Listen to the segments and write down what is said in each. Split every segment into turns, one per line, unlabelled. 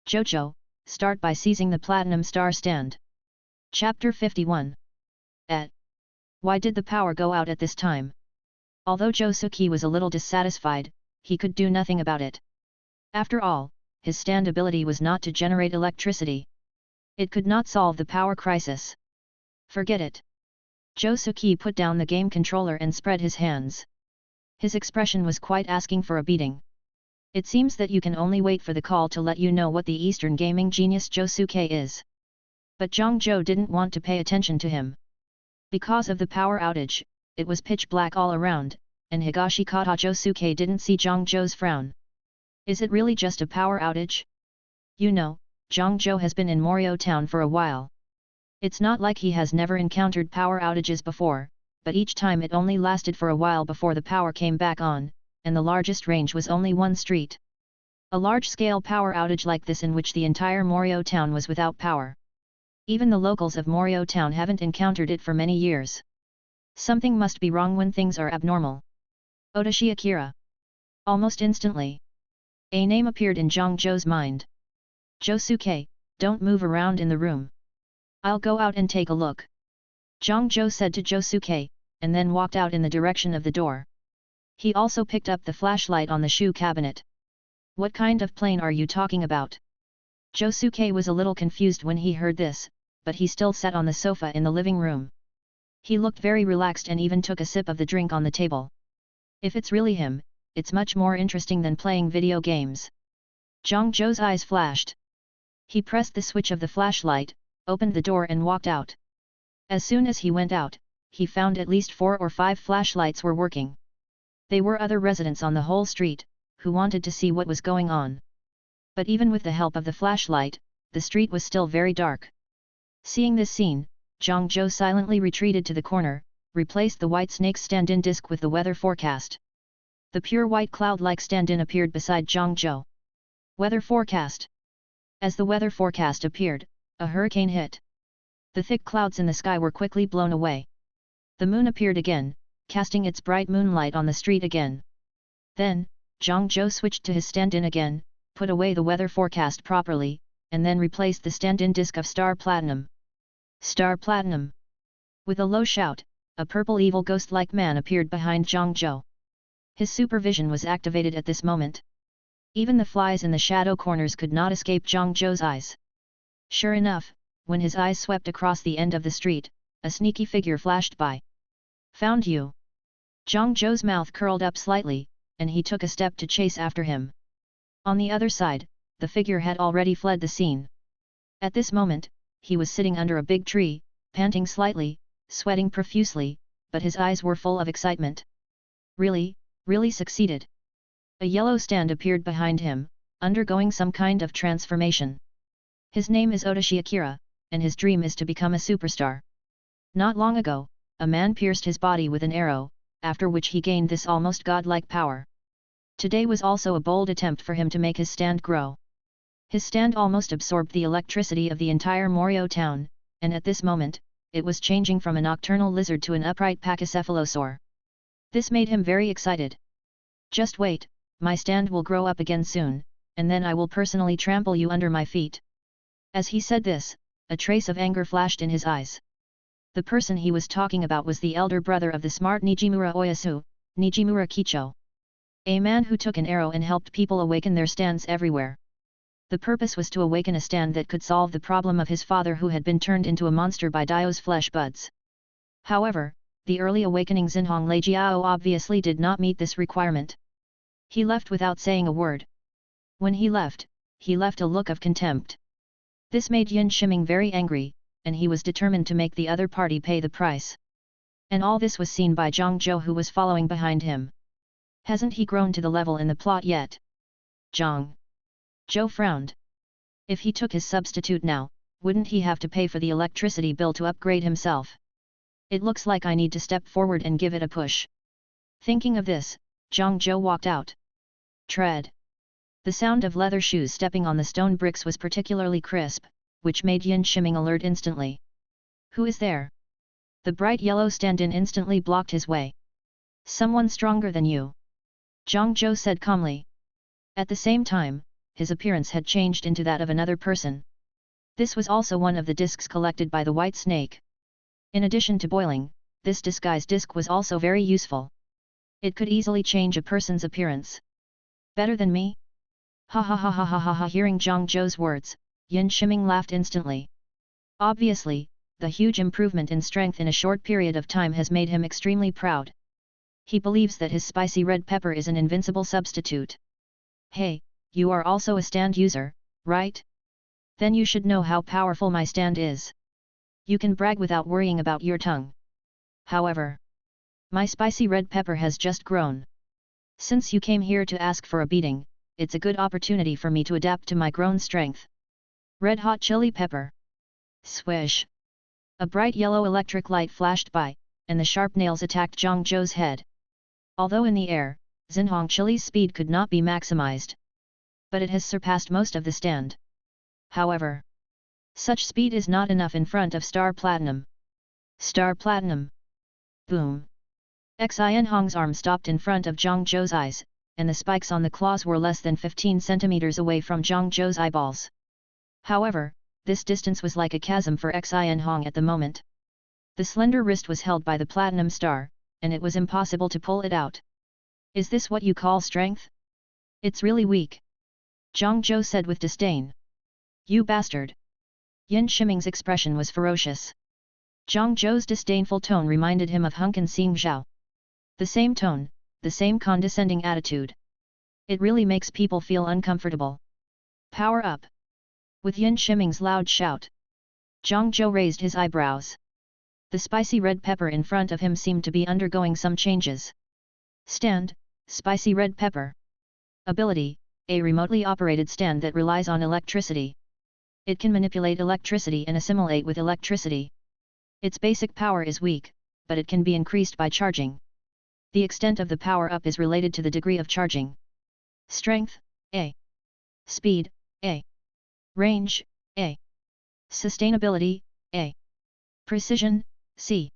JoJo, start by seizing the Platinum Star stand. Chapter 51. Why did the power go out at this time? Although Josuke was a little dissatisfied, he could do nothing about it. After all, his stand ability was not to generate electricity. It could not solve the power crisis. Forget it. Josuke put down the game controller and spread his hands. His expression was quite asking for a beating. It seems that you can only wait for the call to let you know what the Eastern gaming genius Josuke is. But JoJo didn't want to pay attention to him. Because of the power outage, it was pitch black all around, and Higashikata Josuke didn't see JoJo's frown. Is it really just a power outage? You know, JoJo has been in Morio Town for a while. It's not like he has never encountered power outages before, but each time it only lasted for a while before the power came back on, and the largest range was only one street. A large-scale power outage like this in which the entire Morio Town was without power. Even the locals of Morio Town haven't encountered it for many years. Something must be wrong when things are abnormal. Otoshi Akira. Almost instantly, a name appeared in JoJo's mind. Josuke, don't move around in the room. I'll go out and take a look. JoJo said to Josuke, and then walked out in the direction of the door. He also picked up the flashlight on the shoe cabinet. What kind of plane are you talking about? Josuke was a little confused when he heard this, but he still sat on the sofa in the living room. He looked very relaxed and even took a sip of the drink on the table. If it's really him, it's much more interesting than playing video games. JoJo's eyes flashed. He pressed the switch of the flashlight, opened the door and walked out. As soon as he went out, he found at least 4 or 5 flashlights were working. They were other residents on the whole street, who wanted to see what was going on. But even with the help of the flashlight, the street was still very dark. Seeing this scene, JoJo silently retreated to the corner, replaced the white snake stand-in disc with the weather forecast. The pure white cloud-like stand-in appeared beside JoJo. Weather forecast. As the weather forecast appeared, a hurricane hit. The thick clouds in the sky were quickly blown away. The moon appeared again, casting its bright moonlight on the street again. Then, JoJo switched to his stand-in again, put away the weather forecast properly, and then replaced the stand-in disc of Star Platinum. Star Platinum! With a low shout, a purple evil ghost-like man appeared behind JoJo. His supervision was activated at this moment. Even the flies in the shadow corners could not escape JoJo's eyes. Sure enough, when his eyes swept across the end of the street, a sneaky figure flashed by. Found you! JoJo's mouth curled up slightly, and he took a step to chase after him. On the other side, the figure had already fled the scene. At this moment, he was sitting under a big tree, panting slightly, sweating profusely, but his eyes were full of excitement. Really succeeded. A yellow stand appeared behind him, undergoing some kind of transformation. His name is Otoshi Akira, and his dream is to become a superstar. Not long ago, a man pierced his body with an arrow, after which he gained this almost godlike power. Today was also a bold attempt for him to make his stand grow. His stand almost absorbed the electricity of the entire Morio Town, and at this moment, it was changing from a nocturnal lizard to an upright pachycephalosaur. This made him very excited. Just wait, my stand will grow up again soon, and then I will personally trample you under my feet. As he said this, a trace of anger flashed in his eyes. The person he was talking about was the elder brother of the smart Nijimura Oyasu, Nijimura Kicho. A man who took an arrow and helped people awaken their stands everywhere. The purpose was to awaken a stand that could solve the problem of his father who had been turned into a monster by Dio's flesh buds. However, the early awakening Zinhong Leijiao obviously did not meet this requirement. He left without saying a word. When he left a look of contempt. This made Yin Shiming very angry, and he was determined to make the other party pay the price. And all this was seen by JoJo who was following behind him. Hasn't he grown to the level in the plot yet? JoJo frowned. If he took his substitute now, wouldn't he have to pay for the electricity bill to upgrade himself? It looks like I need to step forward and give it a push. Thinking of this, JoJo walked out. Tread. The sound of leather shoes stepping on the stone bricks was particularly crisp, which made Yin Shiming alert instantly. Who is there? The bright yellow stand-in instantly blocked his way. Someone stronger than you. JoJo said calmly. At the same time, his appearance had changed into that of another person. This was also one of the discs collected by the white snake. In addition to boiling, this disguise disc was also very useful. It could easily change a person's appearance. Better than me? Ha ha ha ha ha ha ha. Hearing Zhang Zhou's words, Yin Shiming laughed instantly. Obviously, the huge improvement in strength in a short period of time has made him extremely proud. He believes that his spicy red pepper is an invincible substitute. Hey, you are also a stand user, right? Then you should know how powerful my stand is. You can brag without worrying about your tongue. However, my spicy red pepper has just grown. Since you came here to ask for a beating, it's a good opportunity for me to adapt to my grown strength. Red hot chili pepper. Swish. A bright yellow electric light flashed by, and the sharp nails attacked Zhang Zhou's head. Although in the air, Xinhong Chili's speed could not be maximized. But it has surpassed most of the stand. However, such speed is not enough in front of Star Platinum. Star Platinum. Boom. Xinhong's arm stopped in front of Zhang Zhou's eyes, and the spikes on the claws were less than 15 centimeters away from Zhang Zhou's eyeballs. However, this distance was like a chasm for Xinhong at the moment. The slender wrist was held by the platinum star, and it was impossible to pull it out. Is this what you call strength? It's really weak. Zhang Zhou said with disdain. You bastard! Yin Shiming's expression was ferocious. Zhang Zhou's disdainful tone reminded him of Hunkin Xing Zhao. The same tone, the same condescending attitude. It really makes people feel uncomfortable. Power up! With Yin Shiming's loud shout, Zhang Zhou raised his eyebrows. The spicy red pepper in front of him seemed to be undergoing some changes. Stand, spicy red pepper. Ability, a remotely operated stand that relies on electricity. It can manipulate electricity and assimilate with electricity. Its basic power is weak, but it can be increased by charging. The extent of the power-up is related to the degree of charging. Strength, A. Speed, A. Range, A. Sustainability, A. Precision, C.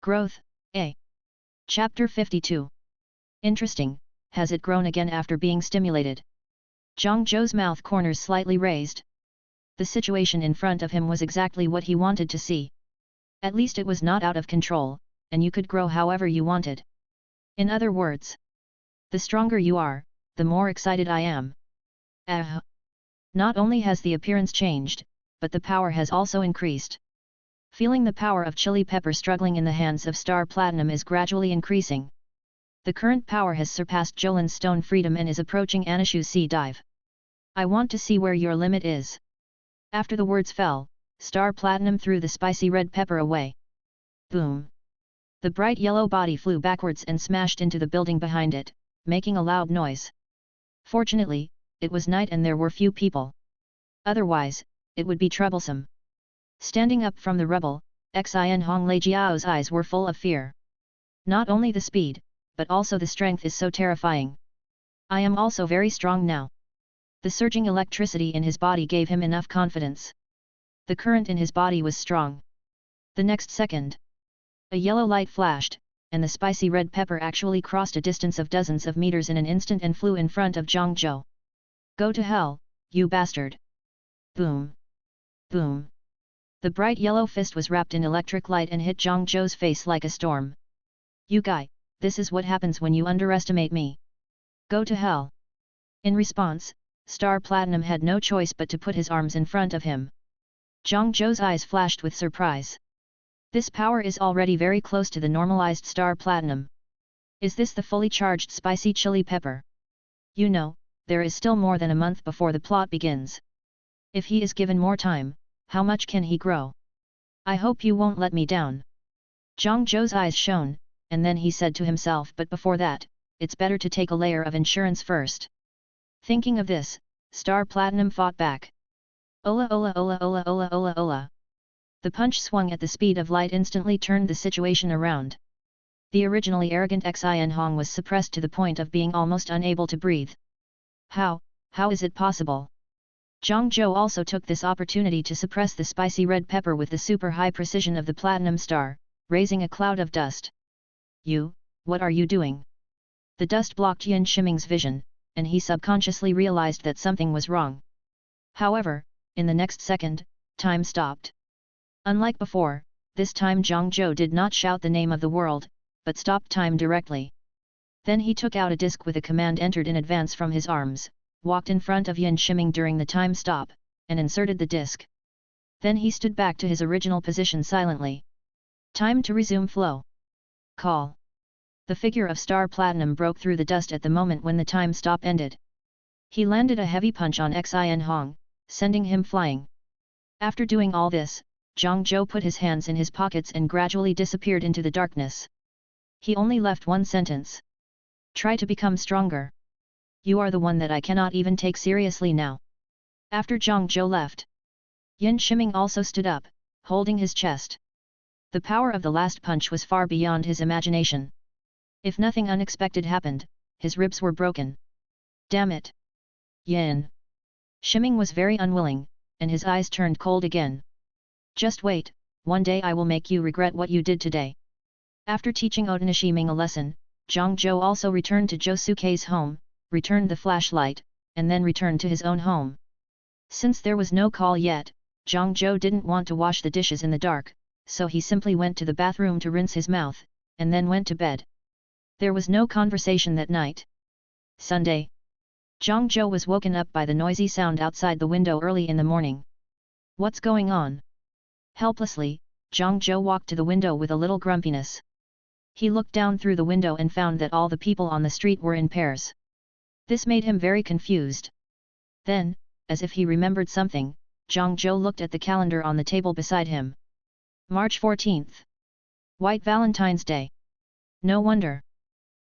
Growth, A. Chapter 52. Interesting, has it grown again after being stimulated? Zhang Zhou's mouth corners slightly raised. The situation in front of him was exactly what he wanted to see. At least it was not out of control, and you could grow however you wanted. In other words, the stronger you are, the more excited I am. Not only has the appearance changed, but the power has also increased. Feeling the power of chili pepper struggling in the hands of Star Platinum is gradually increasing. The current power has surpassed Jolin's Stone Freedom and is approaching Anishu's Sea Dive. I want to see where your limit is. After the words fell, Star Platinum threw the spicy red pepper away. Boom! The bright yellow body flew backwards and smashed into the building behind it, making a loud noise. Fortunately, it was night and there were few people. Otherwise, it would be troublesome. Standing up from the rubble, Xinhong Leijiao's eyes were full of fear. Not only the speed, but also the strength is so terrifying. I am also very strong now. The surging electricity in his body gave him enough confidence. The current in his body was strong. The next second, a yellow light flashed, and the spicy red pepper actually crossed a distance of dozens of meters in an instant and flew in front of Zhang Zhou. Go to hell, you bastard! Boom! Boom! The bright yellow fist was wrapped in electric light and hit Zhang Zhou's face like a storm. You guy, this is what happens when you underestimate me. Go to hell! In response, Star Platinum had no choice but to put his arms in front of him. Zhang Zhou's eyes flashed with surprise. This power is already very close to the normalized Star Platinum. Is this the fully charged spicy chili pepper? You know, there is still more than a month before the plot begins. If he is given more time, how much can he grow? I hope you won't let me down. Zhang Zhou's eyes shone, and then he said to himself, but before that, it's better to take a layer of insurance first. Thinking of this, Star Platinum fought back. Ola ola ola ola ola ola ola. The punch swung at the speed of light instantly turned the situation around. The originally arrogant Xinhong was suppressed to the point of being almost unable to breathe. How is it possible? Zhang Zhou also took this opportunity to suppress the spicy red pepper with the super high precision of the platinum star, raising a cloud of dust. You, what are you doing? The dust blocked Yin Shiming's vision, and he subconsciously realized that something was wrong. However, in the next second, time stopped. Unlike before, this time Zhang did not shout the name of the world, but stopped time directly. Then he took out a disc with a command entered in advance from his arms, walked in front of Yin Shiming during the time stop, and inserted the disc. Then he stood back to his original position silently. Time to resume flow. Call. The figure of Star Platinum broke through the dust at the moment when the time stop ended. He landed a heavy punch on Xin Hong, sending him flying. After doing all this, Zhang put his hands in his pockets and gradually disappeared into the darkness. He only left one sentence. Try to become stronger. You are the one that I cannot even take seriously now. After Zhang left, Yin Shiming also stood up, holding his chest. The power of the last punch was far beyond his imagination. If nothing unexpected happened, his ribs were broken. Damn it! Yin Shiming was very unwilling, and his eyes turned cold again. Just wait, one day I will make you regret what you did today. After teaching Odanishiming a lesson, Zhang also returned to Josuke's home, returned the flashlight, and then returned to his own home. Since there was no call yet, Zhang didn't want to wash the dishes in the dark, so he simply went to the bathroom to rinse his mouth, and then went to bed. There was no conversation that night. Sunday. Zhang was woken up by the noisy sound outside the window early in the morning. What's going on? Helplessly, Zhang walked to the window with a little grumpiness. He looked down through the window and found that all the people on the street were in pairs. This made him very confused. Then, as if he remembered something, Zhang looked at the calendar on the table beside him. March 14th. White Valentine's Day. No wonder.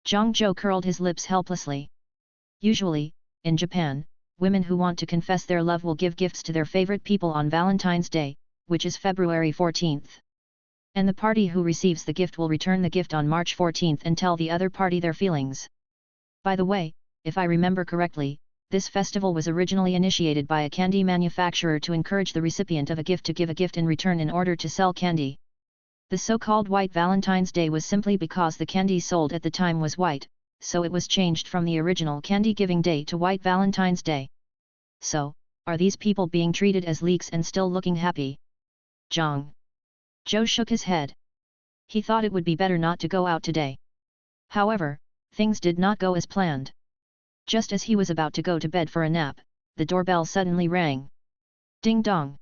Zhang curled his lips helplessly. Usually, in Japan, women who want to confess their love will give gifts to their favorite people on Valentine's Day, which is February 14th. And the party who receives the gift will return the gift on March 14th and tell the other party their feelings. By the way, if I remember correctly, this festival was originally initiated by a candy manufacturer to encourage the recipient of a gift to give a gift in return in order to sell candy. The so-called White Valentine's Day was simply because the candy sold at the time was white, so it was changed from the original Candy Giving Day to White Valentine's Day. So, are these people being treated as leaks and still looking happy? Zhang shook his head. He thought it would be better not to go out today. However, things did not go as planned. Just as he was about to go to bed for a nap, the doorbell suddenly rang. Ding dong!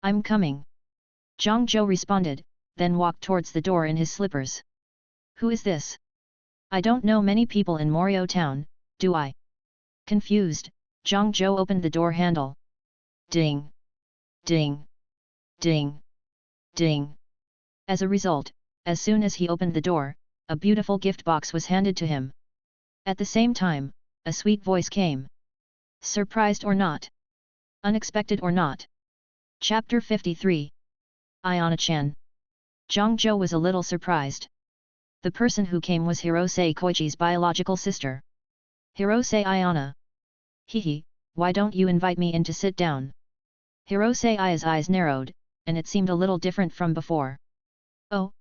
I'm coming. Zhang responded, then walked towards the door in his slippers. Who is this? I don't know many people in Morio Town, do I? Confused, Zhang opened the door handle. Ding! Ding! Ding! Ding! As a result, as soon as he opened the door, a beautiful gift box was handed to him. At the same time, a sweet voice came. Surprised or not? Unexpected or not? Chapter 53. Ayana-chan. Zhang was a little surprised. The person who came was Hirose Koichi's biological sister. Hirose Ayana. Hehe, why don't you invite me in to sit down? Hirose Aya's eyes narrowed, and it seemed a little different from before. Oh.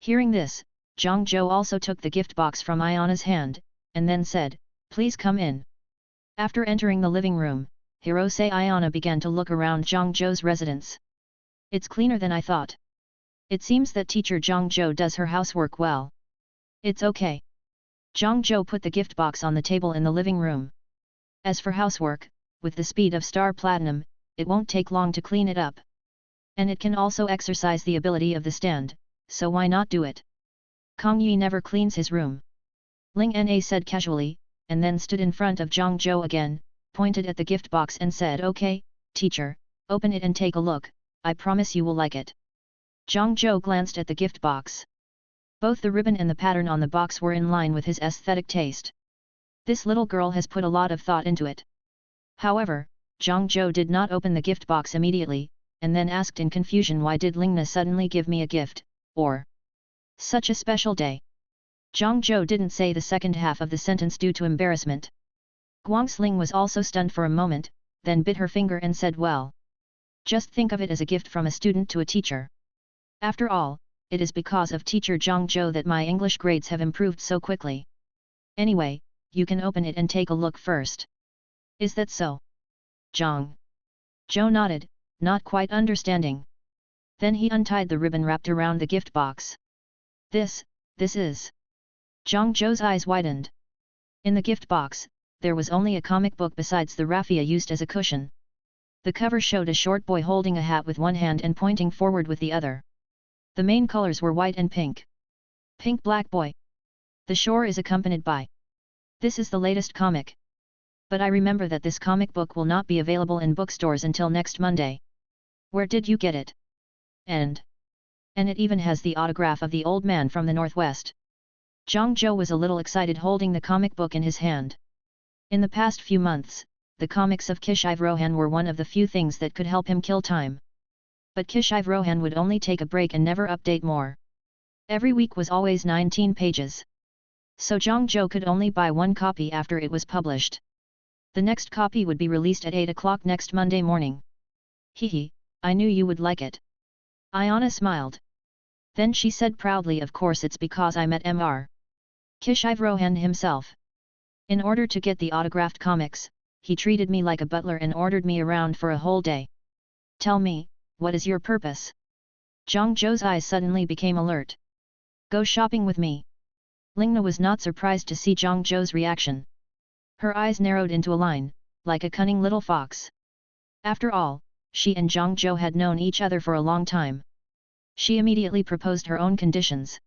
Hearing this, Zhang also took the gift box from Ayana's hand, and then said, please come in. After entering the living room, Hirose Ayana began to look around Zhang residence. It's cleaner than I thought. It seems that teacher Zhang does her housework well. It's okay. Zhang put the gift box on the table in the living room. As for housework, with the speed of Star Platinum, it won't take long to clean it up. And it can also exercise the ability of the stand, so why not do it? Kang Yi never cleans his room. Ling Na said casually, and then stood in front of Zhang again, pointed at the gift box and said, okay, teacher, open it and take a look, I promise you will like it. Zhang glanced at the gift box. Both the ribbon and the pattern on the box were in line with his aesthetic taste. This little girl has put a lot of thought into it. However, Zhang did not open the gift box immediately, and then asked in confusion, why did Lingna suddenly give me a gift, or such a special day? Zhang didn't say the second half of the sentence due to embarrassment. Guangsling was also stunned for a moment, then bit her finger and said, well, just think of it as a gift from a student to a teacher. After all, it is because of teacher Zhang that my English grades have improved so quickly. Anyway, you can open it and take a look first. Is that so? Zhang Zhou nodded, not quite understanding. Then he untied the ribbon wrapped around the gift box. This is... Zhang Zhou's eyes widened. In the gift box, there was only a comic book besides the raffia used as a cushion. The cover showed a short boy holding a hat with one hand and pointing forward with the other. The main colors were white and pink. Pink Black Boy. The shore is accompanied by... This is the latest comic. But I remember that this comic book will not be available in bookstores until next Monday. Where did you get it? And it even has the autograph of the old man from the northwest. Zhang Zhou was a little excited holding the comic book in his hand. In the past few months, the comics of Kishive Rohan were one of the few things that could help him kill time. But Kishive Rohan would only take a break and never update more. Every week was always 19 pages. So Zhang Zhou could only buy one copy after it was published. The next copy would be released at 8 o'clock next Monday morning. Hehe, I knew you would like it. Ayana smiled. Then she said proudly, of course it's because I met Mr. Kishive Rohan himself. In order to get the autographed comics, he treated me like a butler and ordered me around for a whole day. Tell me, what is your purpose? Zhang Zhou's eyes suddenly became alert. Go shopping with me. Lingna was not surprised to see Zhang Zhou's reaction. Her eyes narrowed into a line, like a cunning little fox. After all, she and Zhang Zhou had known each other for a long time. She immediately proposed her own conditions.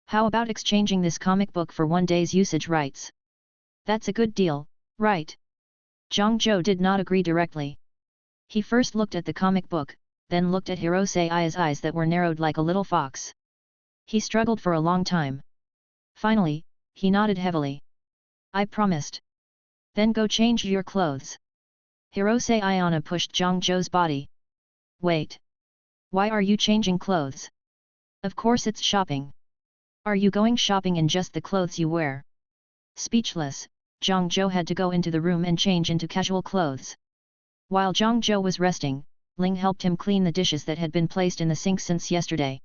How about exchanging this comic book for one day's usage rights? That's a good deal, right? Zhang Zhou did not agree directly. He first looked at the comic book, then looked at Hirose Aya's eyes that were narrowed like a little fox. He struggled for a long time. Finally, he nodded heavily. I promised. Then go change your clothes. Hirose Ayana pushed Zhang Zhou's body. Wait. Why are you changing clothes? Of course it's shopping. Are you going shopping in just the clothes you wear? Speechless, Zhang Zhou had to go into the room and change into casual clothes. While Zhang Zhou was resting, Ling helped him clean the dishes that had been placed in the sink since yesterday.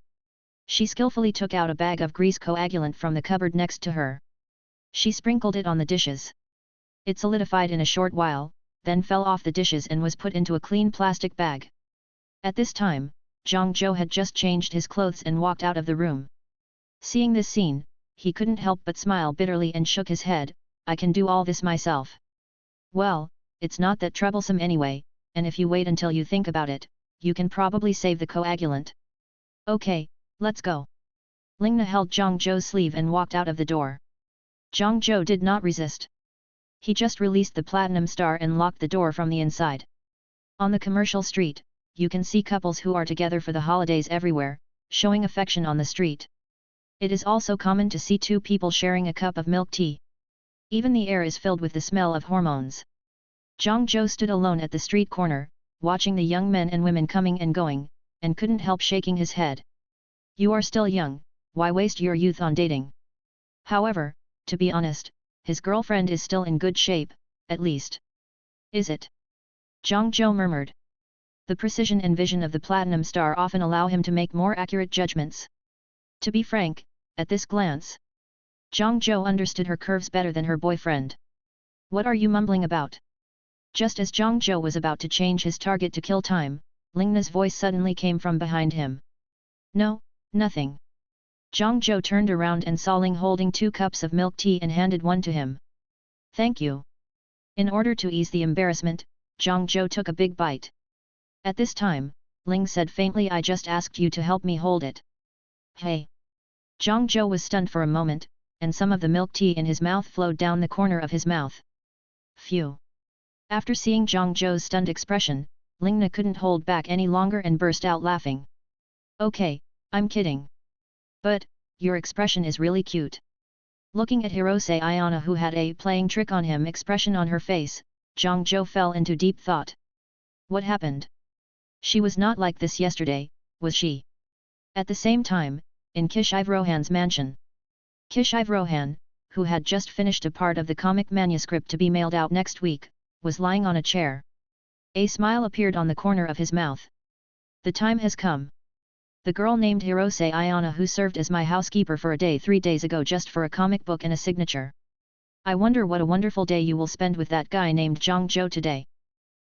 She skillfully took out a bag of grease coagulant from the cupboard next to her. She sprinkled it on the dishes. It solidified in a short while, then fell off the dishes and was put into a clean plastic bag. At this time, Zhang Zhou had just changed his clothes and walked out of the room. Seeing this scene, he couldn't help but smile bitterly and shook his head. I can do all this myself. Well, it's not that troublesome anyway, and if you wait until you think about it, you can probably save the coagulant. Okay, let's go. Lingna held Zhang Zhou's sleeve and walked out of the door. Zhang Zhou did not resist. He just released the platinum star and locked the door from the inside. On the commercial street, you can see couples who are together for the holidays everywhere, showing affection on the street. It is also common to see two people sharing a cup of milk tea. Even the air is filled with the smell of hormones. Zhang Zhou stood alone at the street corner, watching the young men and women coming and going, and couldn't help shaking his head. You are still young, why waste your youth on dating? However, to be honest, his girlfriend is still in good shape, at least. Is it? Zhang Zhou murmured. The precision and vision of the platinum star often allow him to make more accurate judgments. To be frank, at this glance, Zhang Zhou understood her curves better than her boyfriend. What are you mumbling about? Just as Zhang Zhou was about to change his target to kill time, Lingna's voice suddenly came from behind him. No, nothing. Zhang Zhou turned around and saw Ling holding 2 cups of milk tea and handed one to him. Thank you. In order to ease the embarrassment, Zhang Zhou took a big bite. At this time, Ling said faintly, I just asked you to help me hold it. Hey. Zhang Zhou was stunned for a moment, and some of the milk tea in his mouth flowed down the corner of his mouth. Phew. After seeing Zhang Zhou's stunned expression, Lingna couldn't hold back any longer and burst out laughing. Okay, I'm kidding. But, your expression is really cute. Looking at Hirose Ayana, who had a playing trick on him expression on her face, Zhang Zhou fell into deep thought. What happened? She was not like this yesterday, was she? At the same time, in Kishive Rohan's mansion. Kishive Rohan, who had just finished a part of the comic manuscript to be mailed out next week, was lying on a chair. A smile appeared on the corner of his mouth. The time has come. The girl named Hirose Ayana who served as my housekeeper for a day 3 days ago just for a comic book and a signature. I wonder what a wonderful day you will spend with that guy named JoJo today.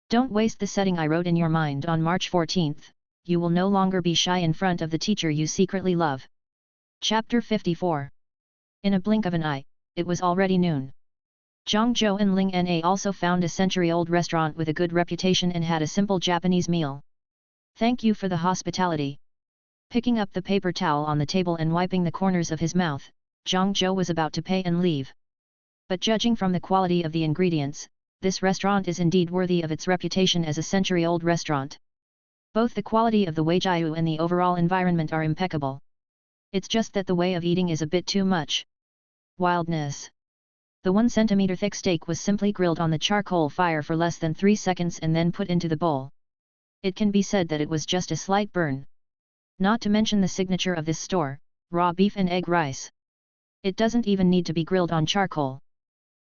Don't waste the setting I wrote in your mind on March 14th, you will no longer be shy in front of the teacher you secretly love. Chapter 54. In a blink of an eye, it was already noon. JoJo and Ling Na also found a century-old restaurant with a good reputation and had a simple Japanese meal. Thank you for the hospitality. Picking up the paper towel on the table and wiping the corners of his mouth, JoJo was about to pay and leave. But judging from the quality of the ingredients, this restaurant is indeed worthy of its reputation as a century-old restaurant. Both the quality of the wagyu and the overall environment are impeccable. It's just that the way of eating is a bit too much wildness. The 1 centimeter thick steak was simply grilled on the charcoal fire for less than 3 seconds and then put into the bowl. It can be said that it was just a slight burn. Not to mention the signature of this store, raw beef and egg rice. It doesn't even need to be grilled on charcoal.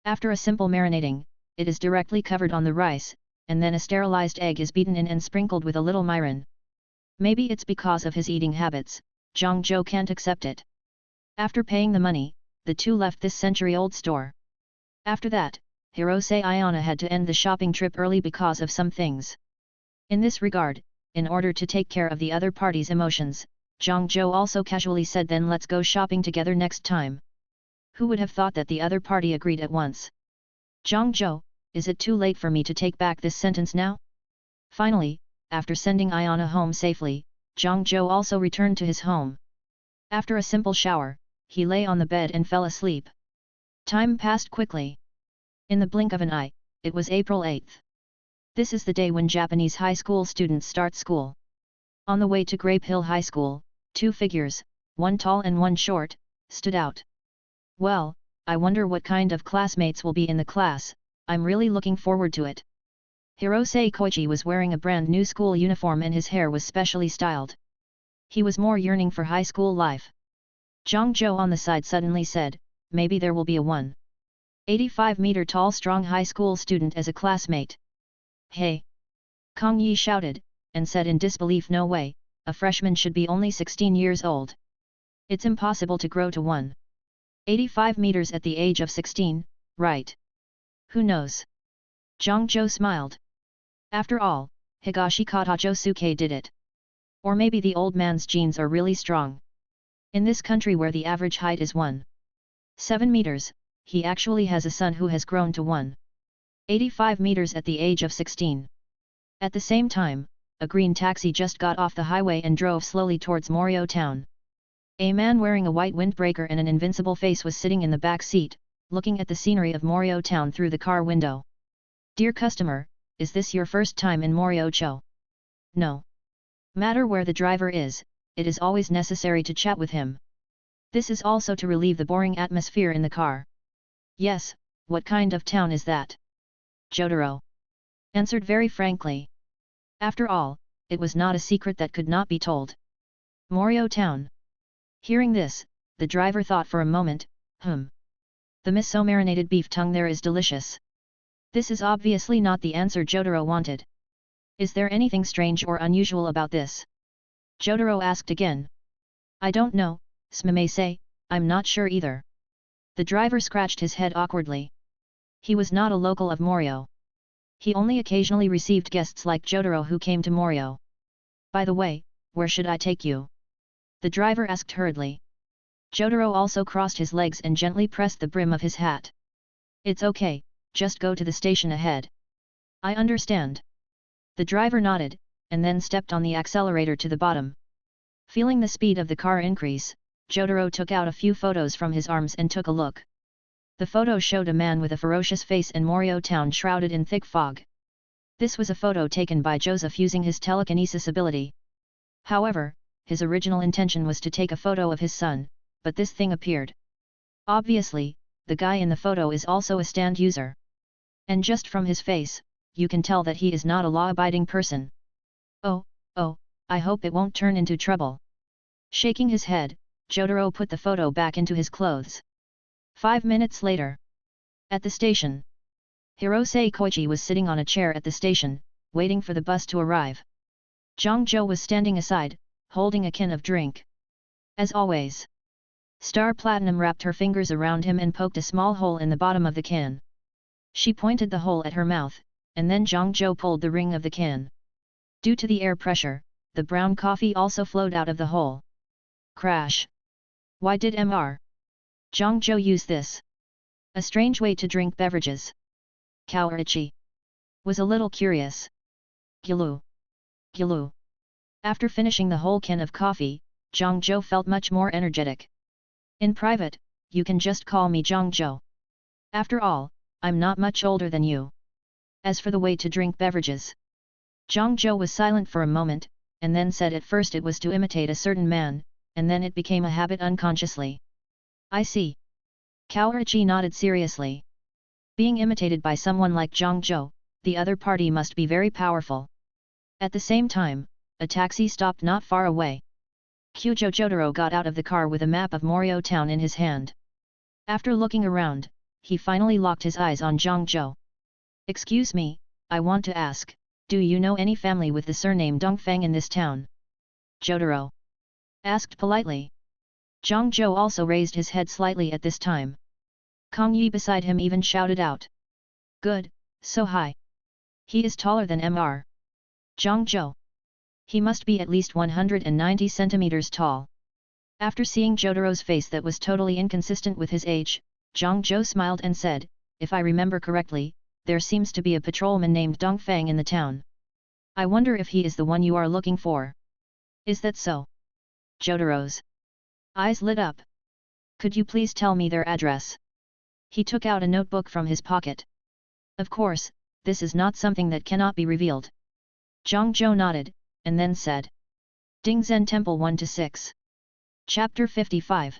After a simple marinating, it is directly covered on the rice, and then a sterilized egg is beaten in and sprinkled with a little mirin. Maybe it's because of his eating habits, JoJo can't accept it. After paying the money, the two left this century-old store. After that, Hirose Ayana had to end the shopping trip early because of some things. In this regard, in order to take care of the other party's emotions, JoJo also casually said, then let's go shopping together next time. Who would have thought that the other party agreed at once? JoJo, is it too late for me to take back this sentence now? Finally, after sending Ayana home safely, JoJo also returned to his home. After a simple shower, he lay on the bed and fell asleep. Time passed quickly. In the blink of an eye, it was April 8th. This is the day when Japanese high school students start school. On the way to Grape Hill High School, 2 figures, one tall and one short, stood out. Well, I wonder what kind of classmates will be in the class, I'm really looking forward to it. Hirose Koichi was wearing a brand new school uniform and his hair was specially styled. He was more yearning for high school life. JoJo on the side suddenly said, maybe there will be a 185-meter tall strong high school student as a classmate. Hey! Kong Yi shouted, and said in disbelief, no way, a freshman should be only 16 years old. It's impossible to grow to 185 meters at the age of 16, right? Who knows? JoJo smiled. After all, Higashi Katajosuke did it. Or maybe the old man's genes are really strong. In this country where the average height is 1.7 meters, he actually has a son who has grown to 1.85 meters at the age of 16. At the same time, a green taxi just got off the highway and drove slowly towards Morio Town. A man wearing a white windbreaker and an invincible face was sitting in the back seat, looking at the scenery of Morio Town through the car window. Dear customer, is this your first time in Moriocho? No matter where the driver is, it is always necessary to chat with him. This is also to relieve the boring atmosphere in the car. Yes, what kind of town is that? Jotaro answered very frankly. After all, it was not a secret that could not be told. Morio Town. Hearing this, the driver thought for a moment, The miso-marinated beef tongue there is delicious. This is obviously not the answer Jotaro wanted. Is there anything strange or unusual about this? Jotaro asked again. I don't know, Smimei-say, I'm not sure either. The driver scratched his head awkwardly. He was not a local of Morio. He only occasionally received guests like Jotaro who came to Morio. By the way, where should I take you? The driver asked hurriedly. Jotaro also crossed his legs and gently pressed the brim of his hat. It's okay, just go to the station ahead. I understand. The driver nodded, and then stepped on the accelerator to the bottom. Feeling the speed of the car increase, Jotaro took out a few photos from his arms and took a look. The photo showed a man with a ferocious face and Morio Town shrouded in thick fog. This was a photo taken by Joseph using his telekinesis ability. However, his original intention was to take a photo of his son, but this thing appeared. Obviously, the guy in the photo is also a stand user. And just from his face, you can tell that he is not a law-abiding person. Oh, I hope it won't turn into trouble. Shaking his head, Jotaro put the photo back into his clothes. 5 minutes later. At the station. Hirose Koichi was sitting on a chair at the station, waiting for the bus to arrive. JoJo was standing aside, holding a can of drink. As always. Star Platinum wrapped her fingers around him and poked a small hole in the bottom of the can. She pointed the hole at her mouth, and then JoJo pulled the ring of the can. Due to the air pressure, the brown coffee also flowed out of the hole. Crash! Why did Mr. JoJo use this? A strange way to drink beverages. Kaorichi was a little curious. Gilu. Gilu. After finishing the whole can of coffee, JoJo felt much more energetic. In private, you can just call me JoJo. After all, I'm not much older than you. As for the way to drink beverages. JoJo was silent for a moment, and then said at first it was to imitate a certain man, and then it became a habit unconsciously. I see. Kaorichi nodded seriously. Being imitated by someone like JoJo, the other party must be very powerful. At the same time, a taxi stopped not far away. Kyujo Jotaro got out of the car with a map of Morio Town in his hand. After looking around, he finally locked his eyes on JoJo. Excuse me, I want to ask, do you know any family with the surname Dongfang in this town? Jotaro asked politely. JoJo also raised his head slightly at this time. Kong Yi beside him even shouted out. Good, so high. He is taller than Mr. JoJo. He must be at least 190 centimeters tall. After seeing Jotaro's face that was totally inconsistent with his age, JoJo smiled and said, if I remember correctly, there seems to be a patrolman named Dongfang in the town. I wonder if he is the one you are looking for. Is that so? Jotaro's eyes lit up. Could you please tell me their address? He took out a notebook from his pocket. Of course, this is not something that cannot be revealed. JoJo nodded, and then said. Dingzhen Temple 1-6. Chapter 55.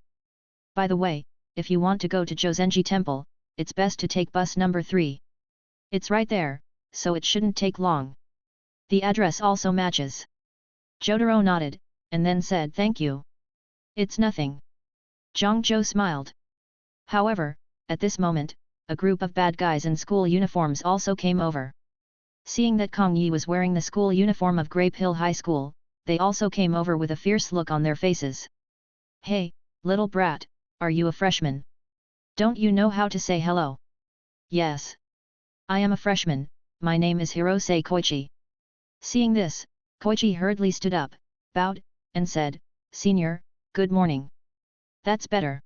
By the way, if you want to go to Jozenji Temple, it's best to take bus number 3. It's right there, so it shouldn't take long. The address also matches. Jotaro nodded, and then said thank you. It's nothing. JoJo smiled. However, at this moment, a group of bad guys in school uniforms also came over. Seeing that Kong Yi was wearing the school uniform of Grape Hill High School, they also came over with a fierce look on their faces. Hey, little brat, are you a freshman? Don't you know how to say hello? Yes. I am a freshman, my name is Hirose Koichi. Seeing this, Koichi hurriedly stood up, bowed, and said, Senior, good morning. That's better.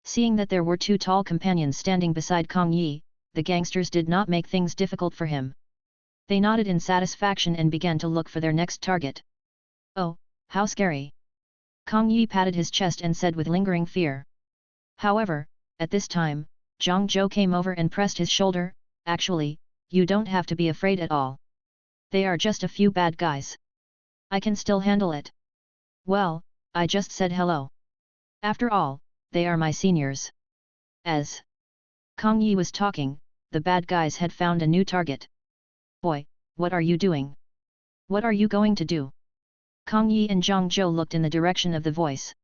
Seeing that there were 2 tall companions standing beside Kong Yi, the gangsters did not make things difficult for him. They nodded in satisfaction and began to look for their next target. Oh, how scary! Kong Yi patted his chest and said with lingering fear. However, at this time, JoJo came over and pressed his shoulder. Actually, you don't have to be afraid at all. They are just a few bad guys. I can still handle it. Well, I just said hello. After all, they are my seniors. As Kong Yi was talking, the bad guys had found a new target. Boy, what are you doing? What are you going to do? Kong Yi and JoJo looked in the direction of the voice.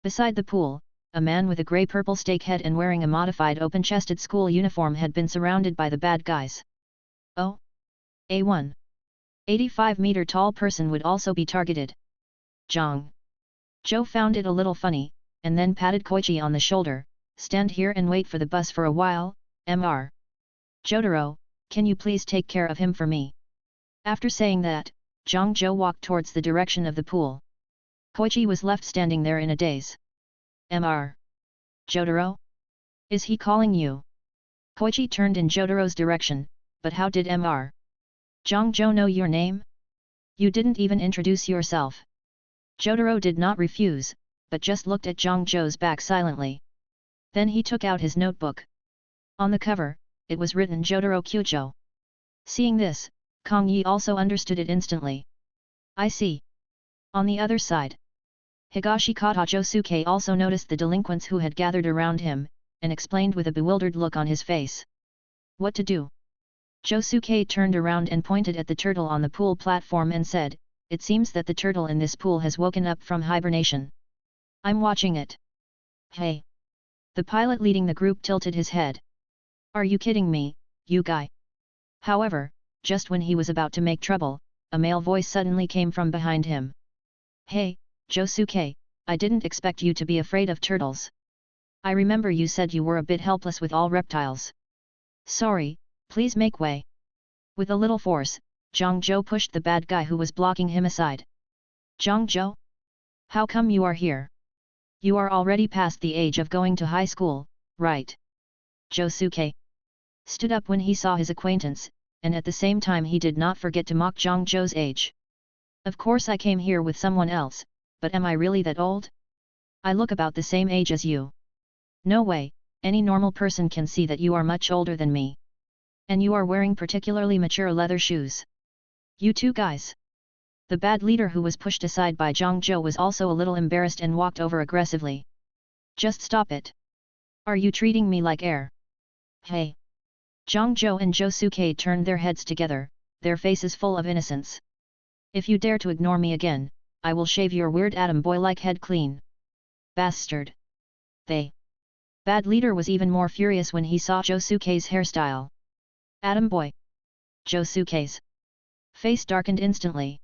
Beside the pool, a man with a grey-purple stake head and wearing a modified open-chested school uniform had been surrounded by the bad guys. Oh? A 185-meter-tall person would also be targeted. JoJo found it a little funny, and then patted Koichi on the shoulder, stand here and wait for the bus for a while, Mr. Jotaro, can you please take care of him for me? After saying that, JoJo walked towards the direction of the pool. Koichi was left standing there in a daze. Mr. Jotaro? Is he calling you? Koichi turned in Jotaro's direction, but how did Mr. JoJo know your name? You didn't even introduce yourself. Jotaro did not refuse, but just looked at JoJo's back silently. Then he took out his notebook. On the cover, it was written Jotaro Kyujo. Seeing this, Kong Yi also understood it instantly. I see. On the other side, Higashikata Josuke also noticed the delinquents who had gathered around him, and explained with a bewildered look on his face. What to do? Josuke turned around and pointed at the turtle on the pool platform and said, it seems that the turtle in this pool has woken up from hibernation. I'm watching it. Hey! The pilot leading the group tilted his head. Are you kidding me, you guy? However, just when he was about to make trouble, a male voice suddenly came from behind him. Hey, Josuke, I didn't expect you to be afraid of turtles. I remember you said you were a bit helpless with all reptiles. Sorry, please make way. With a little force, JoJo pushed the bad guy who was blocking him aside. JoJo? How come you are here? You are already past the age of going to high school, right? Josuke stood up when he saw his acquaintance, and at the same time he did not forget to mock JoJo's age. Of course I came here with someone else, but am I really that old? I look about the same age as you. No way, any normal person can see that you are much older than me. And you are wearing particularly mature leather shoes. You two guys. The bad leader who was pushed aside by JoJo was also a little embarrassed and walked over aggressively. Just stop it. Are you treating me like air? Hey. JoJo and Josuke turned their heads together, their faces full of innocence. If you dare to ignore me again, I will shave your weird atom boy-like head clean. Bastard. They. Bad leader was even more furious when he saw Josuke's hairstyle. Atom boy. Josuke's face darkened instantly.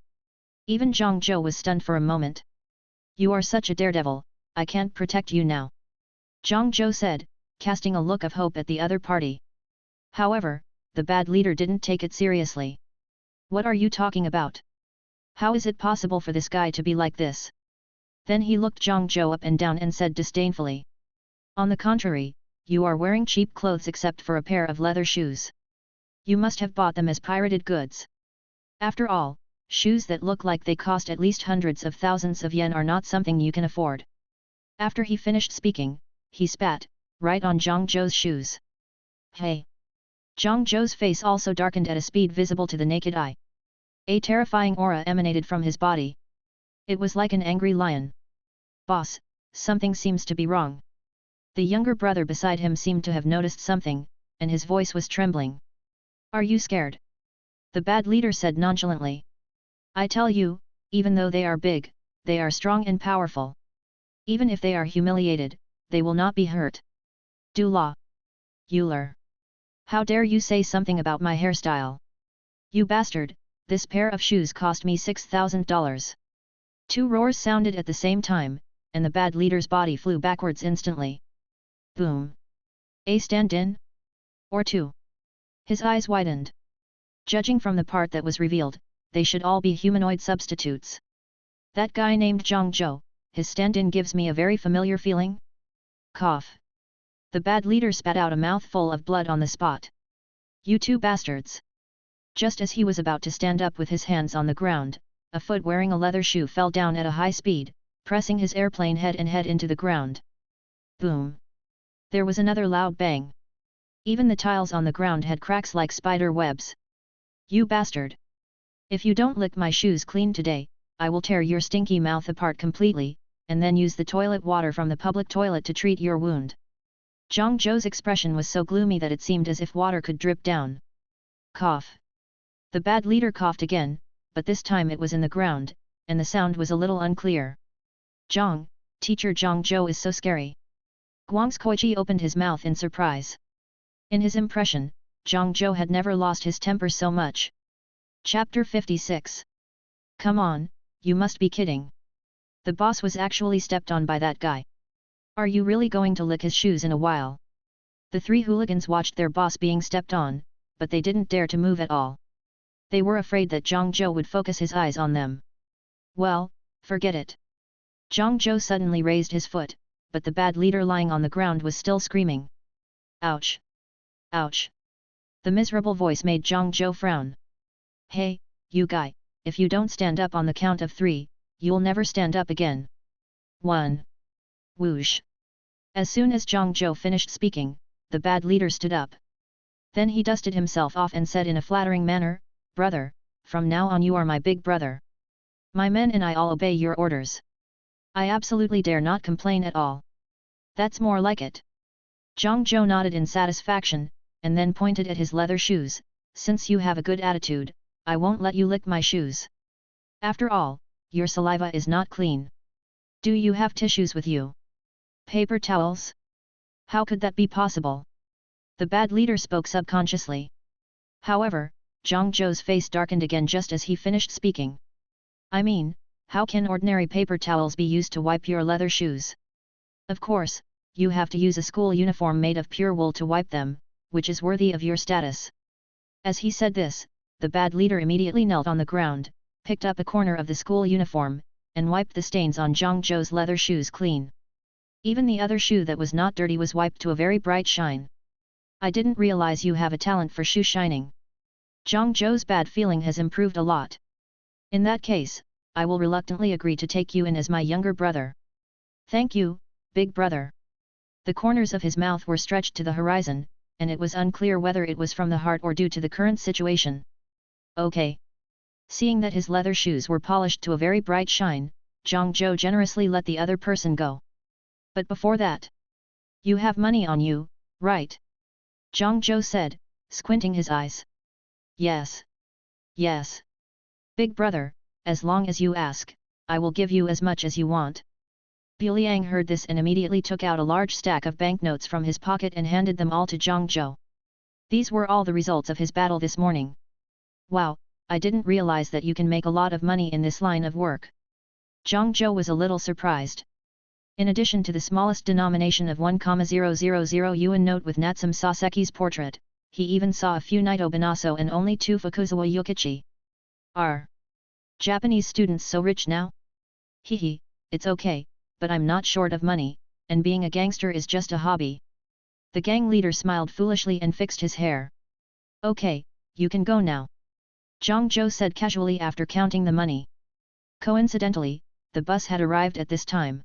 Even JoJo was stunned for a moment. You are such a daredevil, I can't protect you now. JoJo said, casting a look of hope at the other party. However, the bad leader didn't take it seriously. What are you talking about? How is it possible for this guy to be like this? Then he looked JoJo up and down and said disdainfully. On the contrary, you are wearing cheap clothes except for a pair of leather shoes. You must have bought them as pirated goods. After all, shoes that look like they cost at least hundreds of thousands of yen are not something you can afford. After he finished speaking, he spat, right on JoJo's shoes. Hey! JoJo's face also darkened at a speed visible to the naked eye. A terrifying aura emanated from his body. It was like an angry lion. Boss, something seems to be wrong. The younger brother beside him seemed to have noticed something, and his voice was trembling. Are you scared? The bad leader said nonchalantly. I tell you, even though they are big, they are strong and powerful. Even if they are humiliated, they will not be hurt. Dula. Euler. How dare you say something about my hairstyle? You bastard, this pair of shoes cost me $6,000. Two roars sounded at the same time, and the bad leader's body flew backwards instantly. Boom. A stand-in? Or two? His eyes widened. Judging from the part that was revealed, they should all be humanoid substitutes. That guy named JoJo, his stand-in gives me a very familiar feeling. Cough. The bad leader spat out a mouthful of blood on the spot. You two bastards. Just as he was about to stand up with his hands on the ground, a foot wearing a leather shoe fell down at a high speed, pressing his airplane head and head into the ground. Boom. There was another loud bang. Even the tiles on the ground had cracks like spider webs. You bastard. If you don't lick my shoes clean today, I will tear your stinky mouth apart completely, and then use the toilet water from the public toilet to treat your wound. JoJo's expression was so gloomy that it seemed as if water could drip down. Cough. The bad leader coughed again, but this time it was in the ground, and the sound was a little unclear. Teacher JoJo is so scary. Guang's Koichi opened his mouth in surprise. In his impression, JoJo had never lost his temper so much. Chapter 56. Come on, you must be kidding. The boss was actually stepped on by that guy. Are you really going to lick his shoes in a while? The three hooligans watched their boss being stepped on, but they didn't dare to move at all. They were afraid that JoJo would focus his eyes on them. Well, forget it. JoJo suddenly raised his foot, but the bad leader lying on the ground was still screaming. Ouch! Ouch! The miserable voice made JoJo frown. Hey, you guy, if you don't stand up on the count of 3, you'll never stand up again. 1. Whoosh! As soon as JoJo finished speaking, the bad leader stood up. Then he dusted himself off and said in a flattering manner, Brother, from now on you are my big brother. My men and I all obey your orders. I absolutely dare not complain at all. That's more like it. JoJo nodded in satisfaction, and then pointed at his leather shoes. Since you have a good attitude, I won't let you lick my shoes. After all, your saliva is not clean. Do you have tissues with you? Paper towels? How could that be possible? The bad leader spoke subconsciously. However, JoJo's face darkened again just as he finished speaking. I mean, How can ordinary paper towels be used to wipe your leather shoes? Of course, you have to use a school uniform made of pure wool to wipe them, which is worthy of your status. As he said this, the bad leader immediately knelt on the ground, picked up a corner of the school uniform, and wiped the stains on Zhang Zhou's leather shoes clean. Even the other shoe that was not dirty was wiped to a very bright shine. I didn't realize you have a talent for shoe shining. Zhang Zhou's bad feeling has improved a lot. In that case, I will reluctantly agree to take you in as my younger brother. Thank you, big brother. The corners of his mouth were stretched to the horizon, and it was unclear whether it was from the heart or due to the current situation. Okay. Seeing that his leather shoes were polished to a very bright shine, Zhang Zhou generously let the other person go. But before that, you have money on you, right? Zhang Zhou said, squinting his eyes. Yes. Yes. Big brother, as long as you ask, I will give you as much as you want. Liang heard this and immediately took out a large stack of banknotes from his pocket and handed them all to Zhang Zhou. These were all the results of his battle this morning. Wow, I didn't realize that you can make a lot of money in this line of work. Zhang Zhou was a little surprised. In addition to the smallest denomination of 1,000 yuan note with Natsum Saseki's portrait, he even saw a few Naito Banaso and only 2 Fukuzawa Yukichi. Are Japanese students so rich now? Hehe, it's okay, but I'm not short of money, and being a gangster is just a hobby. The gang leader smiled foolishly and fixed his hair. Okay, you can go now. Zhang Zhou said casually after counting the money. Coincidentally, the bus had arrived at this time.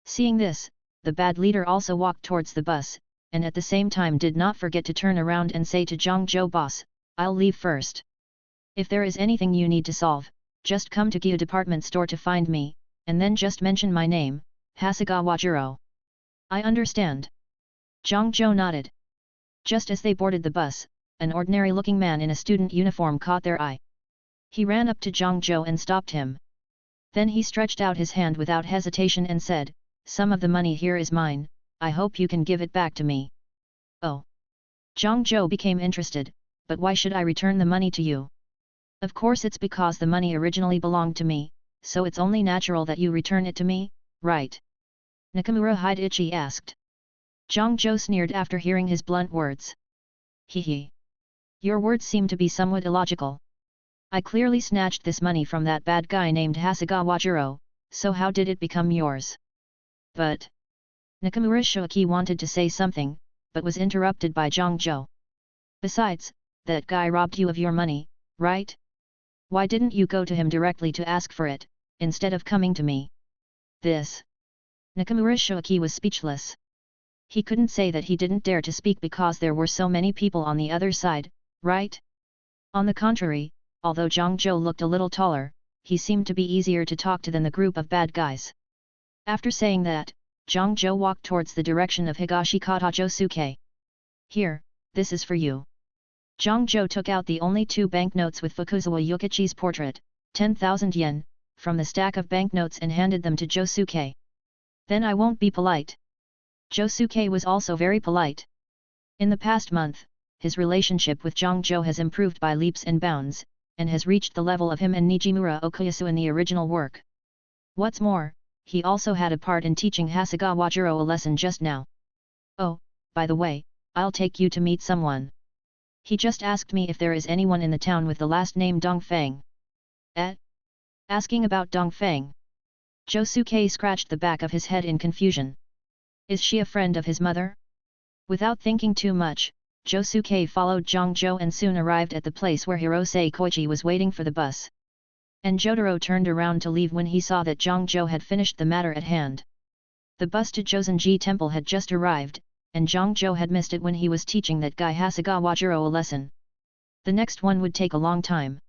Seeing this, the bad leader also walked towards the bus, and at the same time did not forget to turn around and say to Zhang Zhou, boss, I'll leave first. If there is anything you need to solve, just come to Gia department store to find me, and then just mention my name, Hasegawa Jiro. I understand. Zhang Zhou nodded. Just as they boarded the bus, an ordinary-looking man in a student uniform caught their eye. He ran up to Zhang Zhou and stopped him. Then he stretched out his hand without hesitation and said, some of the money here is mine, I hope you can give it back to me. Oh. Zhang Zhou became interested, but why should I return the money to you? Of course it's because the money originally belonged to me, so it's only natural that you return it to me, right? Nakamura Hidechi asked. Zhang Zhou sneered after hearing his blunt words. Hehe. Your words seem to be somewhat illogical. I clearly snatched this money from that bad guy named Hasegawa Jiro, so how did it become yours? But Nakamura Shoki wanted to say something, but was interrupted by Zhang Zhou. Besides, that guy robbed you of your money, right? Why didn't you go to him directly to ask for it, instead of coming to me? This. Nakamura Shoki was speechless. He couldn't say that he didn't dare to speak because there were so many people on the other side, right? On the contrary, although Zhang Zhou looked a little taller, he seemed to be easier to talk to than the group of bad guys. After saying that, Zhang Zhou walked towards the direction of Higashikata Josuke. Here, this is for you. Zhang Zhou took out the only 2 banknotes with Fukuzawa Yukichi's portrait, 10,000 yen, from the stack of banknotes and handed them to Josuke. Then I won't be polite. Josuke was also very polite. In the past month, his relationship with Zhang Zhou has improved by leaps and bounds, and has reached the level of him and Nijimura Okuyasu in the original work. What's more, he also had a part in teaching Hasegawa Jiro a lesson just now. Oh, by the way, I'll take you to meet someone. He just asked me if there is anyone in the town with the last name Dongfang. Asking about Dongfang. Josuke scratched the back of his head in confusion. Is she a friend of his mother? Without thinking too much, Josuke followed Zhang Zhou and soon arrived at the place where Hirose Koichi was waiting for the bus. And Jotaro turned around to leave when he saw that Zhang Zhou had finished the matter at hand. The bus to Josenji Temple had just arrived, and Zhang Zhou had missed it when he was teaching that guy Hasegawa Jiro a lesson. The next one would take a long time.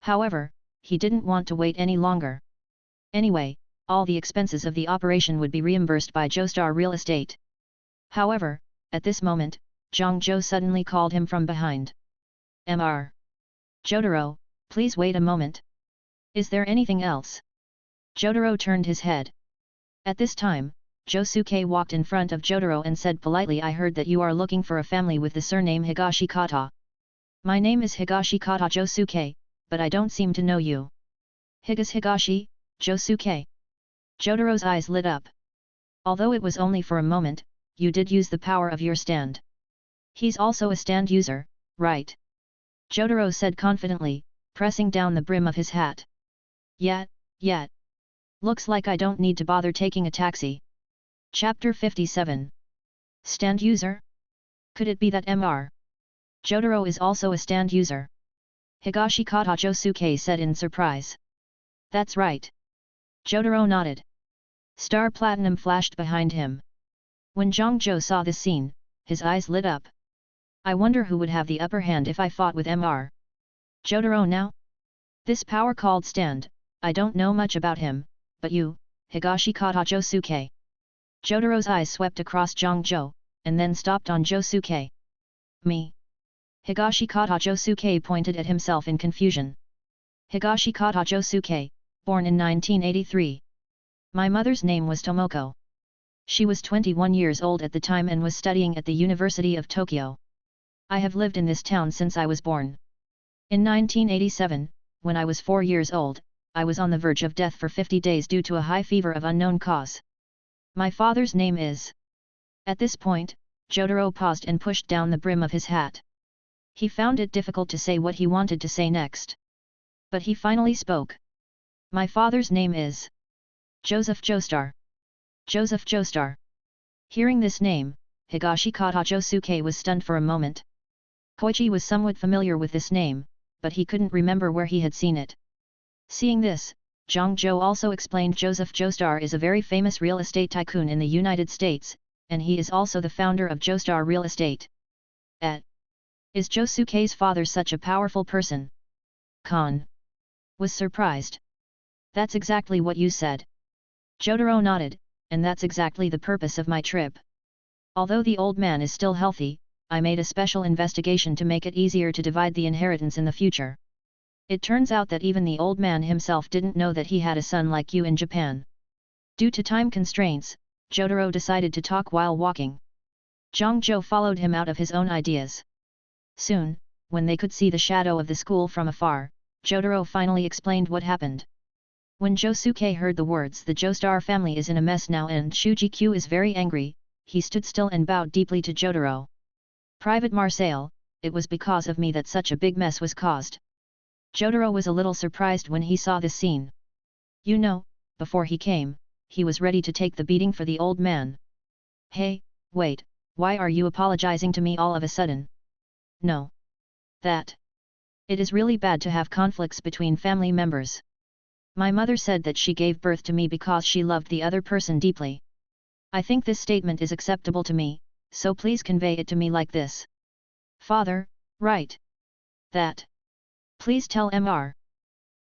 However, he didn't want to wait any longer. Anyway, all the expenses of the operation would be reimbursed by Joestar Real Estate. However, at this moment, Zhang Zhou suddenly called him from behind. Mr. Jotaro, please wait a moment. Is there anything else? Jotaro turned his head. At this time, Josuke walked in front of Jotaro and said politely, I heard that you are looking for a family with the surname Higashikata. My name is Higashikata Josuke, but I don't seem to know you. Higashi? Josuke. Jotaro's eyes lit up. Although it was only for a moment, you did use the power of your stand. He's also a stand user, right? Jotaro said confidently, pressing down the brim of his hat. Yet. Looks like I don't need to bother taking a taxi. Chapter 57. Stand user? Could it be that Mr. Jotaro is also a stand user? Higashikata Josuke said in surprise. That's right. Jotaro nodded. Star Platinum flashed behind him. When Zhangzhou saw this scene, his eyes lit up. I wonder who would have the upper hand if I fought with Mr. Jotaro now? This power called stand, I don't know much about him, but you, Higashikata Josuke. Jotaro's eyes swept across Zhangzhou, and then stopped on Josuke. Me? Higashikata Josuke pointed at himself in confusion. Higashikata Josuke, born in 1983. My mother's name was Tomoko. She was 21 years old at the time and was studying at the University of Tokyo. I have lived in this town since I was born. In 1987, when I was 4 years old, I was on the verge of death for 50 days due to a high fever of unknown cause. My father's name is... At this point, Jotaro paused and pushed down the brim of his hat. He found it difficult to say what he wanted to say next. But he finally spoke. My father's name is... Joseph Joestar. Joseph Joestar. Hearing this name, Higashikata Josuke was stunned for a moment. Koichi was somewhat familiar with this name, but he couldn't remember where he had seen it. Seeing this, Zhangzhou also explained Joseph Joestar is a very famous real estate tycoon in the United States, and he is also the founder of Joestar Real Estate. Is Josuke's father such a powerful person? Khan was surprised. That's exactly what you said. Jotaro nodded, and that's exactly the purpose of my trip. Although the old man is still healthy, I made a special investigation to make it easier to divide the inheritance in the future. It turns out that even the old man himself didn't know that he had a son like you in Japan. Due to time constraints, Jotaro decided to talk while walking. Zhangzhou followed him out of his own ideas. Soon, when they could see the shadow of the school from afar, Jotaro finally explained what happened. When Josuke heard the words "the Joestar family is in a mess now and Shujikyu is very angry," he stood still and bowed deeply to Jotaro. Private Marseille, it was because of me that such a big mess was caused. Jotaro was a little surprised when he saw this scene. You know, before he came, he was ready to take the beating for the old man. Hey, wait, why are you apologizing to me all of a sudden? No. That. It is really bad to have conflicts between family members. My mother said that she gave birth to me because she loved the other person deeply. I think this statement is acceptable to me, so please convey it to me like this. Father, right? That. Please tell Mr.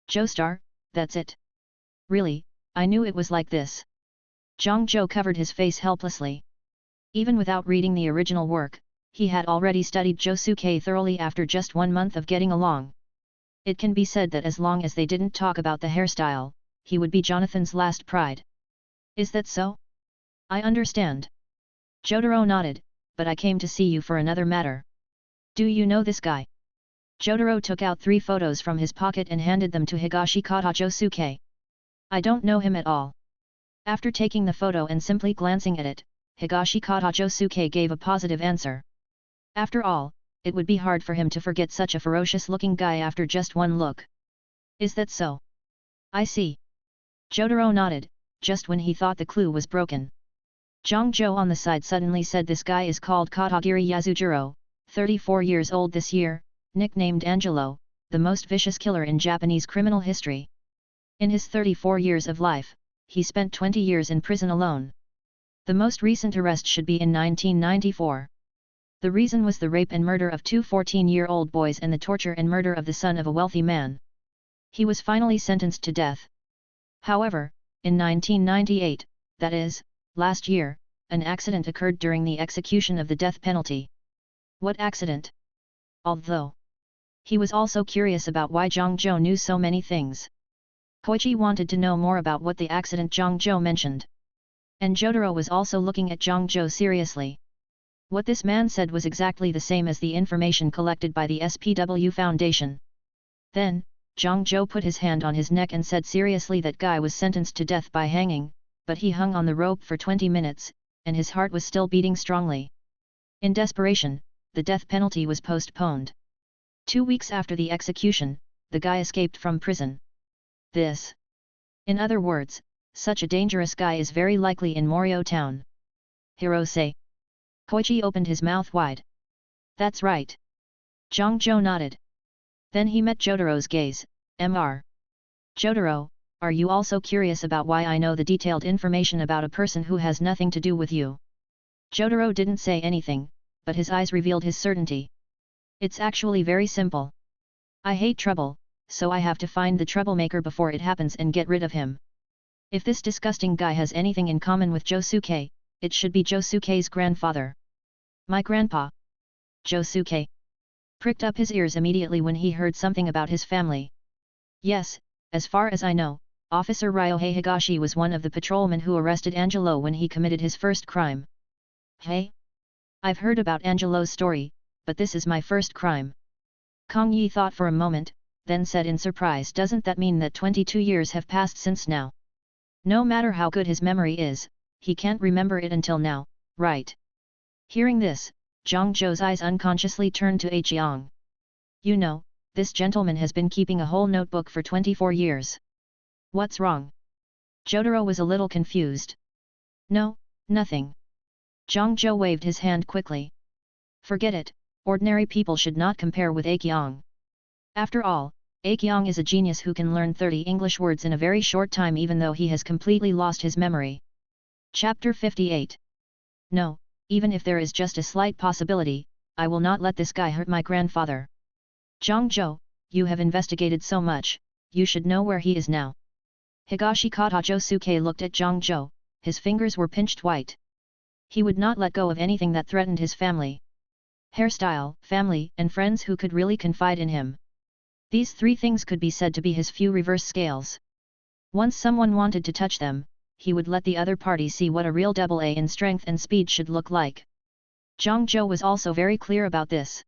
Joestar, that's it. Really, I knew it was like this. Zhangzhou covered his face helplessly. Even without reading the original work, he had already studied Josuke thoroughly after just 1 month of getting along. It can be said that as long as they didn't talk about the hairstyle, he would be Jonathan's last pride. Is that so? I understand. Jotaro nodded, but I came to see you for another matter. Do you know this guy? Jotaro took out 3 photos from his pocket and handed them to Higashikata Josuke. I don't know him at all. After taking the photo and simply glancing at it, Higashikata Josuke gave a positive answer. After all, it would be hard for him to forget such a ferocious-looking guy after just 1 look. Is that so? I see. Jotaro nodded, just when he thought the clue was broken. Zhangzhou on the side suddenly said this guy is called Katagiri Yasujiro, 34 years old this year, nicknamed Angelo, the most vicious killer in Japanese criminal history. In his 34 years of life, he spent 20 years in prison alone. The most recent arrest should be in 1994. The reason was the rape and murder of 2 14-year-old boys and the torture and murder of the son of a wealthy man. He was finally sentenced to death. However, in 1998, that is, last year, an accident occurred during the execution of the death penalty. What accident? Although he was also curious about why Zhangzhou knew so many things. Koichi wanted to know more about what the accident Zhangzhou mentioned. And Jotaro was also looking at Zhangzhou seriously. What this man said was exactly the same as the information collected by the SPW Foundation. Then, Zhao put his hand on his neck and said seriously that guy was sentenced to death by hanging, but he hung on the rope for 20 minutes, and his heart was still beating strongly. In desperation, the death penalty was postponed. 2 weeks after the execution, the guy escaped from prison. This. In other words, such a dangerous guy is very likely in Morio town. Hirose. Koichi opened his mouth wide. That's right. Zhao nodded. Then he met Jotaro's gaze. Mr. Jotaro, are you also curious about why I know the detailed information about a person who has nothing to do with you? Jotaro didn't say anything, but his eyes revealed his certainty. It's actually very simple. I hate trouble, so I have to find the troublemaker before it happens and get rid of him. If this disgusting guy has anything in common with Josuke, it should be Josuke's grandfather. My grandpa. Josuke pricked up his ears immediately when he heard something about his family. Yes, as far as I know, Officer Ryohei Higashi was one of the patrolmen who arrested Angelo when he committed his first crime. Hey? I've heard about Angelo's story, but this is my first crime. Kong Yi thought for a moment, then said in surprise, doesn't that mean that 22 years have passed since now? No matter how good his memory is, he can't remember it until now, right? Hearing this, Zhangzhou's eyes unconsciously turned to Aqiang. You know, this gentleman has been keeping a whole notebook for 24 years. What's wrong? Jotaro was a little confused. No, nothing. Zhangzhou waved his hand quickly. Forget it, ordinary people should not compare with Aqiang. After all, Aqiang is a genius who can learn 30 English words in a very short time even though he has completely lost his memory. Chapter 58. No, even if there is just a slight possibility, I will not let this guy hurt my grandfather. Zhangzhou, you have investigated so much, you should know where he is now. Higashi Kata Josuke looked at Zhangzhou, his fingers were pinched white. He would not let go of anything that threatened his family. Hairstyle, family, and friends who could really confide in him. These three things could be said to be his few reverse scales. Once someone wanted to touch them, he would let the other party see what a real AA in strength and speed should look like. Zhangzhou was also very clear about this.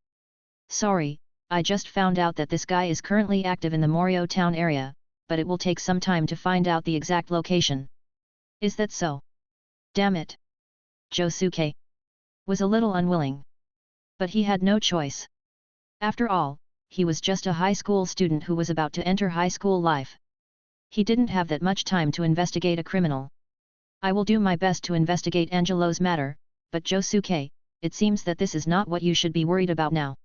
Sorry, I just found out that this guy is currently active in the Morio town area, but it will take some time to find out the exact location. Is that so? Damn it. Josuke was a little unwilling. But he had no choice. After all, he was just a high school student who was about to enter high school life. He didn't have that much time to investigate a criminal. I will do my best to investigate Angelo's matter, but Josuke, it seems that this is not what you should be worried about now.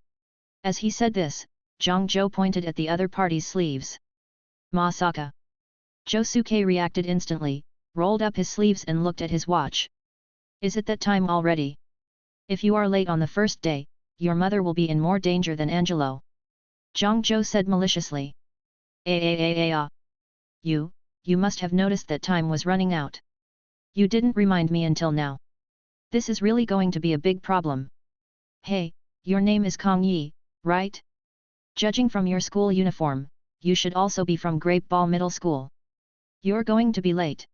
As he said this, Zhangzhou pointed at the other party's sleeves. Masaka. Josuke reacted instantly, rolled up his sleeves and looked at his watch. Is it that time already? If you are late on the first day, your mother will be in more danger than Angelo. Zhangzhou said maliciously. You must have noticed that time was running out. You didn't remind me until now. This is really going to be a big problem. Hey, your name is Kong Yi, right? Judging from your school uniform, you should also be from Grape Ball Middle School. You're going to be late.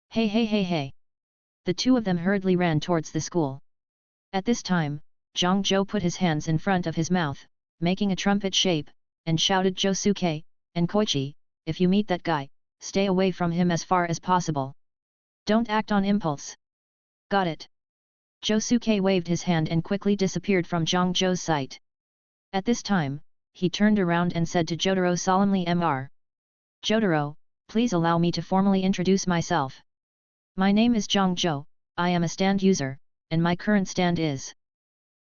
Hey. The two of them hurriedly ran towards the school. At this time, Zhangzhou put his hands in front of his mouth, making a trumpet shape, and shouted Josuke, and Koichi, if you meet that guy, stay away from him as far as possible. Don't act on impulse. Got it. Josuke waved his hand and quickly disappeared from Zhangzhou's sight. At this time, he turned around and said to Jotaro solemnly, Mr. Jotaro, please allow me to formally introduce myself. My name is Zhangzhou, I am a stand user, and my current stand is...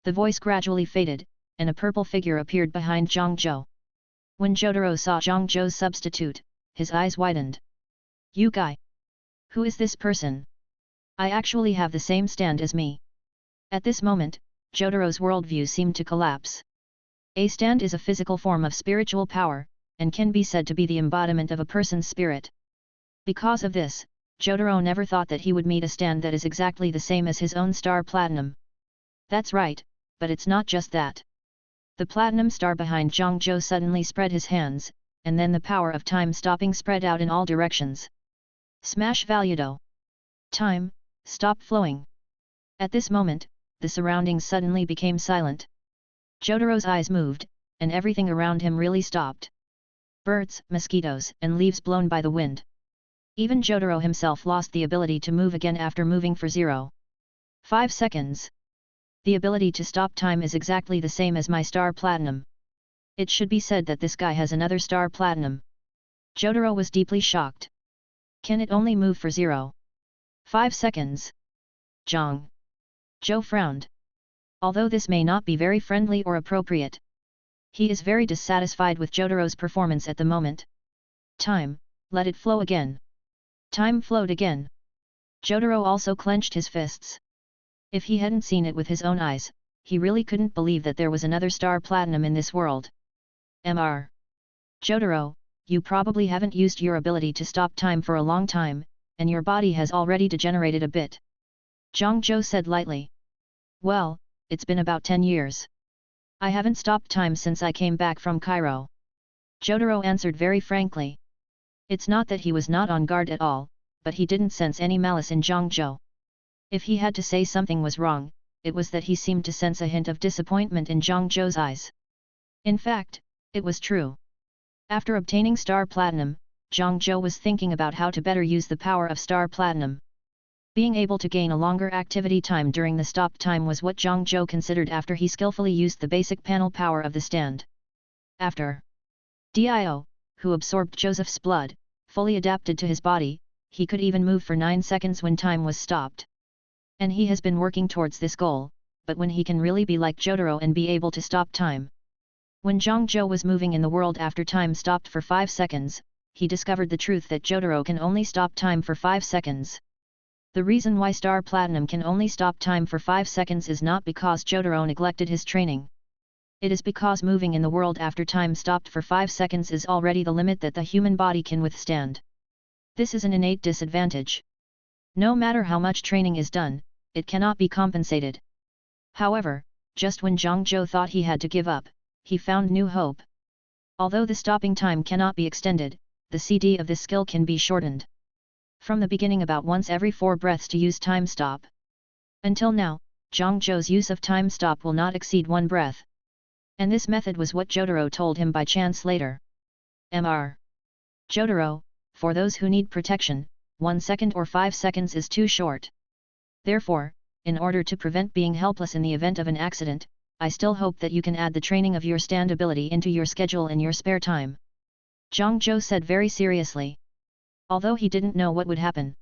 The voice gradually faded, and a purple figure appeared behind Zhangzhou. When Jotaro saw Zhangzhou's substitute, his eyes widened. You guy! Who is this person? I actually have the same stand as me. At this moment, Jotaro's worldview seemed to collapse. A stand is a physical form of spiritual power, and can be said to be the embodiment of a person's spirit. Because of this, Jotaro never thought that he would meet a stand that is exactly the same as his own star platinum. That's right, but it's not just that. The platinum star behind Zhangzhou suddenly spread his hands, and then the power of time stopping spread out in all directions. Smash Valudo. Time, stop flowing. At this moment, the surroundings suddenly became silent. Jotaro's eyes moved, and everything around him really stopped. birds, mosquitoes, and leaves blown by the wind. Even Jotaro himself lost the ability to move again after moving for 0.5 seconds. The ability to stop time is exactly the same as my star platinum. It should be said that this guy has another star platinum. Jotaro was deeply shocked. Can it only move for 0.5 seconds? Joe frowned. Although this may not be very friendly or appropriate, he is very dissatisfied with Jotaro's performance at the moment. Time, let it flow again. Time flowed again. Jotaro also clenched his fists. If he hadn't seen it with his own eyes, he really couldn't believe that there was another star platinum in this world. Jotaro, you probably haven't used your ability to stop time for a long time, and your body has already degenerated a bit. Zhang said lightly. Well, it's been about 10 years. I haven't stopped time since I came back from Cairo. Jotaro answered very frankly. It's not that he was not on guard at all, but he didn't sense any malice in Zhang. If he had to say something was wrong, it was that he seemed to sense a hint of disappointment in Zhang's eyes. In fact, it was true. After obtaining Star Platinum, Zhang was thinking about how to better use the power of Star Platinum. Being able to gain a longer activity time during the stop time was what Zhang considered after he skillfully used the basic panel power of the stand. After Dio, who absorbed Joseph's blood, fully adapted to his body, he could even move for 9 seconds when time was stopped. And he has been working towards this goal, but when he can really be like Jotaro and be able to stop time. When Zhang was moving in the world after time stopped for 5 seconds, he discovered the truth that Jotaro can only stop time for 5 seconds. The reason why Star Platinum can only stop time for 5 seconds is not because Jotaro neglected his training. It is because moving in the world after time stopped for 5 seconds is already the limit that the human body can withstand. This is an innate disadvantage. No matter how much training is done, it cannot be compensated. However, just when Zhang thought he had to give up, he found new hope. Although the stopping time cannot be extended, the CD of this skill can be shortened. From the beginning about once every 4 breaths to use time stop. Until now, Zhang's use of time stop will not exceed 1 breath. And this method was what Jotaro told him by chance later. Jotaro, for those who need protection, 1 second or 5 seconds is too short. Therefore, in order to prevent being helpless in the event of an accident, I still hope that you can add the training of your stand ability into your schedule in your spare time. Zhang said very seriously. Although he didn't know what would happen.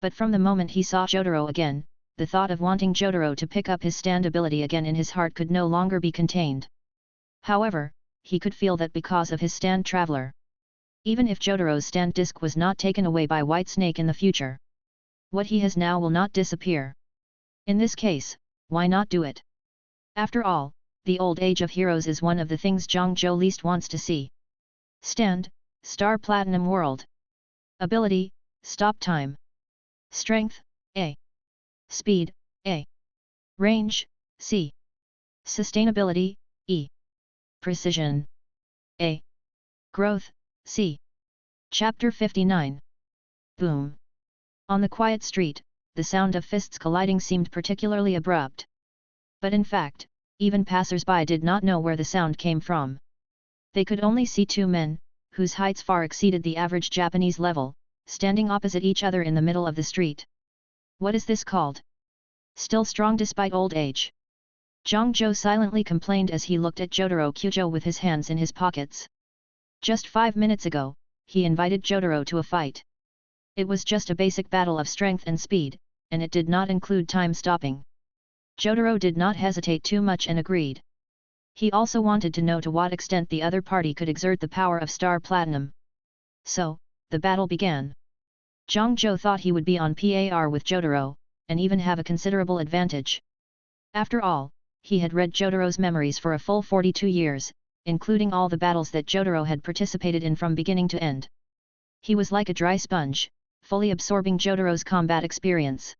But from the moment he saw Jotaro again, the thought of wanting Jotaro to pick up his stand ability again in his heart could no longer be contained. However, he could feel that because of his stand traveler. Even if Jotaro's stand disc was not taken away by White Snake in the future, what he has now will not disappear. In this case, why not do it? After all, the old age of heroes is one of the things Zhang least wants to see. Stand, Star Platinum World. Ability, Stop Time. Strength, A. Speed, A. Range, C. Sustainability, E. Precision, A. Growth, C. Chapter 59. Boom. On the quiet street, the sound of fists colliding seemed particularly abrupt. But in fact, even passers-by did not know where the sound came from. They could only see 2 men, whose heights far exceeded the average Japanese level, standing opposite each other in the middle of the street. What is this called? Still strong despite old age? Zhang silently complained as he looked at Jotaro Kujo with his hands in his pockets. Just 5 minutes ago, he invited Jotaro to a fight. It was just a basic battle of strength and speed, and it did not include time stopping. Jotaro did not hesitate too much and agreed. He also wanted to know to what extent the other party could exert the power of Star Platinum. So, the battle began. Zhang thought he would be on par with Jotaro, and even have a considerable advantage. After all, he had read Jotaro's memories for a full 42 years, including all the battles that Jotaro had participated in from beginning to end. He was like a dry sponge, fully absorbing Jotaro's combat experience.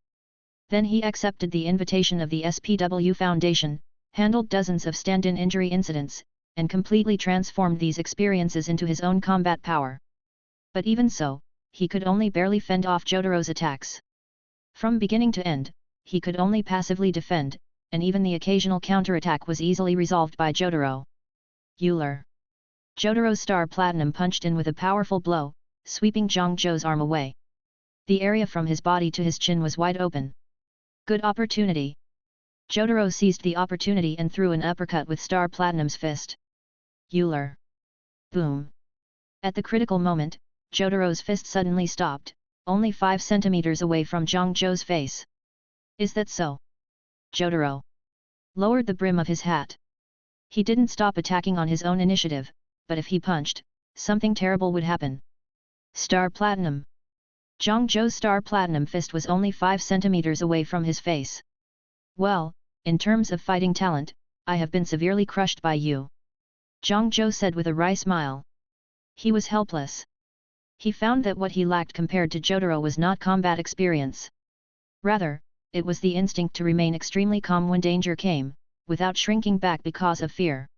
Then he accepted the invitation of the SPW Foundation, handled dozens of stand-in injury incidents, and completely transformed these experiences into his own combat power. But even so, he could only barely fend off Jotaro's attacks. From beginning to end, he could only passively defend, and even the occasional counterattack was easily resolved by Jotaro. Euler. Jotaro's star platinum punched in with a powerful blow, sweeping Zhang Zhou's arm away. The area from his body to his chin was wide open. Good opportunity. Jotaro seized the opportunity and threw an uppercut with star platinum's fist. Euler. Boom. At the critical moment, Jotaro's fist suddenly stopped, only 5 centimeters away from Zhang Zhou's face. Is that so? Jotaro lowered the brim of his hat. He didn't stop attacking on his own initiative, but if he punched, something terrible would happen. Star Platinum. Zhang Zhou's Star Platinum fist was only 5 centimeters away from his face. Well, in terms of fighting talent, I have been severely crushed by you. Zhang Zhou said with a wry smile. He was helpless. He found that what he lacked compared to Jotaro was not combat experience. Rather, it was the instinct to remain extremely calm when danger came, without shrinking back because of fear.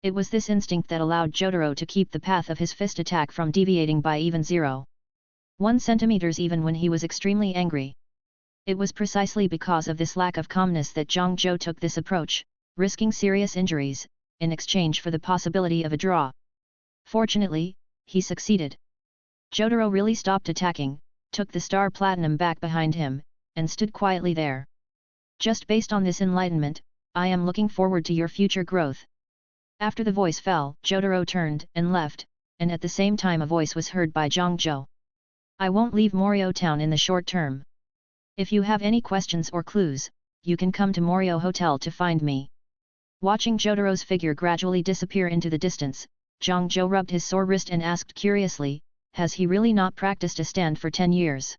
It was this instinct that allowed Jotaro to keep the path of his fist attack from deviating by even 0.1 centimeters even when he was extremely angry. It was precisely because of this lack of calmness that Zhang Zhou took this approach, risking serious injuries, in exchange for the possibility of a draw. Fortunately, he succeeded. Jotaro really stopped attacking, took the Star Platinum back behind him, and stood quietly there. Just based on this enlightenment, I am looking forward to your future growth. After the voice fell, Jotaro turned and left, and at the same time a voice was heard by Zhang Zhou. I won't leave Morio Town in the short term. If you have any questions or clues, you can come to Morio Hotel to find me. Watching Jotaro's figure gradually disappear into the distance, Zhang Zhou rubbed his sore wrist and asked curiously, has he really not practiced a stand for 10 years?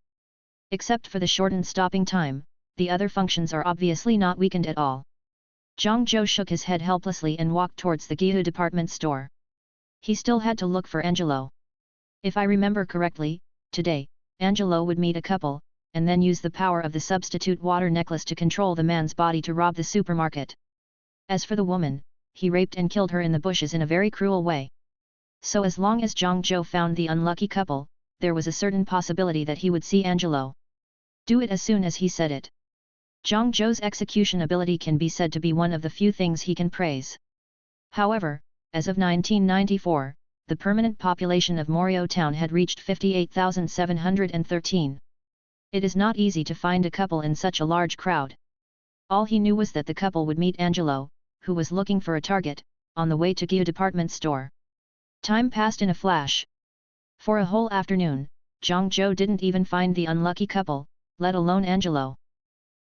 Except for the shortened stopping time, the other functions are obviously not weakened at all. Zhang Zhou shook his head helplessly and walked towards the Gihu department store. He still had to look for Angelo. If I remember correctly, today, Angelo would meet a couple, and then use the power of the substitute water necklace to control the man's body to rob the supermarket. As for the woman, he raped and killed her in the bushes in a very cruel way. So as long as Zhang Zhou found the unlucky couple, there was a certain possibility that he would see Angelo. Do it as soon as he said it. Zhang Zhou's execution ability can be said to be one of the few things he can praise. However, as of 1994, the permanent population of Morio Town had reached 58,713. It is not easy to find a couple in such a large crowd. All he knew was that the couple would meet Angelo, who was looking for a target, on the way to Gihu department store. Time passed in a flash. For a whole afternoon, Zhang Zhou didn't even find the unlucky couple, let alone Angelo.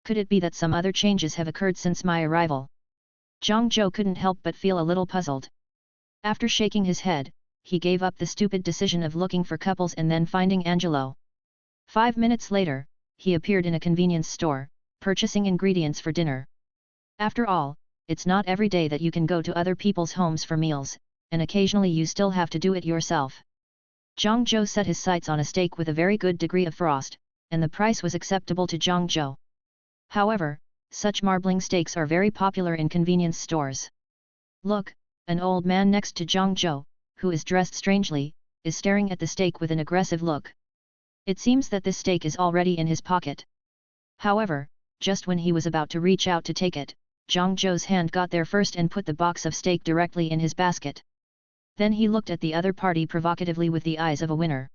Could it be that some other changes have occurred since my arrival? Zhang Zhou couldn't help but feel a little puzzled. After shaking his head, he gave up the stupid decision of looking for couples and then finding Angelo. 5 minutes later, he appeared in a convenience store, purchasing ingredients for dinner. After all, it's not every day that you can go to other people's homes for meals, and occasionally you still have to do it yourself. Zhang Zhou set his sights on a steak with a very good degree of frost, and the price was acceptable to Zhang Zhou. However, such marbling steaks are very popular in convenience stores. Look, an old man next to Zhang Zhou, who is dressed strangely, is staring at the steak with an aggressive look. It seems that this steak is already in his pocket. However, just when he was about to reach out to take it, Zhang Zhou's hand got there first and put the box of steak directly in his basket. Then he looked at the other party provocatively with the eyes of a winner.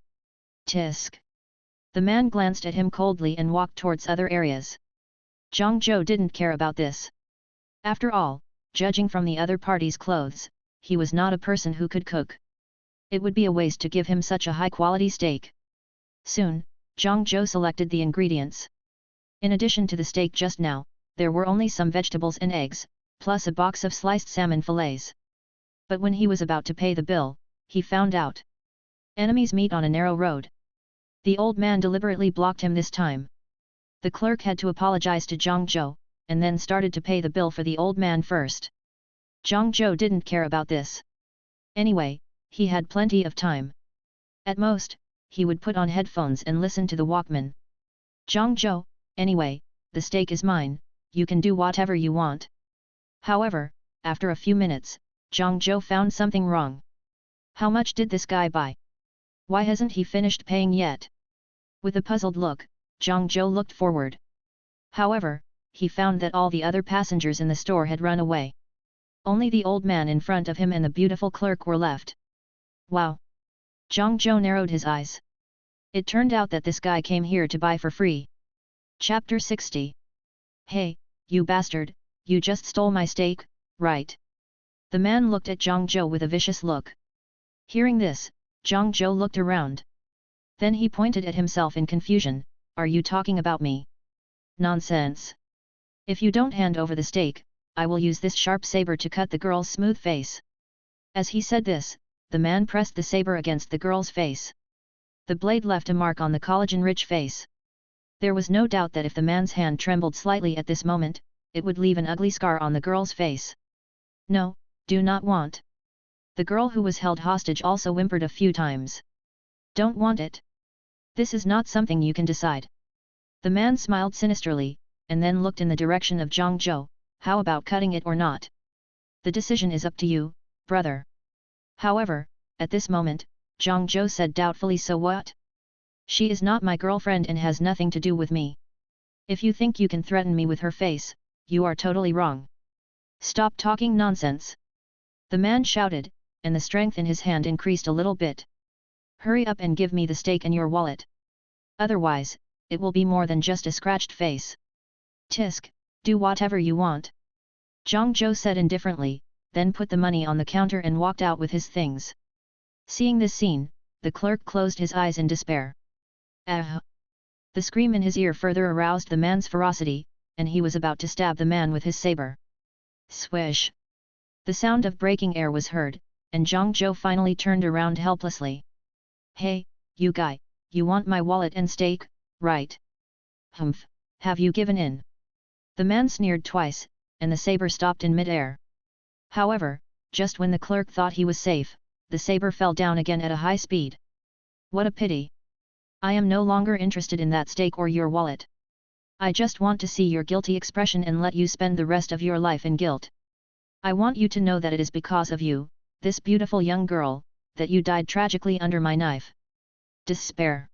Tisk. The man glanced at him coldly and walked towards other areas. Zhang Zhou didn't care about this. After all, judging from the other party's clothes, he was not a person who could cook. It would be a waste to give him such a high-quality steak. Soon, Zhang Zhou selected the ingredients. In addition to the steak just now, there were only some vegetables and eggs, plus a box of sliced salmon fillets. But when he was about to pay the bill, he found out. Enemies meet on a narrow road. The old man deliberately blocked him this time. The clerk had to apologize to Zhang Zhou, and then started to pay the bill for the old man first. Zhang Zhou didn't care about this. Anyway, he had plenty of time. At most, he would put on headphones and listen to the Walkman. Zhang Zhou, anyway, the steak is mine, you can do whatever you want. However, after a few minutes, Zhang Zhou found something wrong. How much did this guy buy? Why hasn't he finished paying yet? With a puzzled look, Zhang Zhou looked forward. However, he found that all the other passengers in the store had run away. Only the old man in front of him and the beautiful clerk were left. Wow! Zhang Zhou narrowed his eyes. It turned out that this guy came here to buy for free. Chapter 60. Hey, you bastard, you just stole my steak, right? The man looked at Zhang Zhou with a vicious look. Hearing this, Zhang Zhou looked around. Then he pointed at himself in confusion, are you talking about me? Nonsense! If you don't hand over the steak, I will use this sharp saber to cut the girl's smooth face. As he said this, the man pressed the saber against the girl's face. The blade left a mark on the collagen-rich face. There was no doubt that if the man's hand trembled slightly at this moment, it would leave an ugly scar on the girl's face. No, do not want. The girl who was held hostage also whimpered a few times. Don't want it. This is not something you can decide. The man smiled sinisterly, and then looked in the direction of Zhang Zhou, how about cutting it or not? The decision is up to you, brother. However, at this moment, Zhang Zhou said doubtfully, so what? She is not my girlfriend and has nothing to do with me. If you think you can threaten me with her face, you are totally wrong. Stop talking nonsense. The man shouted, and the strength in his hand increased a little bit. Hurry up and give me the steak and your wallet. Otherwise, it will be more than just a scratched face. Tisk, do whatever you want. Zhang Zhou said indifferently, then put the money on the counter and walked out with his things. Seeing this scene, the clerk closed his eyes in despair. Ah! The scream in his ear further aroused the man's ferocity, and he was about to stab the man with his saber. Swish! The sound of breaking air was heard, and Zhang Zhou finally turned around helplessly. Hey, you guy, you want my wallet and steak, right? Humph, have you given in? The man sneered twice, and the saber stopped in mid-air. However, just when the clerk thought he was safe, the saber fell down again at a high speed. What a pity! I am no longer interested in that steak or your wallet. I just want to see your guilty expression and let you spend the rest of your life in guilt. I want you to know that it is because of you, this beautiful young girl, that you died tragically under my knife. Despair.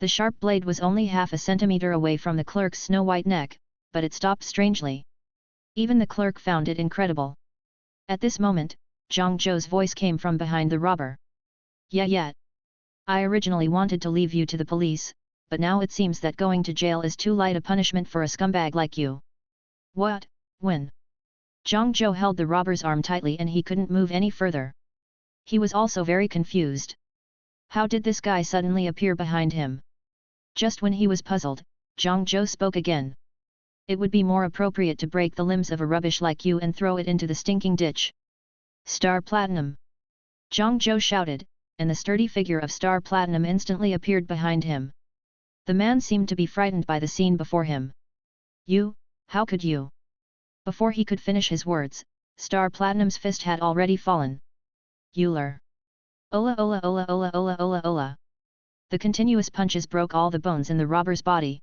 The sharp blade was only half a centimeter away from the clerk's snow-white neck, but it stopped strangely. Even the clerk found it incredible. At this moment, Zhang Zhou's voice came from behind the robber. Yeah. I originally wanted to leave you to the police, but now it seems that going to jail is too light a punishment for a scumbag like you. What? When? Zhang Zhou held the robber's arm tightly and he couldn't move any further. He was also very confused. How did this guy suddenly appear behind him? Just when he was puzzled, Zhang Zhou spoke again. It would be more appropriate to break the limbs of a rubbish like you and throw it into the stinking ditch. Star Platinum! Zhang Zhou shouted, and the sturdy figure of Star Platinum instantly appeared behind him. The man seemed to be frightened by the scene before him. You, how could you? Before he could finish his words, Star Platinum's fist had already fallen. Euler! Ola ola ola ola ola ola ola! The continuous punches broke all the bones in the robber's body.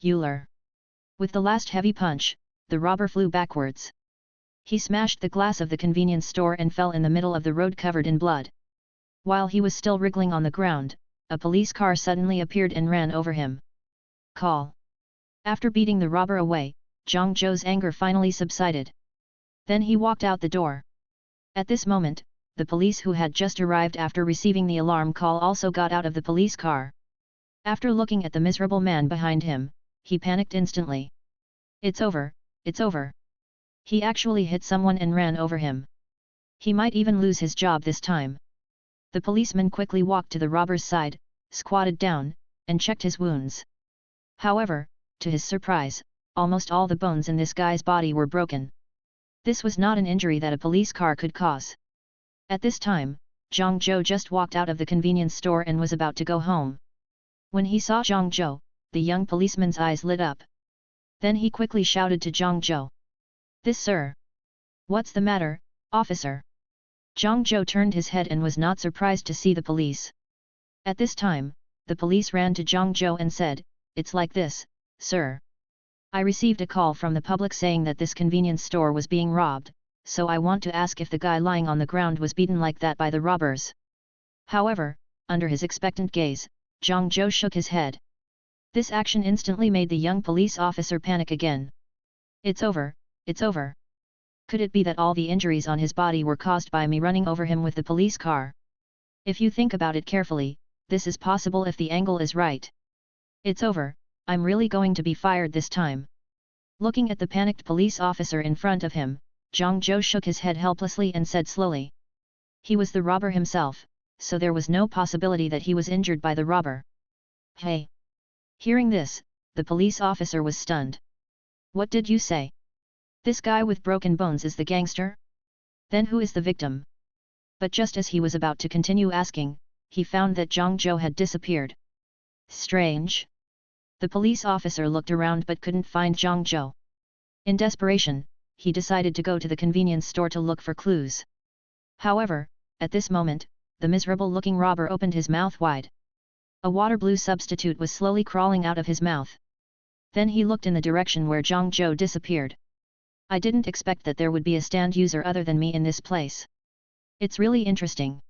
Euler! With the last heavy punch, the robber flew backwards. He smashed the glass of the convenience store and fell in the middle of the road covered in blood. While he was still wriggling on the ground, a police car suddenly appeared and ran over him. Call! After beating the robber away, Zhang Zhou's anger finally subsided. Then he walked out the door. At this moment, the police who had just arrived after receiving the alarm call also got out of the police car. After looking at the miserable man behind him, he panicked instantly. It's over, it's over. He actually hit someone and ran over him. He might even lose his job this time. The policeman quickly walked to the robber's side, squatted down, and checked his wounds. However, to his surprise, almost all the bones in this guy's body were broken. This was not an injury that a police car could cause. At this time, Zhang Zhou just walked out of the convenience store and was about to go home. When he saw Zhang Zhou, the young policeman's eyes lit up. Then he quickly shouted to Zhang Zhou. This sir! What's the matter, officer? Zhang Zhou turned his head and was not surprised to see the police. At this time, the police ran to Zhang Zhou and said, It's like this, sir. I received a call from the public saying that this convenience store was being robbed, so I want to ask if the guy lying on the ground was beaten like that by the robbers. However, under his expectant gaze, Zhang Zhou shook his head. This action instantly made the young police officer panic again. It's over, it's over. Could it be that all the injuries on his body were caused by me running over him with the police car? If you think about it carefully, this is possible if the angle is right. It's over, I'm really going to be fired this time. Looking at the panicked police officer in front of him, JoJo shook his head helplessly and said slowly. He was the robber himself, so there was no possibility that he was injured by the robber. Hey! Hearing this, the police officer was stunned. What did you say? This guy with broken bones is the gangster? Then who is the victim? But just as he was about to continue asking, he found that JoJo had disappeared. Strange. The police officer looked around but couldn't find JoJo. In desperation, he decided to go to the convenience store to look for clues. However, at this moment, the miserable-looking robber opened his mouth wide. A water blue substitute was slowly crawling out of his mouth. Then he looked in the direction where JoJo disappeared. I didn't expect that there would be a stand user other than me in this place. It's really interesting.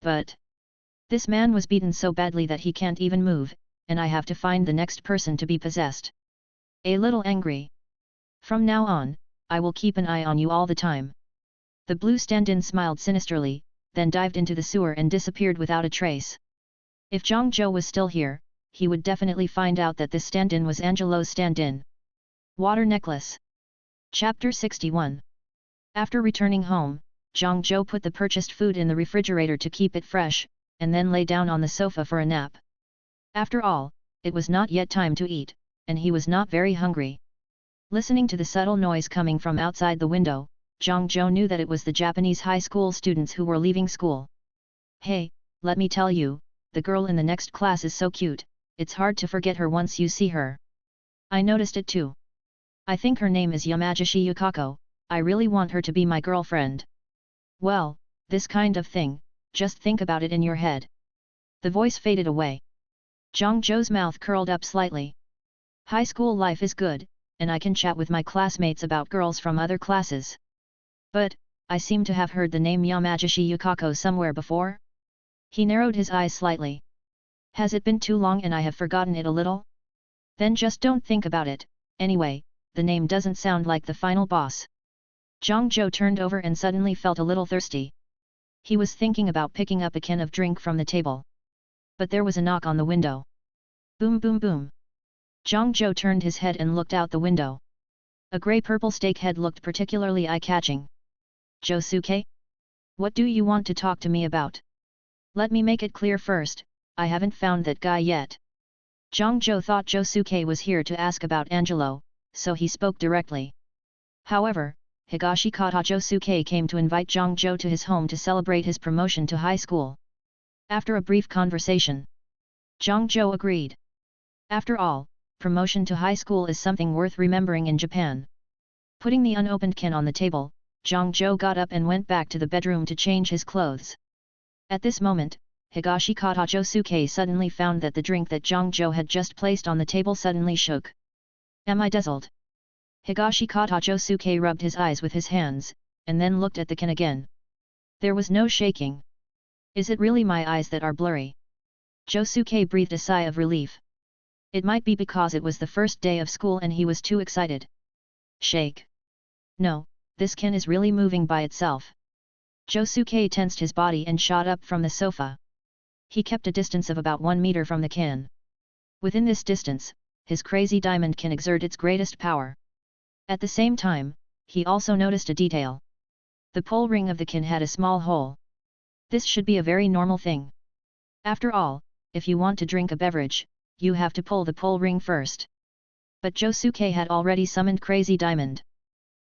But this man was beaten so badly that he can't even move, and I have to find the next person to be possessed. A little angry. From now on, I will keep an eye on you all the time. The blue stand-in smiled sinisterly, then dived into the sewer and disappeared without a trace. If JoJo was still here, he would definitely find out that this stand-in was Angelo's stand-in. Water necklace. Chapter 61. After returning home, JoJo put the purchased food in the refrigerator to keep it fresh, and then lay down on the sofa for a nap. After all, it was not yet time to eat, and he was not very hungry. Listening to the subtle noise coming from outside the window, JoJo knew that it was the Japanese high school students who were leaving school. Hey, let me tell you, the girl in the next class is so cute, it's hard to forget her once you see her. I noticed it too. I think her name is Yamagishi Yukako, I really want her to be my girlfriend. Well, this kind of thing, just think about it in your head. The voice faded away. JoJo's mouth curled up slightly. High school life is good, and I can chat with my classmates about girls from other classes. But, I seem to have heard the name Yamagishi Yukako somewhere before? He narrowed his eyes slightly. Has it been too long and I have forgotten it a little? Then just don't think about it, anyway, the name doesn't sound like the final boss. JoJo turned over and suddenly felt a little thirsty. He was thinking about picking up a can of drink from the table. But there was a knock on the window. Boom boom boom. JoJo turned his head and looked out the window. A grey-purple steak head looked particularly eye-catching. Josuke? What do you want to talk to me about? Let me make it clear first, I haven't found that guy yet. JoJo thought Josuke was here to ask about Angelo, so he spoke directly. However, Higashikata Josuke came to invite JoJo to his home to celebrate his promotion to high school. After a brief conversation, JoJo agreed. After all, promotion to high school is something worth remembering in Japan. Putting the unopened can on the table, JoJo got up and went back to the bedroom to change his clothes. At this moment, Higashikata Josuke suddenly found that the drink that JoJo had just placed on the table suddenly shook. Am I dazzled? Higashikata Josuke rubbed his eyes with his hands, and then looked at the can again. There was no shaking. Is it really my eyes that are blurry? Josuke breathed a sigh of relief. It might be because it was the first day of school and he was too excited. Shake. No, this can is really moving by itself. Josuke tensed his body and shot up from the sofa. He kept a distance of about 1 meter from the can. Within this distance, his crazy diamond can exert its greatest power. At the same time, he also noticed a detail. The pole ring of the can had a small hole. This should be a very normal thing. After all, if you want to drink a beverage, you have to pull the pole ring first. But Josuke had already summoned Crazy Diamond.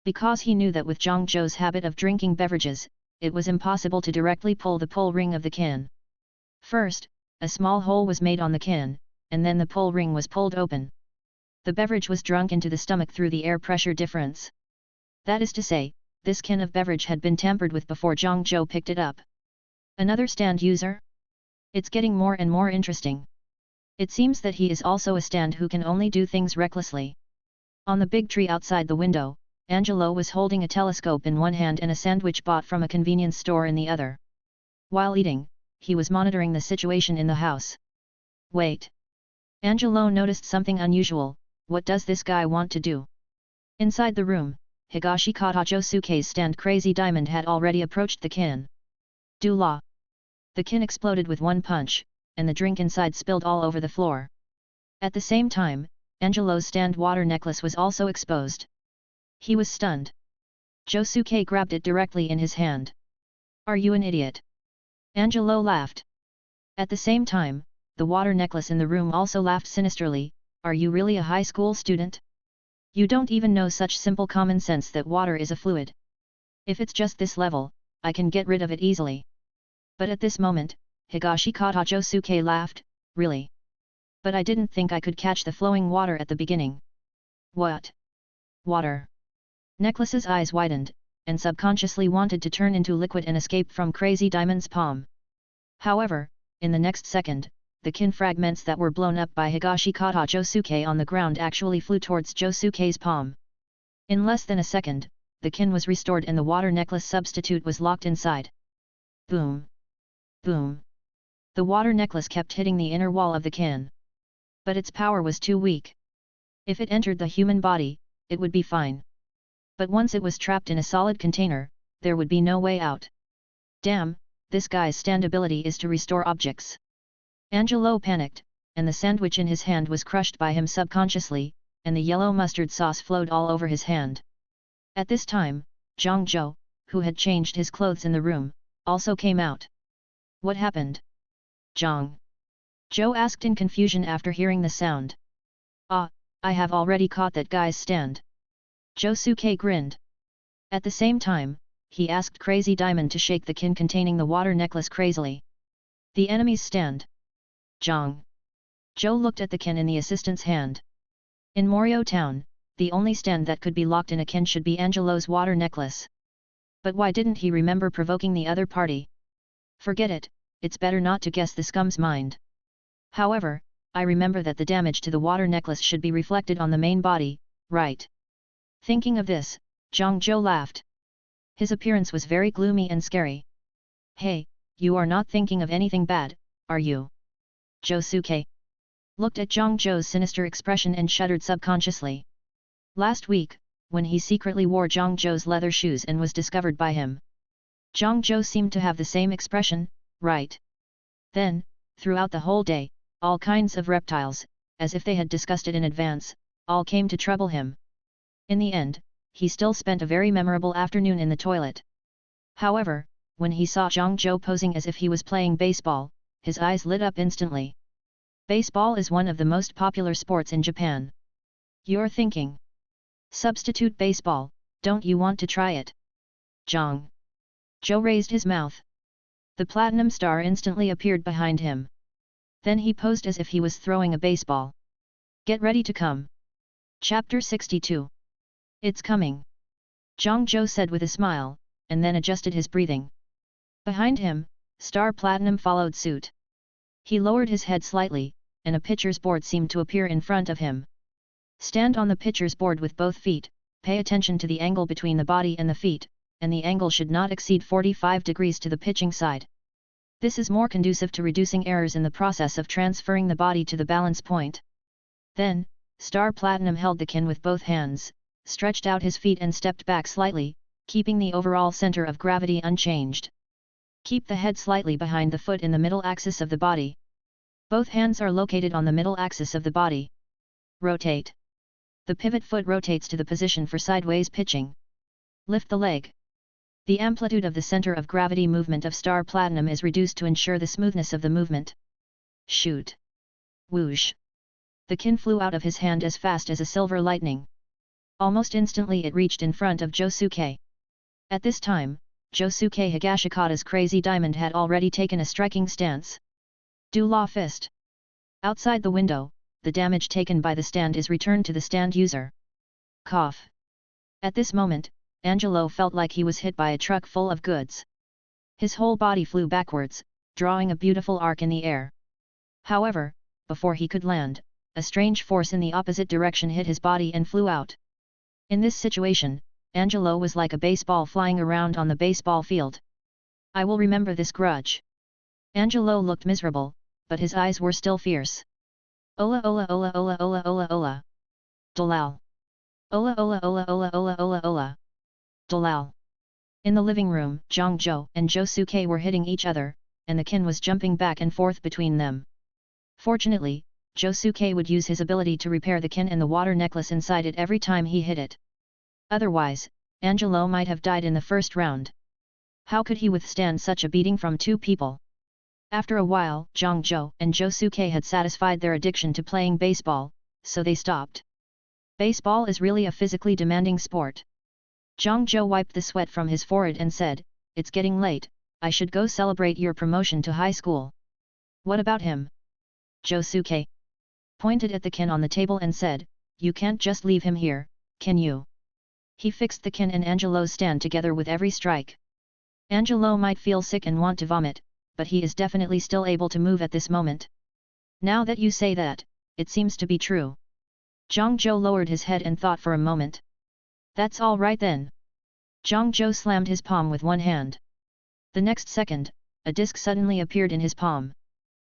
Because he knew that with JoJo's habit of drinking beverages, it was impossible to directly pull the pole ring of the can. First, a small hole was made on the can, and then the pole ring was pulled open. The beverage was drunk into the stomach through the air pressure difference. That is to say, this can of beverage had been tampered with before JoJo picked it up. Another stand user? It's getting more and more interesting. It seems that he is also a stand who can only do things recklessly. On the big tree outside the window, Angelo was holding a telescope in one hand and a sandwich bought from a convenience store in the other. While eating, he was monitoring the situation in the house. Wait. Angelo noticed something unusual. What does this guy want to do? Inside the room, Higashikata Josuke's stand Crazy Diamond had already approached the can. Do la. The kin exploded with one punch, and the drink inside spilled all over the floor. At the same time, Angelo's stand water necklace was also exposed. He was stunned. Josuke grabbed it directly in his hand. "Are you an idiot?" Angelo laughed. At the same time, the water necklace in the room also laughed sinisterly. "Are you really a high school student? You don't even know such simple common sense that water is a fluid. If it's just this level, I can get rid of it easily." But at this moment, Higashikata Josuke laughed. "Really? But I didn't think I could catch the flowing water at the beginning." "What? Water?" Necklace's eyes widened, and subconsciously wanted to turn into liquid and escape from Crazy Diamond's palm. However, in the next second, the kin fragments that were blown up by Higashikata Josuke on the ground actually flew towards Josuke's palm. In less than a second, the kin was restored and the water necklace substitute was locked inside. Boom! Boom! The water necklace kept hitting the inner wall of the kin. But its power was too weak. If it entered the human body, it would be fine. But once it was trapped in a solid container, there would be no way out. Damn, this guy's stand ability is to restore objects. Angelo panicked, and the sandwich in his hand was crushed by him subconsciously, and the yellow mustard sauce flowed all over his hand. At this time, Zhangzhou, who had changed his clothes in the room, also came out. "What happened?" Zhang Zhou asked in confusion after hearing the sound. "Ah, I have already caught that guy's stand." Josuke grinned. At the same time, he asked Crazy Diamond to shake the kin containing the water necklace crazily. "The enemy's stand." Zhang Zhou looked at the kin in the assistant's hand. In Morio Town, the only stand that could be locked in a kin should be Angelo's water necklace. But why didn't he remember provoking the other party? Forget it, it's better not to guess the scum's mind. However, I remember that the damage to the water necklace should be reflected on the main body, right? Thinking of this, Zhangzhou laughed. His appearance was very gloomy and scary. "Hey, you are not thinking of anything bad, are you?" Josuke looked at Zhangzhou's sinister expression and shuddered subconsciously. Last week, when he secretly wore Zhangzhou's leather shoes and was discovered by him, Zhangzhou seemed to have the same expression, right? Then, throughout the whole day, all kinds of reptiles, as if they had discussed it in advance, all came to trouble him. In the end, he still spent a very memorable afternoon in the toilet. However, when he saw Zhangzhou posing as if he was playing baseball, his eyes lit up instantly. Baseball is one of the most popular sports in Japan. You're thinking, substitute baseball, don't you want to try it? Zhang Zhou raised his mouth. The platinum star instantly appeared behind him. Then he posed as if he was throwing a baseball. Get ready to come. Chapter 62. It's coming. Zhang Zhou said with a smile, and then adjusted his breathing. Behind him, Star Platinum followed suit. He lowered his head slightly, and a pitcher's board seemed to appear in front of him. Stand on the pitcher's board with both feet, pay attention to the angle between the body and the feet, and the angle should not exceed 45 degrees to the pitching side. This is more conducive to reducing errors in the process of transferring the body to the balance point. Then, Star Platinum held the kin with both hands, stretched out his feet and stepped back slightly, keeping the overall center of gravity unchanged. Keep the head slightly behind the foot in the middle axis of the body. Both hands are located on the middle axis of the body. Rotate. The pivot foot rotates to the position for sideways pitching. Lift the leg. The amplitude of the center of gravity movement of Star Platinum is reduced to ensure the smoothness of the movement. Shoot. Whoosh. The kin flew out of his hand as fast as a silver lightning. Almost instantly it reached in front of Josuke. At this time, Josuke Higashikata's Crazy Diamond had already taken a striking stance. Do-la fist. Outside the window, the damage taken by the stand is returned to the stand user. Cough. At this moment, Angelo felt like he was hit by a truck full of goods. His whole body flew backwards, drawing a beautiful arc in the air. However, before he could land, a strange force in the opposite direction hit his body and flew out. In this situation, Angelo was like a baseball flying around on the baseball field. I will remember this grudge. Angelo looked miserable, but his eyes were still fierce. Ola ola ola ola ola ola ola. Dalal. Ola ola ola ola ola ola ola. Dalal. In the living room, Zhangzhou and Josuke were hitting each other, and the kin was jumping back and forth between them. Fortunately, Josuke would use his ability to repair the kin and the water necklace inside it every time he hit it. Otherwise, Angelo might have died in the first round. How could he withstand such a beating from two people? After a while, Jongjo and Josuke had satisfied their addiction to playing baseball, so they stopped. Baseball is really a physically demanding sport. Jongjo wiped the sweat from his forehead and said, "It's getting late, I should go celebrate your promotion to high school." "What about him?" Josuke pointed at the kin on the table and said, "You can't just leave him here, can you?" He fixed the kin and Angelo's stand together with every strike. Angelo might feel sick and want to vomit, but he is definitely still able to move at this moment. "Now that you say that, it seems to be true." Jongjo lowered his head and thought for a moment. "That's all right then." Jongjo slammed his palm with one hand. The next second, a disc suddenly appeared in his palm.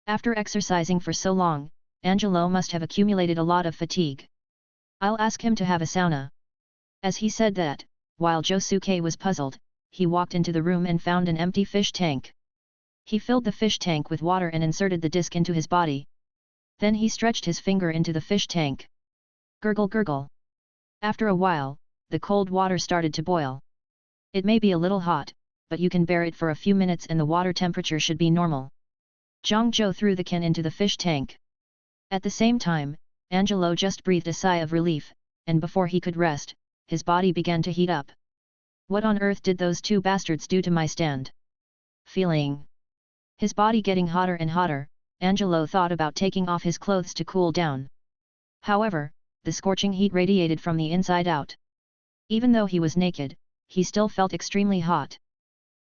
After exercising for so long, Angelo must have accumulated a lot of fatigue. "I'll ask him to have a sauna." As he said that, while Josuke was puzzled, he walked into the room and found an empty fish tank. He filled the fish tank with water and inserted the disc into his body. Then he stretched his finger into the fish tank. Gurgle gurgle. After a while, the cold water started to boil. It may be a little hot, but you can bear it for a few minutes and the water temperature should be normal. Jongjo threw the kin into the fish tank. At the same time, Angelo just breathed a sigh of relief, and before he could rest, his body began to heat up. "What on earth did those two bastards do to my stand?" Feeling his body getting hotter and hotter, Angelo thought about taking off his clothes to cool down. However, the scorching heat radiated from the inside out. Even though he was naked, he still felt extremely hot.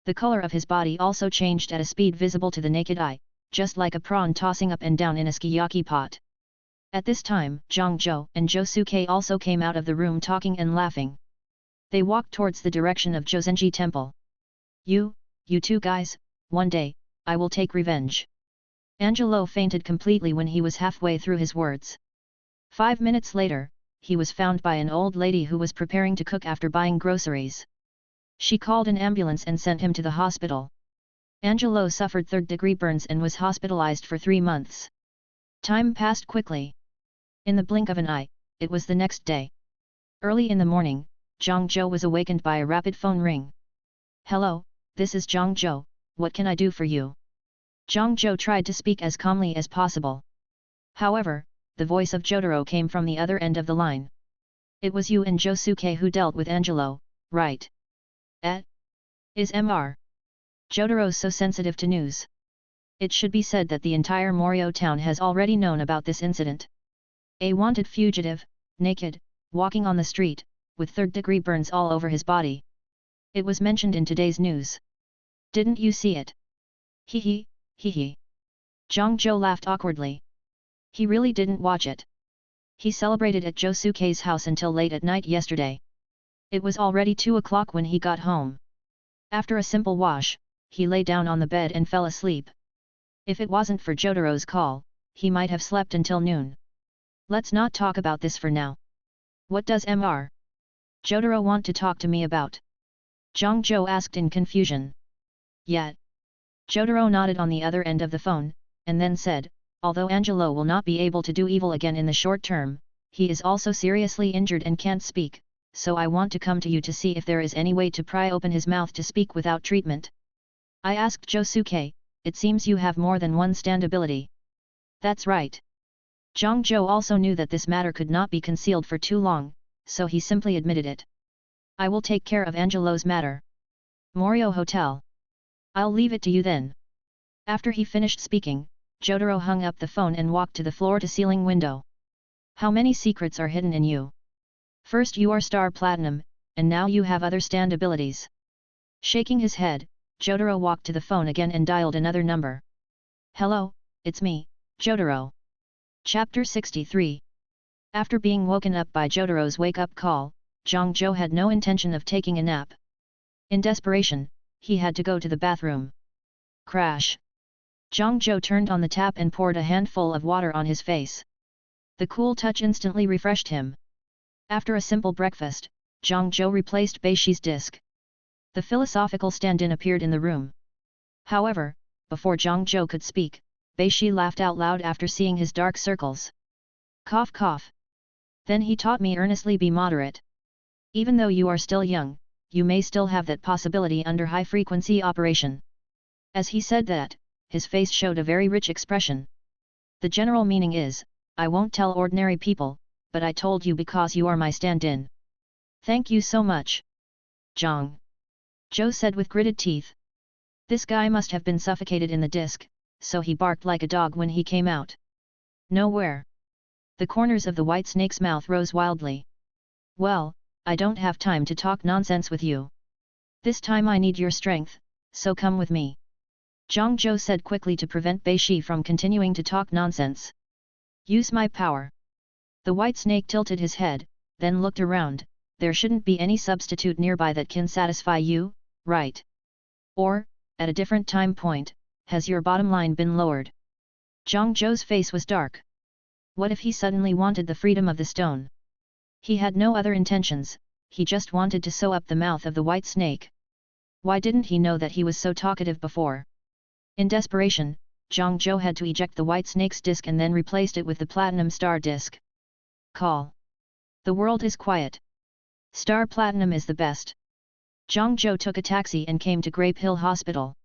The color of his body also changed at a speed visible to the naked eye, just like a prawn tossing up and down in a sukiyaki pot. At this time, Jongjo and Josuke also came out of the room talking and laughing. They walked towards the direction of Josenji Temple. You two guys, one day, I will take revenge." Angelo fainted completely when he was halfway through his words. 5 minutes later, he was found by an old lady who was preparing to cook after buying groceries. She called an ambulance and sent him to the hospital. Angelo suffered third-degree burns and was hospitalized for 3 months. Time passed quickly. In the blink of an eye, it was the next day. Early in the morning, Jongjo was awakened by a rapid phone ring. "Hello, this is Jongjo, what can I do for you?" Jongjo tried to speak as calmly as possible. However, the voice of Jotaro came from the other end of the line. "It was you and Josuke who dealt with Angelo, right?" Is Mr. Jotaro so sensitive to news? It should be said that the entire Morio town has already known about this incident. A wanted fugitive, naked, walking on the street, with third-degree burns all over his body. It was mentioned in today's news. Didn't you see it? Hee hee. Jongjo laughed awkwardly. He really didn't watch it. He celebrated at Josuke's house until late at night yesterday. It was already 2 o'clock when he got home. After a simple wash, he lay down on the bed and fell asleep. If it wasn't for Jotaro's call, he might have slept until noon. Let's not talk about this for now. What does Mr. Jotaro want to talk to me about? Jongjo asked in confusion. Yet. Jotaro nodded on the other end of the phone, and then said, although Angelo will not be able to do evil again in the short term, he is also seriously injured and can't speak, so I want to come to you to see if there is any way to pry open his mouth to speak without treatment. I asked Josuke, it seems you have more than one stand ability. That's right. Jongjo also knew that this matter could not be concealed for too long, so he simply admitted it. I will take care of Angelo's matter. Morio Hotel. I'll leave it to you then. After he finished speaking, Jotaro hung up the phone and walked to the floor-to-ceiling window. How many secrets are hidden in you? First you are Star Platinum, and now you have other stand abilities. Shaking his head, Jotaro walked to the phone again and dialed another number. Hello, it's me, Jotaro. Chapter 63. After being woken up by Jotaro's wake-up call, Jongjo had no intention of taking a nap. In desperation, he had to go to the bathroom. Crash. Jongjo turned on the tap and poured a handful of water on his face. The cool touch instantly refreshed him. After a simple breakfast, Jongjo replaced Beishi's disc. The philosophical stand-in appeared in the room. However, Before Zhang Zhou could speak, Bei Shi laughed out loud after seeing his dark circles. Cough cough. Then he taught me earnestly be moderate. Even though you are still young, you may still have that possibility under high-frequency operation. As he said that, his face showed a very rich expression. The general meaning is, I won't tell ordinary people, but I told you because you are my stand-in. Thank you so much. Zhang Zhou said with gritted teeth. This guy must have been suffocated in the disc, so he barked like a dog when he came out. Nowhere. The corners of the white snake's mouth rose wildly. Well, I don't have time to talk nonsense with you. This time I need your strength, so come with me. Zhang Zhou said quickly to prevent Bei Shi from continuing to talk nonsense. Use my power. The white snake tilted his head, then looked around. There shouldn't be any substitute nearby that can satisfy you, right? Or, at a different time point, has your bottom line been lowered? Zhang Zhou's face was dark. What if he suddenly wanted the freedom of the stone? He had no other intentions, he just wanted to sew up the mouth of the white snake. Why didn't he know that he was so talkative before? In desperation, Zhang Zhou had to eject the white snake's disc and then replaced it with the platinum star disc. Call. The world is quiet. Star Platinum is the best. Zhang Zhou took a taxi and came to Grape Hill Hospital.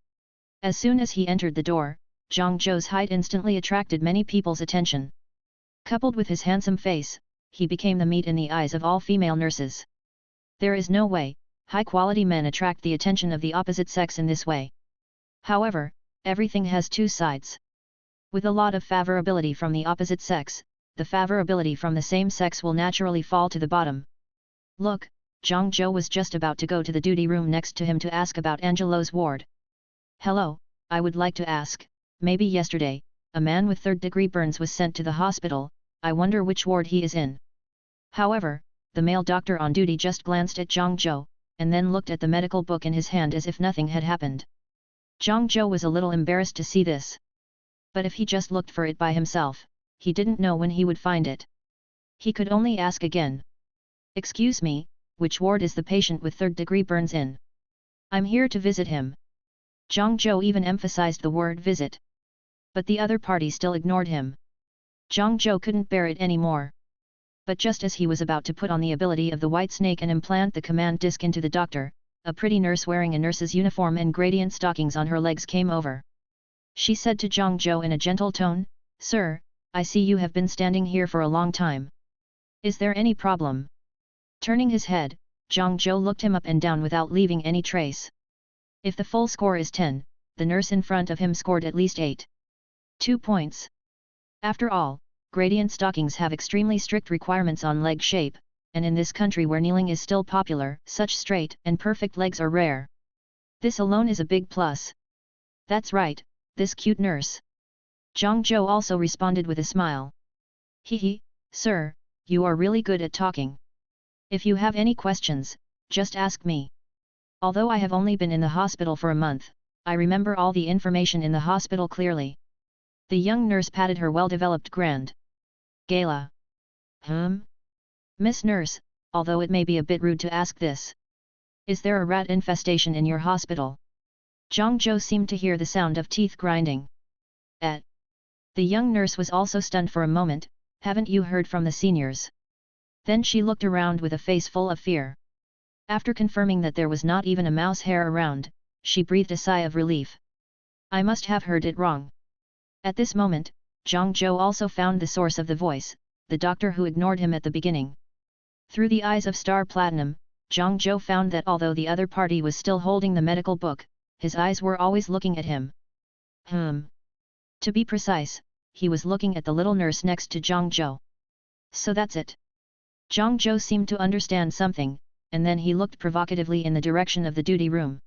As soon as he entered the door, Zhang Zhou's height instantly attracted many people's attention. Coupled with his handsome face, he became the meat in the eyes of all female nurses. There is no way, high-quality men attract the attention of the opposite sex in this way. However, everything has two sides. With a lot of favorability from the opposite sex, the favorability from the same sex will naturally fall to the bottom. Look, Zhang Zhou was just about to go to the duty room next to him to ask about Angelo's ward. Hello, I would like to ask, maybe yesterday, a man with third-degree burns was sent to the hospital, I wonder which ward he is in. However, the male doctor on duty just glanced at Zhang Zhou, and then looked at the medical book in his hand as if nothing had happened. Zhang Zhou was a little embarrassed to see this. But if he just looked for it by himself, he didn't know when he would find it. He could only ask again. Excuse me, which ward is the patient with third-degree burns in? I'm here to visit him. Zhang Zhou even emphasized the word visit. But the other party still ignored him. Zhang Zhou couldn't bear it anymore. But just as he was about to put on the ability of the white snake and implant the command disc into the doctor, a pretty nurse wearing a nurse's uniform and gradient stockings on her legs came over. She said to Zhang Zhou in a gentle tone, Sir, I see you have been standing here for a long time. Is there any problem? Turning his head, Zhang Zhou looked him up and down without leaving any trace. If the full score is 10, the nurse in front of him scored at least 8. 2 points. After all, gradient stockings have extremely strict requirements on leg shape, and in this country where kneeling is still popular, such straight and perfect legs are rare. This alone is a big plus. That's right, this cute nurse. Zhang Zhou also responded with a smile. Hehe, sir, you are really good at talking. If you have any questions, just ask me. Although I have only been in the hospital for a month, I remember all the information in the hospital clearly. The young nurse patted her well-developed grand gala. Miss Nurse, although it may be a bit rude to ask this. Is there a rat infestation in your hospital? Zhang Zhou seemed to hear the sound of teeth grinding. The young nurse was also stunned for a moment, haven't you heard from the seniors? Then she looked around with a face full of fear. After confirming that there was not even a mouse hair around, she breathed a sigh of relief. I must have heard it wrong. At this moment, Zhang Zhou also found the source of the voice, the doctor who ignored him at the beginning. Through the eyes of Star Platinum, Zhang Zhou found that although the other party was still holding the medical book, his eyes were always looking at him. To be precise, he was looking at the little nurse next to Zhang Zhou. So that's it. Zhang Zhou seemed to understand something, and then he looked provocatively in the direction of the duty room.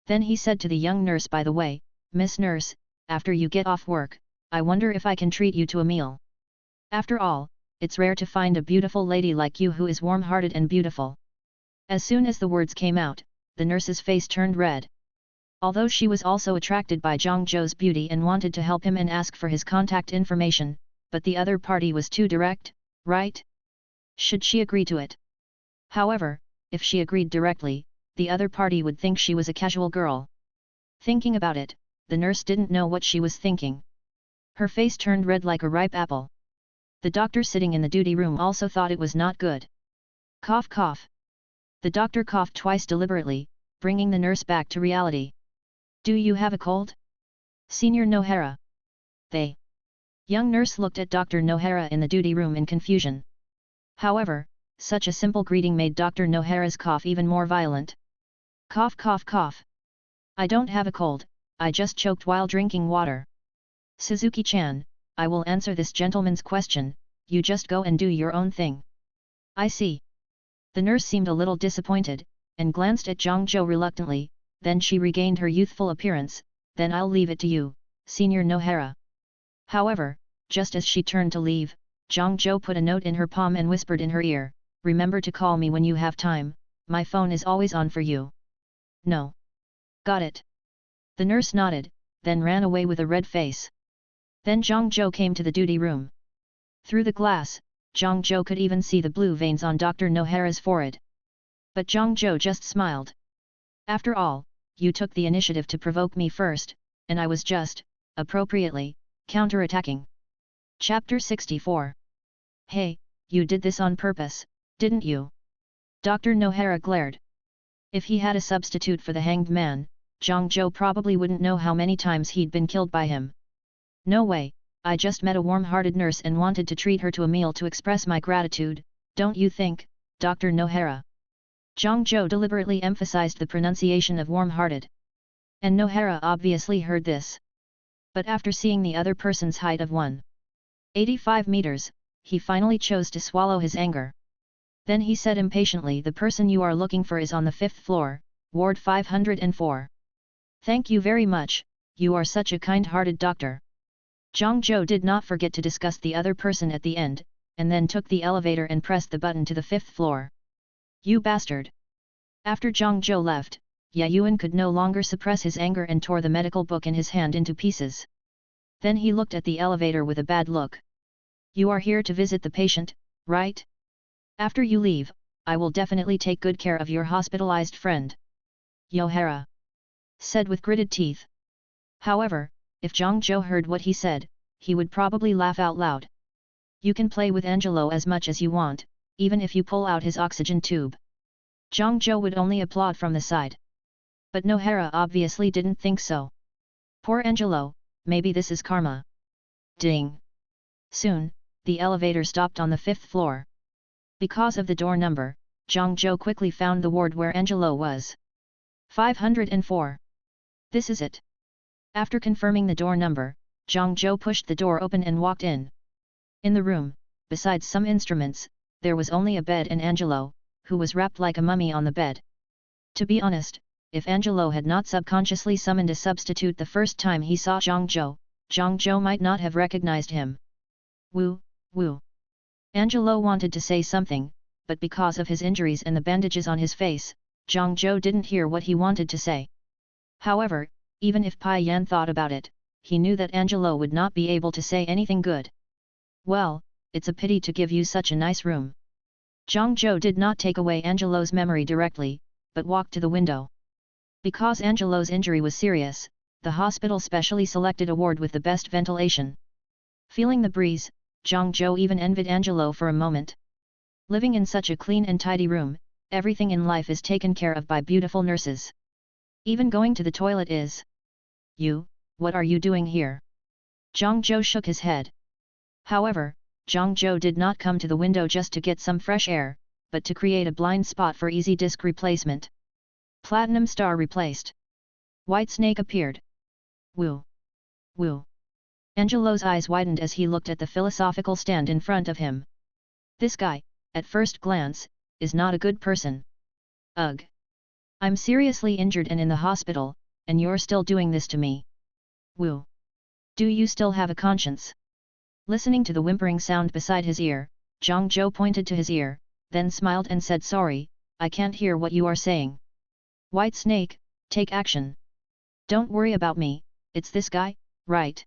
Then he said to the young nurse, by the way, Miss Nurse, after you get off work, I wonder if I can treat you to a meal. After all, it's rare to find a beautiful lady like you who is warm-hearted and beautiful. As soon as the words came out, the nurse's face turned red. Although she was also attracted by Zhang Zhou's beauty and wanted to help him and ask for his contact information, but the other party was too direct, right? Should she agree to it? However, if she agreed directly, the other party would think she was a casual girl. Thinking about it, the nurse didn't know what she was thinking. Her face turned red like a ripe apple. The doctor sitting in the duty room also thought it was not good. Cough cough. The doctor coughed twice deliberately, bringing the nurse back to reality. Do you have a cold? Senior Nohara. The young nurse looked at Dr. Nohara in the duty room in confusion. However, such a simple greeting made Dr. Nohara's cough even more violent. Cough cough cough. I don't have a cold, I just choked while drinking water. Suzuki-chan, I will answer this gentleman's question, you just go and do your own thing. I see. The nurse seemed a little disappointed, and glanced at Zhang-zhou reluctantly, then she regained her youthful appearance, then I'll leave it to you, Senior Nohara. However, just as she turned to leave, Zhang-zhou put a note in her palm and whispered in her ear, remember to call me when you have time, my phone is always on for you. No. Got it. The nurse nodded, then ran away with a red face. Then Zhang-zhou came to the duty room. Through the glass, Zhang-zhou could even see the blue veins on Dr. Nohara's forehead. But Zhang-zhou just smiled. After all, you took the initiative to provoke me first, and I was just, appropriately, counter-attacking. Chapter 64. Hey, you did this on purpose, didn't you? Dr. Nohara glared. If he had a substitute for the hanged man, Zhang-zhou probably wouldn't know how many times he'd been killed by him. No way, I just met a warm-hearted nurse and wanted to treat her to a meal to express my gratitude, don't you think, Dr. Nohara? Zhang-zhou deliberately emphasized the pronunciation of warm-hearted. And Nohara obviously heard this. But after seeing the other person's height of 185 meters, he finally chose to swallow his anger. Then he said impatiently, the person you are looking for is on the 5th floor, Ward 504. Thank you very much, you are such a kind-hearted doctor. Zhang-zhou did not forget to discuss the other person at the end, and then took the elevator and pressed the button to the 5th floor. You bastard! After Zhang-zhou left, Yayuan could no longer suppress his anger and tore the medical book in his hand into pieces. Then he looked at the elevator with a bad look. You are here to visit the patient, right? After you leave, I will definitely take good care of your hospitalized friend. Yohara said with gritted teeth. However, if Zhang-zhou heard what he said, he would probably laugh out loud. You can play with Angelo as much as you want, even if you pull out his oxygen tube. Zhang-zhou would only applaud from the side. But Nohara obviously didn't think so. Poor Angelo, maybe this is karma. Ding! Soon, the elevator stopped on the 5th floor. Because of the door number, Zhang-zhou quickly found the ward where Angelo was. 504. This is it. After confirming the door number, Zhang-zhou pushed the door open and walked in. In the room, besides some instruments, there was only a bed and Angelo, who was wrapped like a mummy on the bed. To be honest, if Angelo had not subconsciously summoned a substitute the first time he saw Zhang-zhou, Zhang-zhou might not have recognized him. Woo, woo. Angelo wanted to say something, but because of his injuries and the bandages on his face, Zhang-zhou didn't hear what he wanted to say. However, even if Pai Yan thought about it, he knew that Angelo would not be able to say anything good. Well, it's a pity to give you such a nice room. Zhang-zhou did not take away Angelo's memory directly, but walked to the window. Because Angelo's injury was serious, the hospital specially selected a ward with the best ventilation. Feeling the breeze, Zhang-zhou even envied Angelo for a moment. Living in such a clean and tidy room, everything in life is taken care of by beautiful nurses. Even going to the toilet is. You, what are you doing here? Zhang-zhou shook his head. However, Zhang-zhou did not come to the window just to get some fresh air, but to create a blind spot for easy disc replacement. Platinum star replaced. White snake appeared. Woo! Woo! Angelo's eyes widened as he looked at the philosophical stand in front of him. This guy, at first glance, is not a good person. Ugh! I'm seriously injured and in the hospital, and you're still doing this to me. Woo! Do you still have a conscience? Listening to the whimpering sound beside his ear, Zhang-zhou pointed to his ear, then smiled and said, sorry, I can't hear what you are saying. White snake, take action. Don't worry about me, it's this guy, right?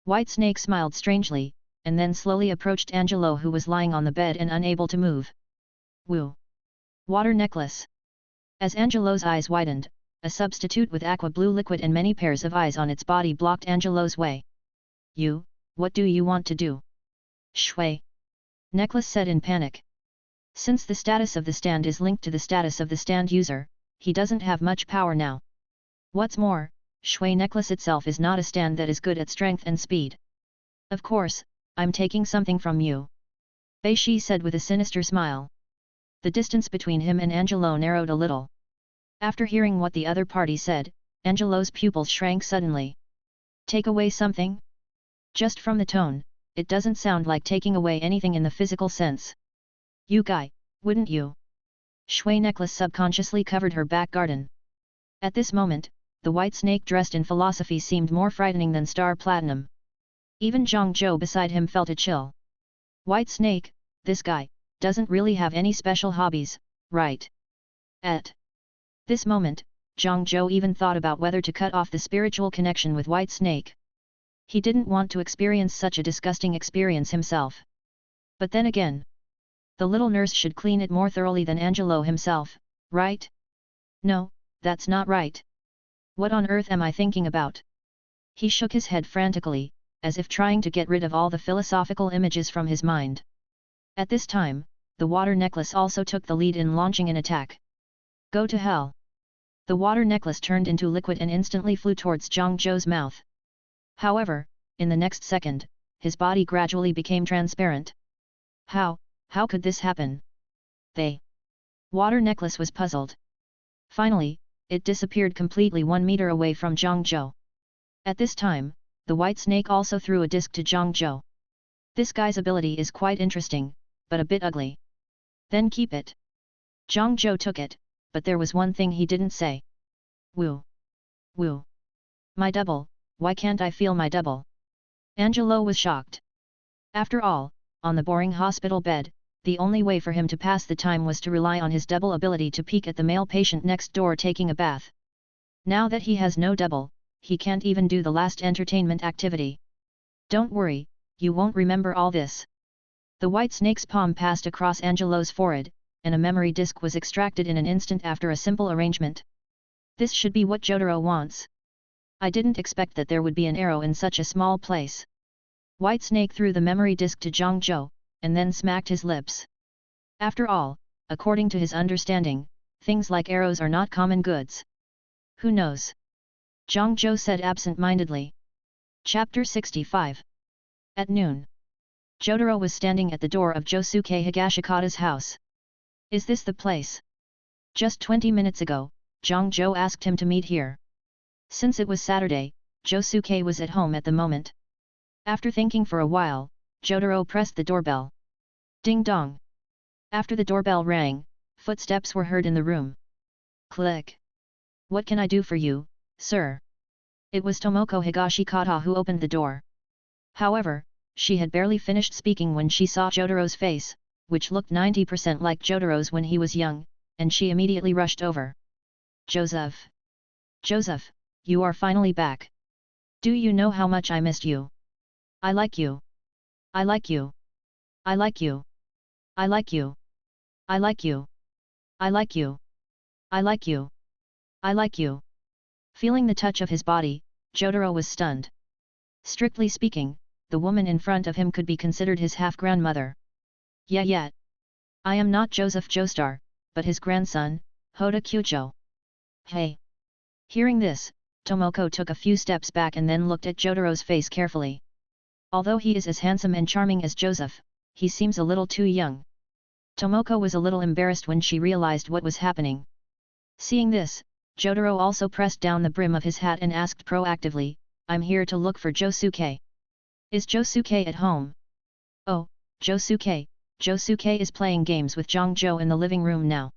White snake smiled strangely, and then slowly approached Angelo who was lying on the bed and unable to move. Woo! Water necklace. As Angelo's eyes widened, a substitute with aqua blue liquid and many pairs of eyes on its body blocked Angelo's way. What do you want to do? Shui. Necklace said in panic. Since the status of the stand is linked to the status of the stand user, he doesn't have much power now. What's more, Shui Necklace itself is not a stand that is good at strength and speed. Of course, I'm taking something from you. Bei Shi said with a sinister smile. The distance between him and Angelo narrowed a little. After hearing what the other party said, Angelo's pupils shrank suddenly. Take away something? Just from the tone, it doesn't sound like taking away anything in the physical sense. You guy, wouldn't you? Shui Necklace subconsciously covered her back garden. At this moment, the white snake dressed in philosophy seemed more frightening than Star Platinum. Even Zhang Zhou beside him felt a chill. White snake, this guy, doesn't really have any special hobbies, right? At this moment, Zhang Zhou even thought about whether to cut off the spiritual connection with White Snake. He didn't want to experience such a disgusting experience himself. But then again, the little nurse should clean it more thoroughly than Angelo himself, right? No, that's not right. What on earth am I thinking about? He shook his head frantically, as if trying to get rid of all the philosophical images from his mind. At this time, the water necklace also took the lead in launching an attack. Go to hell! The water necklace turned into liquid and instantly flew towards Zhang Zhou's mouth. However, in the next second, his body gradually became transparent. How could this happen? The water necklace was puzzled. Finally, it disappeared completely 1 meter away from Zhang Zhou. At this time, the white snake also threw a disc to Zhang Zhou. This guy's ability is quite interesting, but a bit ugly. Then keep it. Zhang Zhou took it, but there was one thing he didn't say. Woo! Woo! My double, why can't I feel my double? Angelo was shocked. After all, on the boring hospital bed, the only way for him to pass the time was to rely on his double ability to peek at the male patient next door taking a bath. Now that he has no double, he can't even do the last entertainment activity. Don't worry, you won't remember all this. The white snake's palm passed across Angelo's forehead, and a memory disk was extracted in an instant after a simple arrangement. This should be what Jotaro wants. I didn't expect that there would be an arrow in such a small place. White Snake threw the memory disk to Zhang Zhou, and then smacked his lips. After all, according to his understanding, things like arrows are not common goods. Who knows? Zhang Zhou said absent-mindedly. Chapter 65. At noon. Jotaro was standing at the door of Josuke Higashikata's house. Is this the place? Just 20 minutes ago, Zhang Zhou asked him to meet here. Since it was Saturday, Josuke was at home at the moment. After thinking for a while, Jotaro pressed the doorbell. Ding dong. After the doorbell rang, footsteps were heard in the room. Click. What can I do for you, sir? It was Tomoko Higashikata who opened the door. However, she had barely finished speaking when she saw Jotaro's face, which looked 90% like Jotaro's when he was young, and she immediately rushed over. Joseph! Joseph, you are finally back. Do you know how much I missed you? I like you. I like you. I like you. I like you. I like you. I like you. I like you. I like you. Feeling the touch of his body, Jotaro was stunned. Strictly speaking, the woman in front of him could be considered his half-grandmother. Yeah. I am not Joseph Joestar, but his grandson, Hoda Kyucho. Hey! Hearing this, Tomoko took a few steps back and then looked at Jotaro's face carefully. Although he is as handsome and charming as Joseph, he seems a little too young. Tomoko was a little embarrassed when she realized what was happening. Seeing this, Jotaro also pressed down the brim of his hat and asked proactively, I'm here to look for Josuke. Is Josuke at home? Oh, Josuke is playing games with Zhang Zhou in the living room now.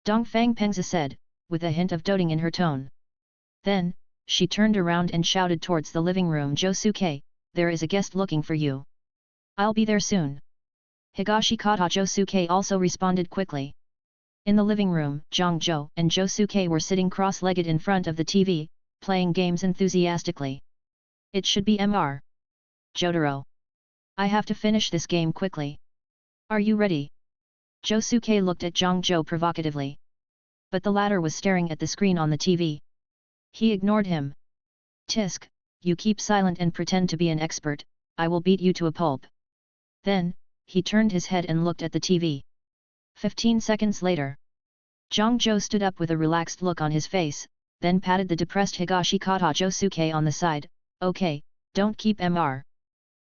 Dongfang Pengza said, with a hint of doting in her tone. Then, she turned around and shouted towards the living room, Josuke, there is a guest looking for you. I'll be there soon. Higashikata Josuke also responded quickly. In the living room, Zhang Zhou and Josuke were sitting cross-legged in front of the TV, playing games enthusiastically. It should be Mr. Jotaro. I have to finish this game quickly. Are you ready? Josuke looked at Zhang Zhou provocatively. but the latter was staring at the screen on the TV. He ignored him. Tisk, you keep silent and pretend to be an expert, I will beat you to a pulp. Then, he turned his head and looked at the TV. 15 seconds later. JoJo stood up with a relaxed look on his face, then patted the depressed Higashikata Josuke on the side. Okay, don't keep Mr.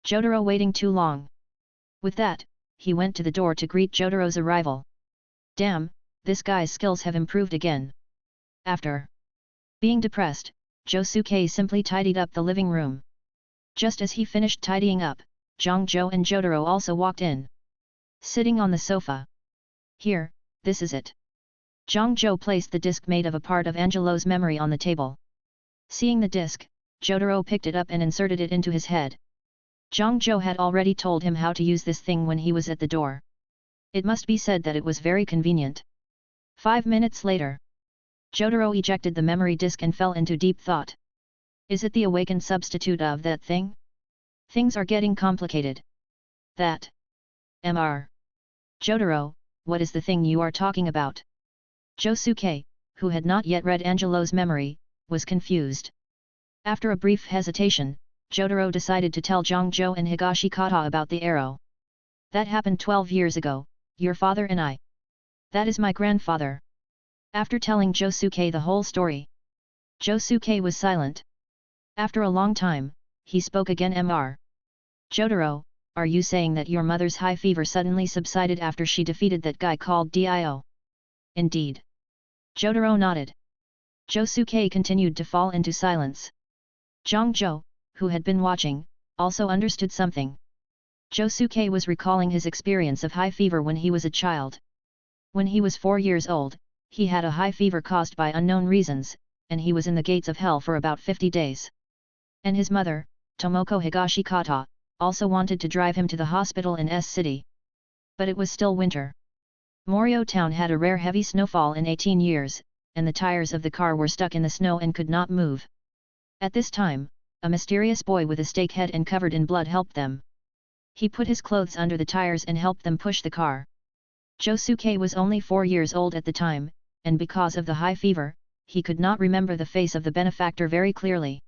Jotaro waiting too long. With that, he went to the door to greet Jotaro's arrival. Damn, this guy's skills have improved again. After being depressed, Josuke simply tidied up the living room. Just as he finished tidying up, JoJo and Jotaro also walked in. Sitting on the sofa. Here, this is it. JoJo placed the disc made of a part of Angelo's memory on the table. Seeing the disc, Jotaro picked it up and inserted it into his head. JoJo had already told him how to use this thing when he was at the door. It must be said that it was very convenient. 5 minutes later. Jotaro ejected the memory disc and fell into deep thought. Is it the awakened substitute of that thing? Things are getting complicated. That. Mr. Jotaro, what is the thing you are talking about? Josuke, who had not yet read Angelo's memory, was confused. After a brief hesitation, Jotaro decided to tell JoJo and Higashikata about the arrow. That happened 12 years ago, your father and I. That is my grandfather. After telling Josuke the whole story, Josuke was silent. After a long time, he spoke again. Mr. Jotaro, are you saying that your mother's high fever suddenly subsided after she defeated that guy called Dio? Indeed. Jotaro nodded. Josuke continued to fall into silence. JoJo, who had been watching, also understood something. Josuke was recalling his experience of high fever when he was a child. When he was 4 years old, he had a high fever caused by unknown reasons, and he was in the gates of hell for about 50 days. And his mother, Tomoko Higashikata, also wanted to drive him to the hospital in S City. But it was still winter. Morio Town had a rare heavy snowfall in 18 years, and the tires of the car were stuck in the snow and could not move. At this time, a mysterious boy with a stake head and covered in blood helped them. He put his clothes under the tires and helped them push the car. Josuke was only 4 years old at the time, and because of the high fever, he could not remember the face of the benefactor very clearly.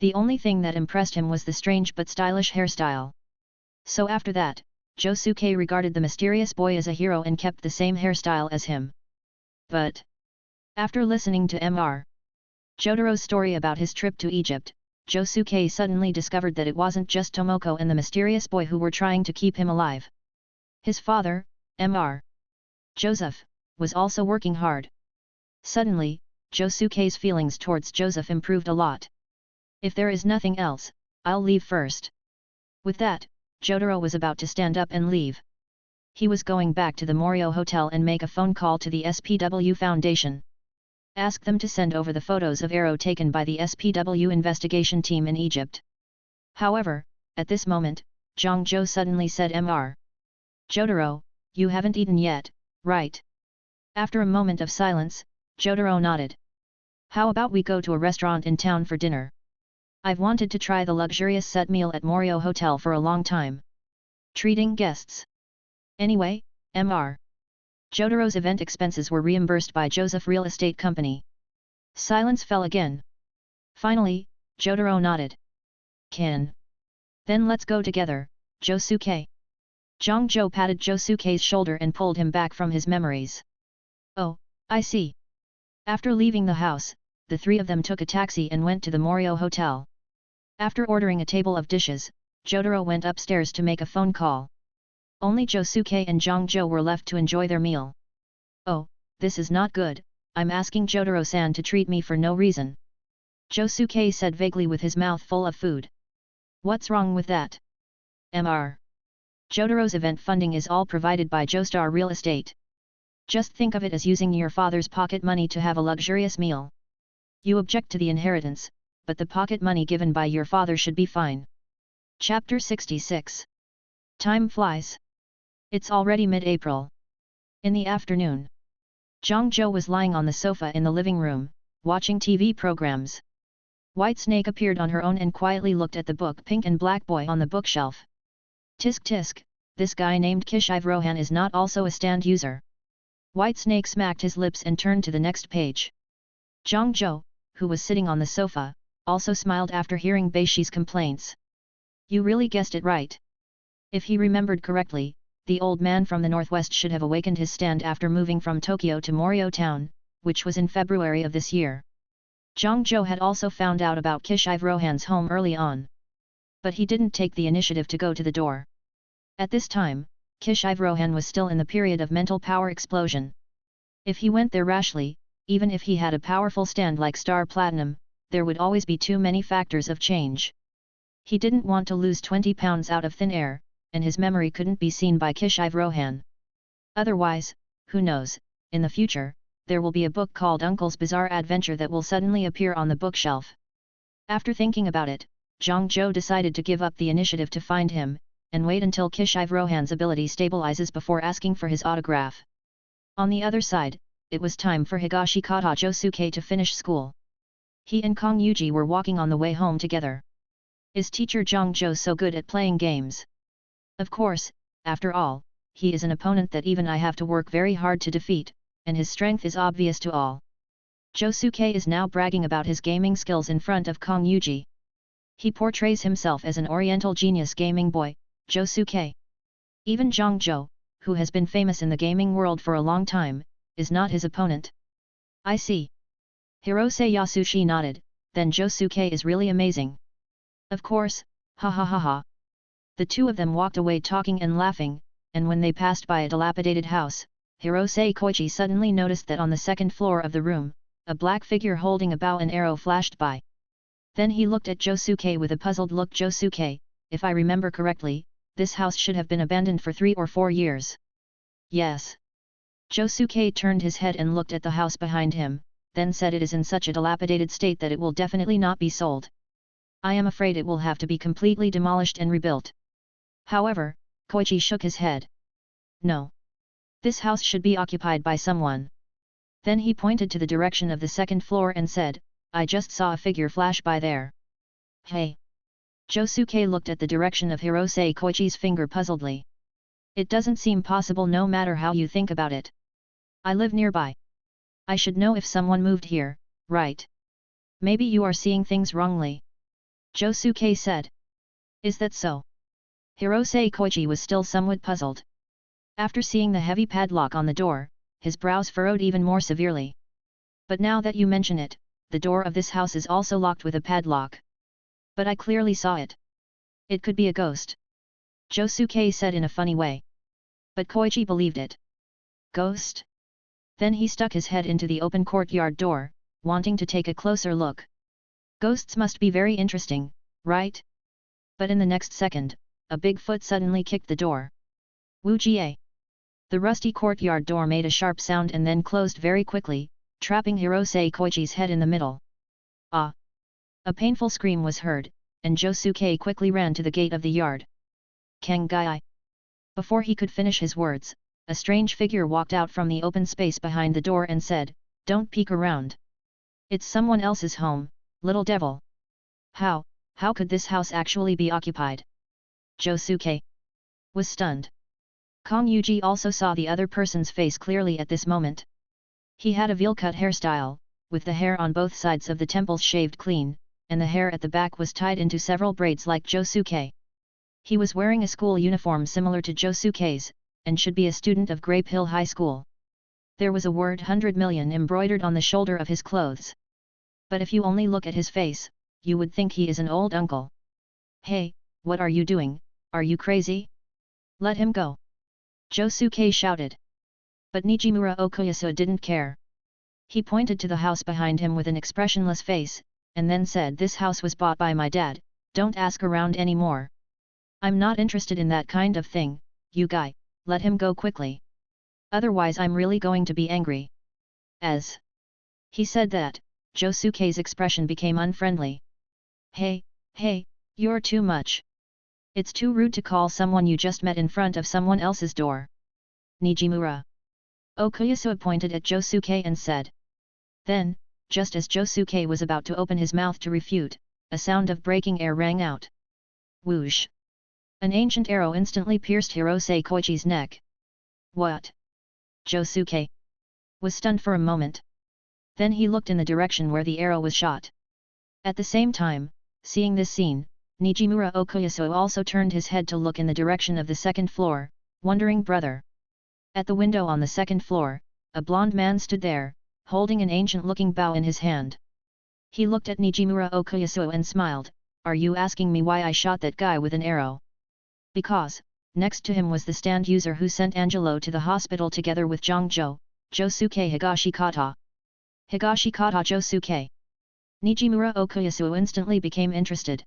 The only thing that impressed him was the strange but stylish hairstyle. So after that, Josuke regarded the mysterious boy as a hero and kept the same hairstyle as him. But after listening to Mr. Jotaro's story about his trip to Egypt, Josuke suddenly discovered that it wasn't just Tomoko and the mysterious boy who were trying to keep him alive. His father, Mr. Joseph, was also working hard. Suddenly, Josuke's feelings towards Joseph improved a lot. If there is nothing else, I'll leave first. With that, Jotaro was about to stand up and leave. He was going back to the Morio Hotel and make a phone call to the SPW Foundation. Ask them to send over the photos of arrow taken by the SPW investigation team in Egypt. However, at this moment, JoJo suddenly said, Mr. Jotaro, you haven't eaten yet, right? After a moment of silence, Jotaro nodded. How about we go to a restaurant in town for dinner? I've wanted to try the luxurious set meal at Morio Hotel for a long time. Treating guests. Anyway, Mr. Jotaro's event expenses were reimbursed by Joseph Real Estate Company. Silence fell again. Finally, Jotaro nodded. Can. Then let's go together, Josuke. JoJo patted Josuke's shoulder and pulled him back from his memories. Oh, I see. After leaving the house, the three of them took a taxi and went to the Morio Hotel. After ordering a table of dishes, Jotaro went upstairs to make a phone call. Only Josuke and JoJo were left to enjoy their meal. Oh, this is not good, I'm asking Jotaro-san to treat me for no reason. Josuke said vaguely with his mouth full of food. What's wrong with that? Mr. Jotaro's event funding is all provided by Joestar Real Estate. Just think of it as using your father's pocket money to have a luxurious meal. You object to the inheritance, but the pocket money given by your father should be fine. Chapter 66. Time flies. It's already mid-April. In the afternoon, JoJo was lying on the sofa in the living room, watching TV programs. Whitesnake appeared on her own and quietly looked at the book Pink and Black Boy on the bookshelf. Tisk tisk, this guy named Kishive Rohan is not also a stand user. White Snake smacked his lips and turned to the next page. Zhang Zhou, who was sitting on the sofa, also smiled after hearing Beishi's complaints. You really guessed it right. If he remembered correctly, the old man from the northwest should have awakened his stand after moving from Tokyo to Morio town, which was in February of this year. Zhang Zhou had also found out about Kishive Rohan's home early on. But he didn't take the initiative to go to the door. At this time, Kishive Rohan was still in the period of mental power explosion. If he went there rashly, even if he had a powerful stand like Star Platinum, there would always be too many factors of change. He didn't want to lose 20 pounds out of thin air, and his memory couldn't be seen by Kishive Rohan. Otherwise, who knows, in the future, there will be a book called Uncle's Bizarre Adventure that will suddenly appear on the bookshelf. After thinking about it, Zhang Zhou decided to give up the initiative to find him, and wait until Kishive Rohan's ability stabilizes before asking for his autograph. On the other side, it was time for Higashikata Josuke to finish school. He and Kong Yuji were walking on the way home together. Is teacher Zhang Zhou so good at playing games? Of course, after all, he is an opponent that even I have to work very hard to defeat, and his strength is obvious to all. Josuke is now bragging about his gaming skills in front of Kong Yuji. He portrays himself as an oriental genius gaming boy, Josuke. Even Zhang Zhou, who has been famous in the gaming world for a long time, is not his opponent. I see. Hirose Yasushi nodded, then Josuke is really amazing. Of course, ha ha ha ha. The two of them walked away talking and laughing, and when they passed by a dilapidated house, Hirose Koichi suddenly noticed that on the second floor of the room, a black figure holding a bow and arrow flashed by. Then he looked at Josuke with a puzzled look. Josuke, if I remember correctly, this house should have been abandoned for 3 or 4 years. Yes. Josuke turned his head and looked at the house behind him, then said it is in such a dilapidated state that it will definitely not be sold. I am afraid it will have to be completely demolished and rebuilt. However, Koichi shook his head. No. This house should be occupied by someone. Then he pointed to the direction of the second floor and said, I just saw a figure flash by there. Hey! Josuke looked at the direction of Hirose Koichi's finger puzzledly. It doesn't seem possible no matter how you think about it. I live nearby. I should know if someone moved here, right? Maybe you are seeing things wrongly. Josuke said. Is that so? Hirose Koichi was still somewhat puzzled. After seeing the heavy padlock on the door, his brows furrowed even more severely. But now that you mention it, the door of this house is also locked with a padlock. But I clearly saw it. It could be a ghost. Josuke said in a funny way. But Koichi believed it. Ghost? Then he stuck his head into the open courtyard door, wanting to take a closer look. Ghosts must be very interesting, right? But in the next second, a big foot suddenly kicked the door. Wu Jie! The rusty courtyard door made a sharp sound and then closed very quickly, trapping Hirose Koichi's head in the middle. Ah! A painful scream was heard, and Josuke quickly ran to the gate of the yard. Kengai! Before he could finish his words, a strange figure walked out from the open space behind the door and said, Don't peek around. It's someone else's home, little devil. How could this house actually be occupied? Josuke was stunned. Kong Yuji also saw the other person's face clearly at this moment. He had a veil-cut hairstyle, with the hair on both sides of the temples shaved clean, and the hair at the back was tied into several braids like Josuke. He was wearing a school uniform similar to Josuke's, and should be a student of Grape Hill High School. There was a word 100 million embroidered on the shoulder of his clothes. But if you only look at his face, you would think he is an old uncle. Hey, what are you doing, are you crazy? Let him go! Josuke shouted. But Nijimura Okuyasu didn't care. He pointed to the house behind him with an expressionless face, and then said, This house was bought by my dad, don't ask around anymore. I'm not interested in that kind of thing, you guy, let him go quickly. Otherwise I'm really going to be angry. As he said that, Josuke's expression became unfriendly. Hey, you're too much. It's too rude to call someone you just met in front of someone else's door. Nijimura. Okuyasu pointed at Josuke and said. Then, just as Josuke was about to open his mouth to refute, a sound of breaking air rang out. Whoosh! An ancient arrow instantly pierced Hirose Koichi's neck. What? Josuke, was stunned for a moment. Then he looked in the direction where the arrow was shot. At the same time, seeing this scene, Nijimura Okuyasu also turned his head to look in the direction of the second floor, wondering brother. At the window on the second floor, a blond man stood there, holding an ancient-looking bow in his hand. He looked at Nijimura Okuyasu and smiled, "Are you asking me why I shot that guy with an arrow?" Because, next to him was the stand user who sent Angelo to the hospital together with Jongjo, Josuke Higashikata. Higashikata Josuke. Nijimura Okuyasu instantly became interested.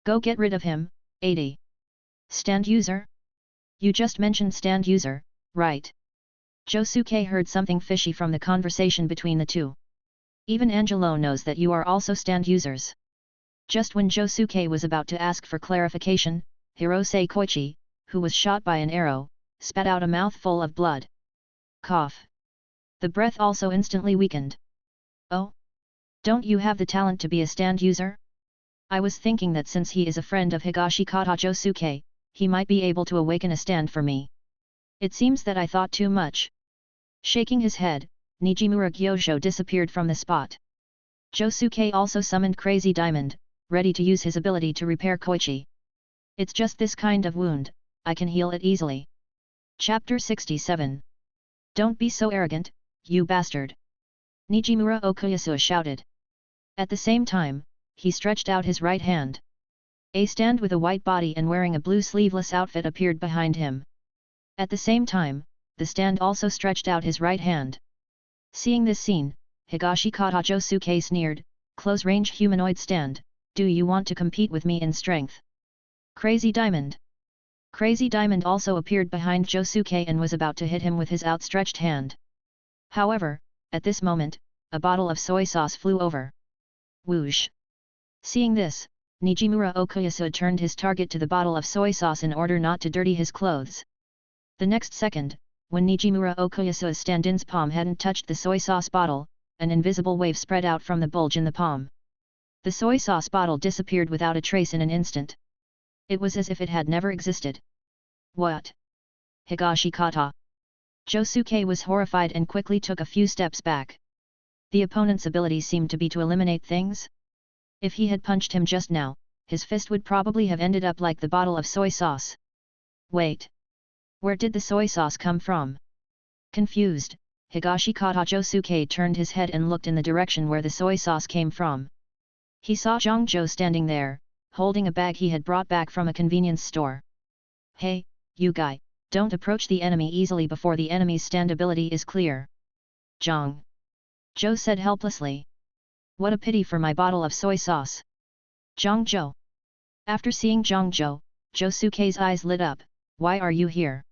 Go get rid of him, 80. Stand user? You just mentioned stand user, right? Josuke heard something fishy from the conversation between the two. Even Angelo knows that you are also stand users. Just when Josuke was about to ask for clarification, Hirose Koichi, who was shot by an arrow, spat out a mouthful of blood. Cough. The breath also instantly weakened. Oh? Don't you have the talent to be a stand user? I was thinking that since he is a friend of Higashikata Josuke, he might be able to awaken a stand for me. It seems that I thought too much. Shaking his head, Nijimura Gyosho disappeared from the spot. Josuke also summoned Crazy Diamond, ready to use his ability to repair Koichi. It's just this kind of wound, I can heal it easily. Chapter 67. Don't be so arrogant, you bastard! Nijimura Okuyasu shouted. At the same time, he stretched out his right hand. A stand with a white body and wearing a blue sleeveless outfit appeared behind him. At the same time, the stand also stretched out his right hand. Seeing this scene, Higashikata Josuke sneered, "Close-range humanoid stand, do you want to compete with me in strength?" Crazy Diamond. Crazy Diamond also appeared behind Josuke and was about to hit him with his outstretched hand. However, at this moment, a bottle of soy sauce flew over. Whoosh! Seeing this, Nijimura Okuyasu turned his target to the bottle of soy sauce in order not to dirty his clothes. The next second, when Nijimura Okuyasu's stand-in's palm hadn't touched the soy sauce bottle, an invisible wave spread out from the bulge in the palm. The soy sauce bottle disappeared without a trace in an instant. It was as if it had never existed. What? Higashikata! Josuke was horrified and quickly took a few steps back. The opponent's ability seemed to be to eliminate things. If he had punched him just now, his fist would probably have ended up like the bottle of soy sauce. Wait! Where did the soy sauce come from? Confused, Higashikata Josuke turned his head and looked in the direction where the soy sauce came from. He saw Jongjo standing there, holding a bag he had brought back from a convenience store. Hey, you guy, don't approach the enemy easily before the enemy's stand ability is clear. Jo said helplessly. What a pity for my bottle of soy sauce. Jongjo. After seeing Jongjo, Josuke's eyes lit up. Why are you here?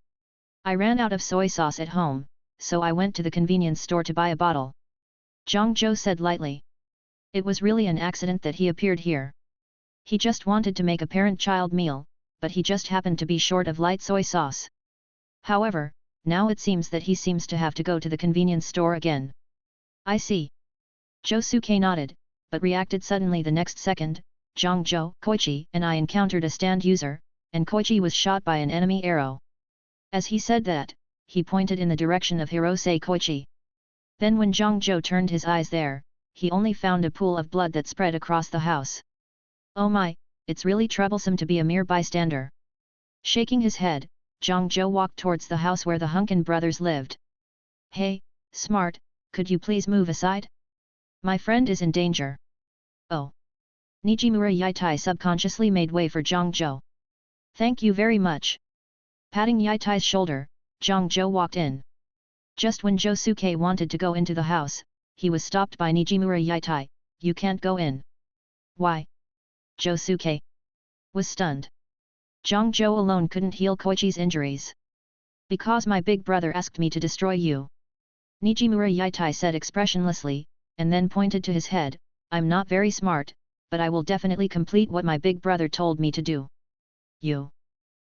I ran out of soy sauce at home, so I went to the convenience store to buy a bottle. Jongjo said lightly. It was really an accident that he appeared here. He just wanted to make a parent-child meal, but he just happened to be short of light soy sauce. However, now it seems that he seems to have to go to the convenience store again. I see. Josuke nodded, but reacted suddenly the next second. Jongjo, Koichi and I encountered a stand user, and Koichi was shot by an enemy arrow. As he said that, he pointed in the direction of Hirose Koichi. Then when Jongjo turned his eyes there, he only found a pool of blood that spread across the house. Oh my, it's really troublesome to be a mere bystander. Shaking his head, Jongjo walked towards the house where the Hunkin brothers lived. Hey, smart, could you please move aside? My friend is in danger. Oh. Nijimura Yitai subconsciously made way for Jongjo. Thank you very much. Patting Yitai's shoulder, Jongjo walked in. Just when Josuke wanted to go into the house, he was stopped by Nijimura Yitai. You can't go in. Why? Josuke was stunned. Jongjo alone couldn't heal Koichi's injuries. Because my big brother asked me to destroy you. Nijimura Yitai said expressionlessly, and then pointed to his head. I'm not very smart, but I will definitely complete what my big brother told me to do. You.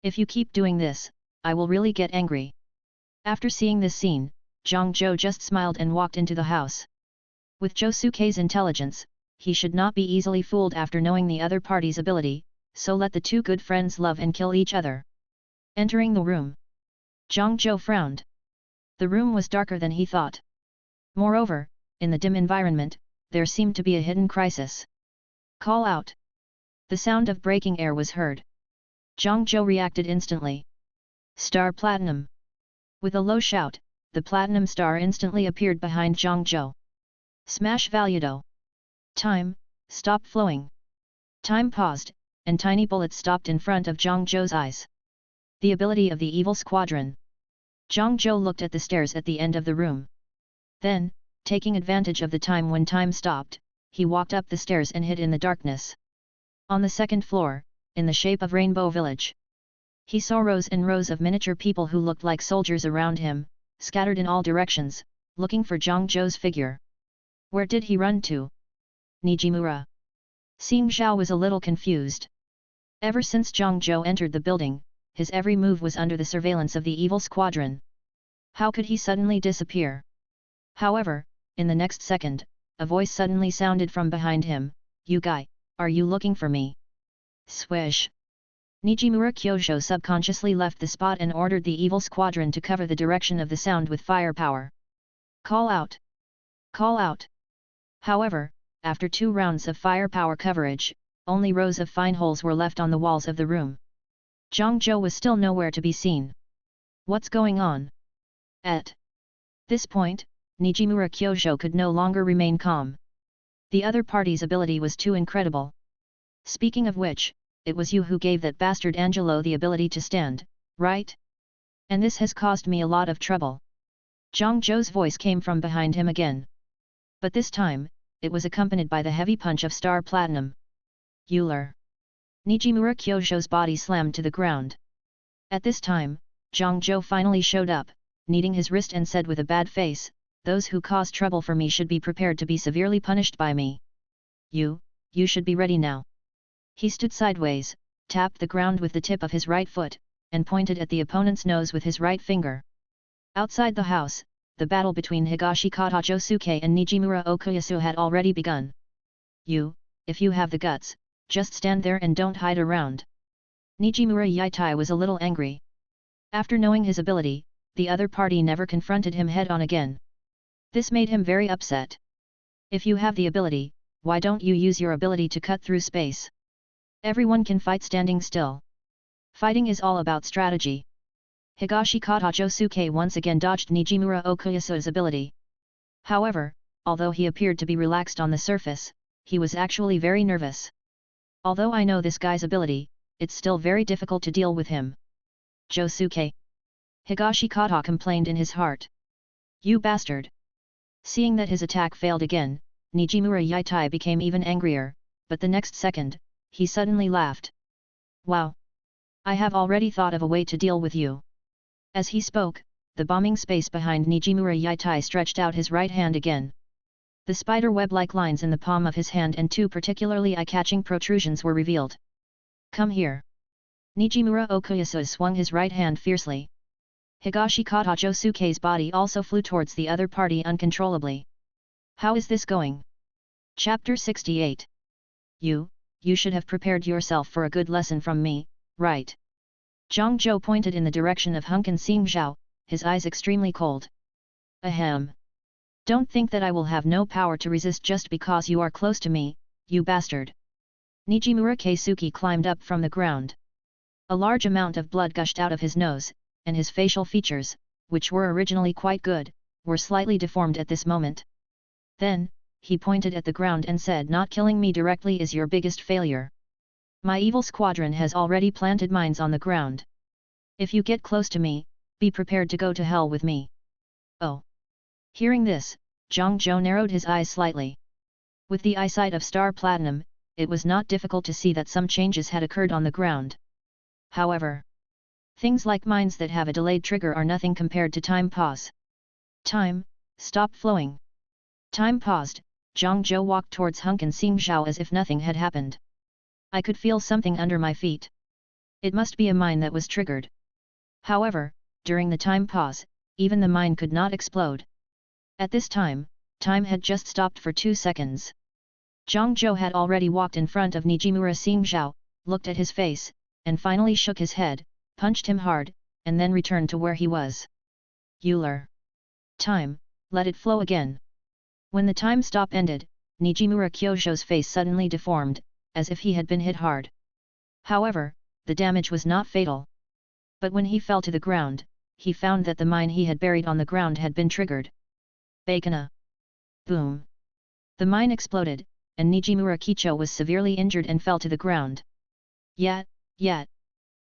If you keep doing this, I will really get angry. After seeing this scene, Jongjo just smiled and walked into the house. With Josuke's intelligence, he should not be easily fooled after knowing the other party's ability, so let the two good friends love and kill each other. Entering the room, Jongjo frowned. The room was darker than he thought. Moreover, in the dim environment, there seemed to be a hidden crisis. Call out! The sound of breaking air was heard. Zhang Zhou reacted instantly. Star Platinum! With a low shout, the Platinum Star instantly appeared behind Zhang Zhou. Smash Valudo! Time, stop flowing! Time paused, and tiny bullets stopped in front of Zhang Zhou's eyes. The ability of the Evil Squadron. Zhang Zhou looked at the stairs at the end of the room. Then, taking advantage of the time when time stopped, he walked up the stairs and hid in the darkness. On the second floor, in the shape of Rainbow Village, he saw rows and rows of miniature people who looked like soldiers around him, scattered in all directions, looking for Zhang Zhou's figure. Where did he run to? Nijimura. Xing Zhao was a little confused. Ever since Zhang Zhou entered the building, his every move was under the surveillance of the Evil Squadron. How could he suddenly disappear? However, in the next second, a voice suddenly sounded from behind him, "You guy, are you looking for me?" Swish! Nijimura Kyojo subconsciously left the spot and ordered the Evil Squadron to cover the direction of the sound with firepower. Call out! Call out! However, after 2 rounds of firepower coverage, only rows of fine holes were left on the walls of the room. Zhang Zhou was still nowhere to be seen. What's going on? At this point, Nijimura Kyojo could no longer remain calm. The other party's ability was too incredible. Speaking of which, it was you who gave that bastard Angelo the ability to stand, right? And this has caused me a lot of trouble. Zhang Zhou's voice came from behind him again. But this time, it was accompanied by the heavy punch of Star Platinum. Euler. Nijimura Kyojo's body slammed to the ground. At this time, Zhang Zhou finally showed up, kneading his wrist and said with a bad face, "Those who cause trouble for me should be prepared to be severely punished by me. You should be ready now." He stood sideways, tapped the ground with the tip of his right foot, and pointed at the opponent's nose with his right finger. Outside the house, the battle between Higashi Katajosuke and Nijimura Okuyasu had already begun. If you have the guts, just stand there and don't hide around. Nijimura Yitai was a little angry. After knowing his ability, the other party never confronted him head-on again. This made him very upset. If you have the ability, why don't you use your ability to cut through space? Everyone can fight standing still. Fighting is all about strategy. Higashi Katajosuke once again dodged Nijimura Okuyasu's ability. However, although he appeared to be relaxed on the surface, he was actually very nervous. Although I know this guy's ability, it's still very difficult to deal with him. Josuke. Higashi Kata complained in his heart. You bastard! Seeing that his attack failed again, Nijimura Yitai became even angrier, but the next second, he suddenly laughed. Wow! I have already thought of a way to deal with you. As he spoke, the bombing space behind Nijimura Yitai stretched out his right hand again. The spider web-like lines in the palm of his hand and 2 particularly eye-catching protrusions were revealed. Come here! Nijimura Okuyasu swung his right hand fiercely. Higashi Katajosuke's body also flew towards the other party uncontrollably. How is this going? Chapter 68. You should have prepared yourself for a good lesson from me, right? Zhang Zhou pointed in the direction of Hunkin Xing Zhao, his eyes extremely cold. Ahem. Don't think that I will have no power to resist just because you are close to me, you bastard. Nijimura Keisuke climbed up from the ground. A large amount of blood gushed out of his nose, and his facial features, which were originally quite good, were slightly deformed at this moment. Then, he pointed at the ground and said, "Not killing me directly is your biggest failure. My evil squadron has already planted mines on the ground. If you get close to me, be prepared to go to hell with me." Oh! Hearing this, Zhang Zhou narrowed his eyes slightly. With the eyesight of Star Platinum, it was not difficult to see that some changes had occurred on the ground. However, things like mines that have a delayed trigger are nothing compared to time pause. Time, stop flowing. Time paused. Zhang Zhou walked towards Hunkin Xing Zhao as if nothing had happened. I could feel something under my feet. It must be a mine that was triggered. However, during the time pause, even the mine could not explode. At this time, time had just stopped for 2 seconds. Zhang Zhou had already walked in front of Nijimura Xing Zhao, looked at his face, and finally shook his head, punched him hard, and then returned to where he was. Euler. Time, let it flow again. When the time stop ended, Nijimura Kyosho's face suddenly deformed, as if he had been hit hard. However, the damage was not fatal. But when he fell to the ground, he found that the mine he had buried on the ground had been triggered. Bakana! Boom! The mine exploded, and Nijimura Kicho was severely injured and fell to the ground. Yet.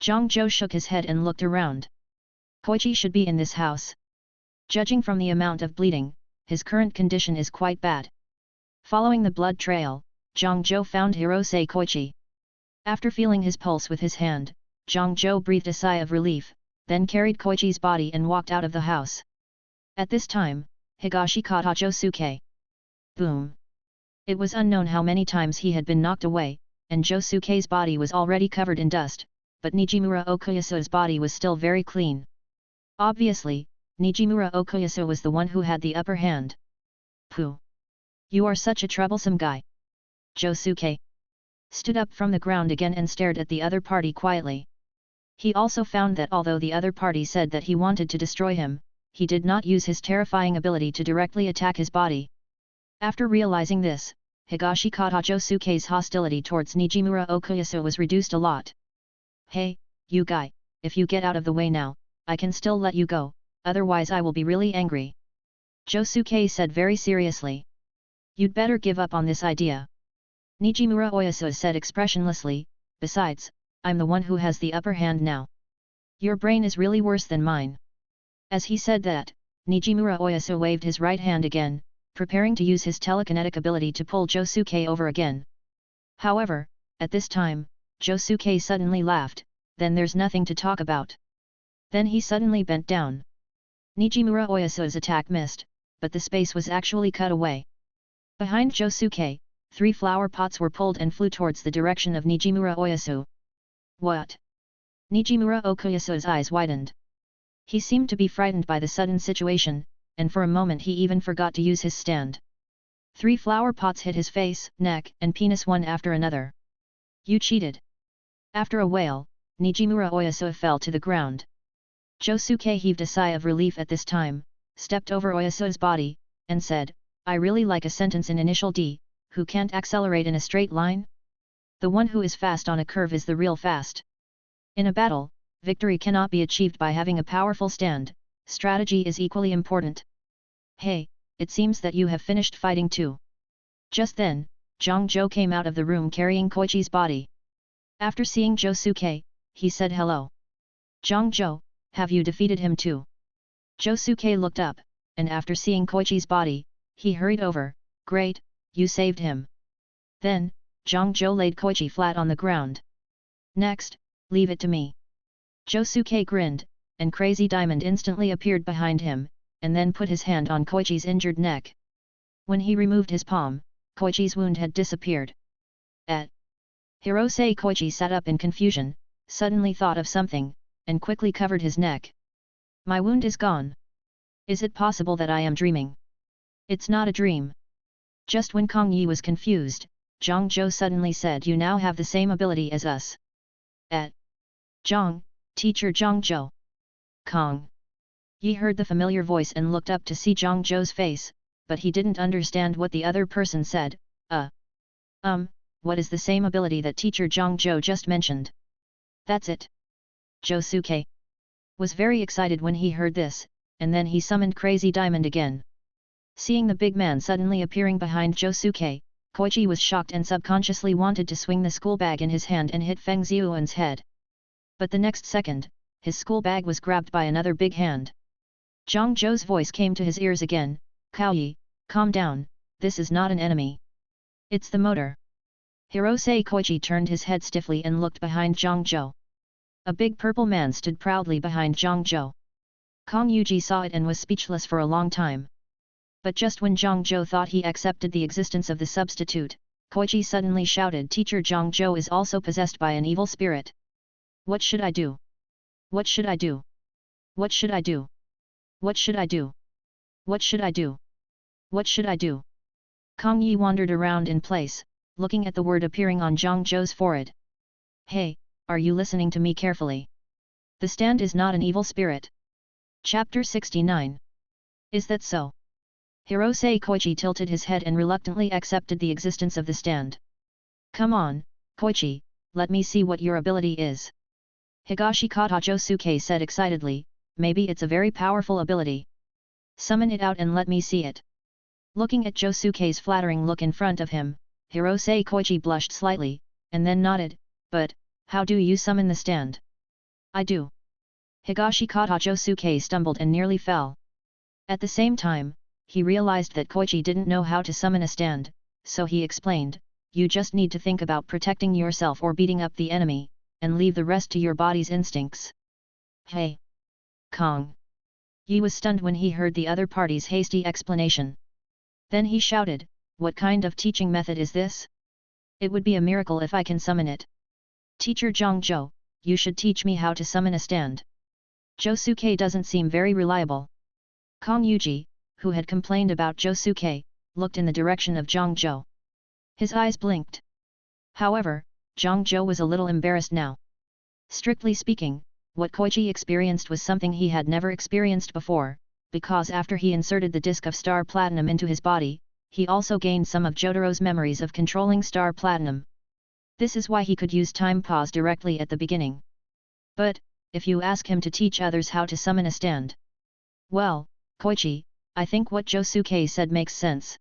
Zhang shook his head and looked around. Koichi should be in this house. Judging from the amount of bleeding, his current condition is quite bad. Following the blood trail, Zhang found Hirose Koichi. After feeling his pulse with his hand, Zhang breathed a sigh of relief, then carried Koichi's body and walked out of the house. At this time, Higashi caught Josuke. Boom! It was unknown how many times he had been knocked away, and Josuke's body was already covered in dust, but Nijimura Okuyasu's body was still very clean. Obviously, Nijimura Okuyasu was the one who had the upper hand. Pooh! You are such a troublesome guy. Josuke stood up from the ground again and stared at the other party quietly. He also found that although the other party said that he wanted to destroy him, he did not use his terrifying ability to directly attack his body. After realizing this, Higashi Kata Josuke's hostility towards Nijimura Okuyasu was reduced a lot. Hey, you guy, if you get out of the way now, I can still let you go, otherwise I will be really angry. Josuke said very seriously. You'd better give up on this idea. Nijimura Okuyasu said expressionlessly, besides, I'm the one who has the upper hand now. Your brain is really worse than mine. As he said that, Nijimura Okuyasu waved his right hand again, preparing to use his telekinetic ability to pull Josuke over again. However, at this time, Josuke suddenly laughed, then there's nothing to talk about. Then he suddenly bent down. Nijimura Okuyasu's attack missed, but the space was actually cut away. Behind Josuke, 3 flower pots were pulled and flew towards the direction of Nijimura Okuyasu. What? Nijimura Okuyasu's eyes widened. He seemed to be frightened by the sudden situation, and for a moment he even forgot to use his stand. 3 flower pots hit his face, neck, and penis one after another. You cheated. After a wail, Nijimura Okuyasu fell to the ground. Josuke heaved a sigh of relief at this time, stepped over Okuyasu's body, and said, I really like a sentence in initial D, who can't accelerate in a straight line? The one who is fast on a curve is the real fast. In a battle, victory cannot be achieved by having a powerful stand, strategy is equally important. Hey, it seems that you have finished fighting too. Just then, Zhang came out of the room carrying Koichi's body. After seeing Josuke, he said hello. Zhang, have you defeated him too? Josuke looked up, and after seeing Koichi's body, he hurried over, great, you saved him. Then, Zhang laid Koichi flat on the ground. Next, leave it to me. Josuke grinned, and Crazy Diamond instantly appeared behind him, and then put his hand on Koichi's injured neck. When he removed his palm, Koichi's wound had disappeared. Hirose Koichi sat up in confusion, suddenly thought of something, and quickly covered his neck. My wound is gone. Is it possible that I am dreaming? It's not a dream. Just when Kong Yi was confused, Zhang suddenly said, you now have the same ability as us. Zhang, teacher Zhang. Kong Yi heard the familiar voice and looked up to see Zhang face, but he didn't understand what the other person said. What is the same ability that teacher Zhang just mentioned? That's it. Josuke was very excited when he heard this, and then he summoned Crazy Diamond again. Seeing the big man suddenly appearing behind Josuke, Koichi was shocked and subconsciously wanted to swing the school bag in his hand and hit Feng Xiuan's head. But the next second, his school bag was grabbed by another big hand. Zhang voice came to his ears again, Kaoyi, calm down, this is not an enemy. It's the motor. Hirose Koichi turned his head stiffly and looked behind Zhang. A big purple man stood proudly behind Zhang. Kong Yuji saw it and was speechless for a long time. But just when Zhang thought he accepted the existence of the substitute, Koichi suddenly shouted, teacher Zhang is also possessed by an evil spirit. What should I do? What should I do? What should I do? What should I do? What should I do? What should I do? Kong Yi wandered around in place, looking at the word appearing on Zhang's forehead. Hey, are you listening to me carefully? The stand is not an evil spirit. Chapter 69. Is that so? Hirose Koichi tilted his head and reluctantly accepted the existence of the stand. Come on, Koichi, let me see what your ability is. Higashikata Josuke said excitedly, maybe it's a very powerful ability. Summon it out and let me see it. Looking at Josuke's flattering look in front of him, Hirose Koichi blushed slightly, and then nodded, but, how do you summon the stand? I do. Higashikata Josuke stumbled and nearly fell. At the same time, he realized that Koichi didn't know how to summon a stand, so he explained, you just need to think about protecting yourself or beating up the enemy, and leave the rest to your body's instincts. Hey! Kong! Yi was stunned when he heard the other party's hasty explanation. Then he shouted, what kind of teaching method is this? It would be a miracle if I can summon it. Teacher Zhangzhou, you should teach me how to summon a stand. Josuke doesn't seem very reliable. Kong Yuji, who had complained about Josuke, looked in the direction of Zhangzhou. His eyes blinked. However, Zhangzhou was a little embarrassed now. Strictly speaking, what Koichi experienced was something he had never experienced before, because after he inserted the disc of Star Platinum into his body, he also gained some of Jotaro's memories of controlling Star Platinum. This is why he could use time pause directly at the beginning. But, if you ask him to teach others how to summon a stand. Well, Koichi, I think what Josuke said makes sense.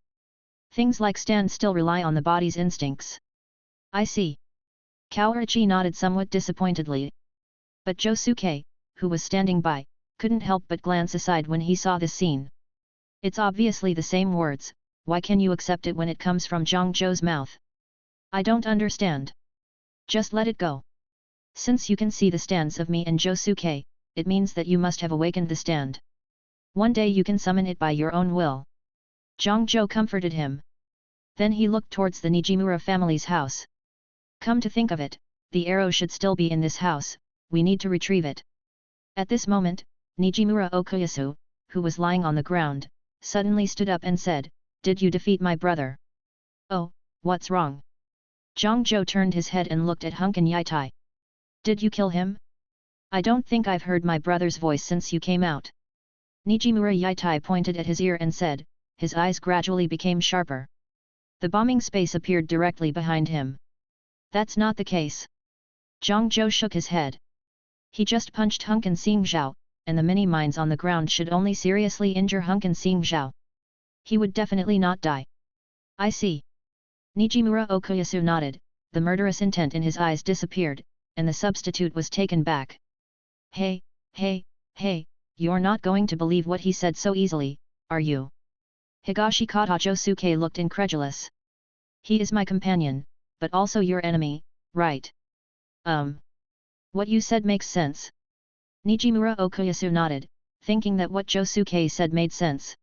Things like stands still rely on the body's instincts. I see. Kaorichi nodded somewhat disappointedly. But Josuke, who was standing by, couldn't help but glance aside when he saw this scene. It's obviously the same words, why can you accept it when it comes from Zhangzhou's mouth? I don't understand. Just let it go. Since you can see the stands of me and Josuke, it means that you must have awakened the stand. One day you can summon it by your own will. Zhangzhou comforted him. Then he looked towards the Nijimura family's house. Come to think of it, the arrow should still be in this house, we need to retrieve it. At this moment, Nijimura Okuyasu, who was lying on the ground, suddenly stood up and said, did you defeat my brother? Oh, what's wrong? Zhangzhou turned his head and looked at Hunkin Yitai. Did you kill him? I don't think I've heard my brother's voice since you came out. Nijimura Yitai pointed at his ear and said, his eyes gradually became sharper. The bombing space appeared directly behind him. That's not the case. Zhangzhou shook his head. He just punched Hunkin Xingzhao, and the mini-mines on the ground should only seriously injure Hunkin Xingzhao. He would definitely not die. I see. Nijimura Okuyasu nodded, the murderous intent in his eyes disappeared, and the substitute was taken back. Hey, you're not going to believe what he said so easily, are you? Higashikata Josuke looked incredulous. He is my companion, but also your enemy, right? What you said makes sense. Nijimura Okuyasu nodded, thinking that what Josuke said made sense.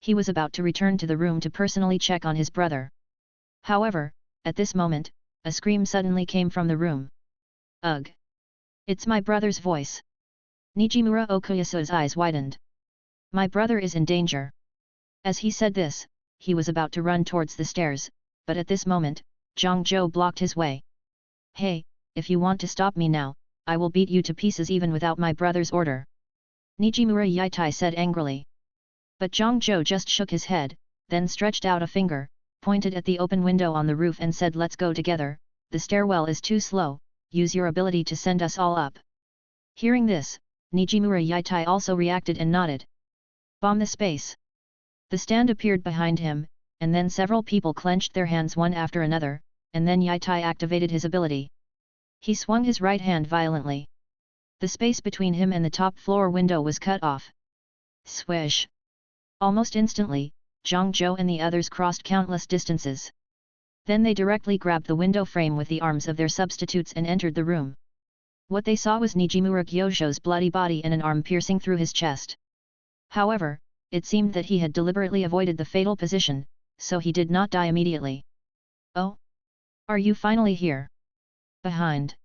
He was about to return to the room to personally check on his brother. However, at this moment, a scream suddenly came from the room. Ugh! It's my brother's voice. Nijimura Okuyasu's eyes widened. My brother is in danger. As he said this, he was about to run towards the stairs, but at this moment, Zhangzhou blocked his way. Hey, if you want to stop me now, I will beat you to pieces even without my brother's order. Nijimura Yitai said angrily. But Zhangzhou just shook his head, then stretched out a finger, pointed at the open window on the roof and said, let's go together, the stairwell is too slow, use your ability to send us all up. Hearing this, Nijimura Yitai also reacted and nodded. Bomb the space. The stand appeared behind him, and then several people clenched their hands one after another, and then Yitai activated his ability. He swung his right hand violently. The space between him and the top floor window was cut off. Swish! Almost instantly, Zhangzhou and the others crossed countless distances. Then they directly grabbed the window frame with the arms of their substitutes and entered the room. What they saw was Nijimura Gyosho's bloody body and an arm piercing through his chest. However, it seemed that he had deliberately avoided the fatal position, so he did not die immediately. Oh? Are you finally here? Behind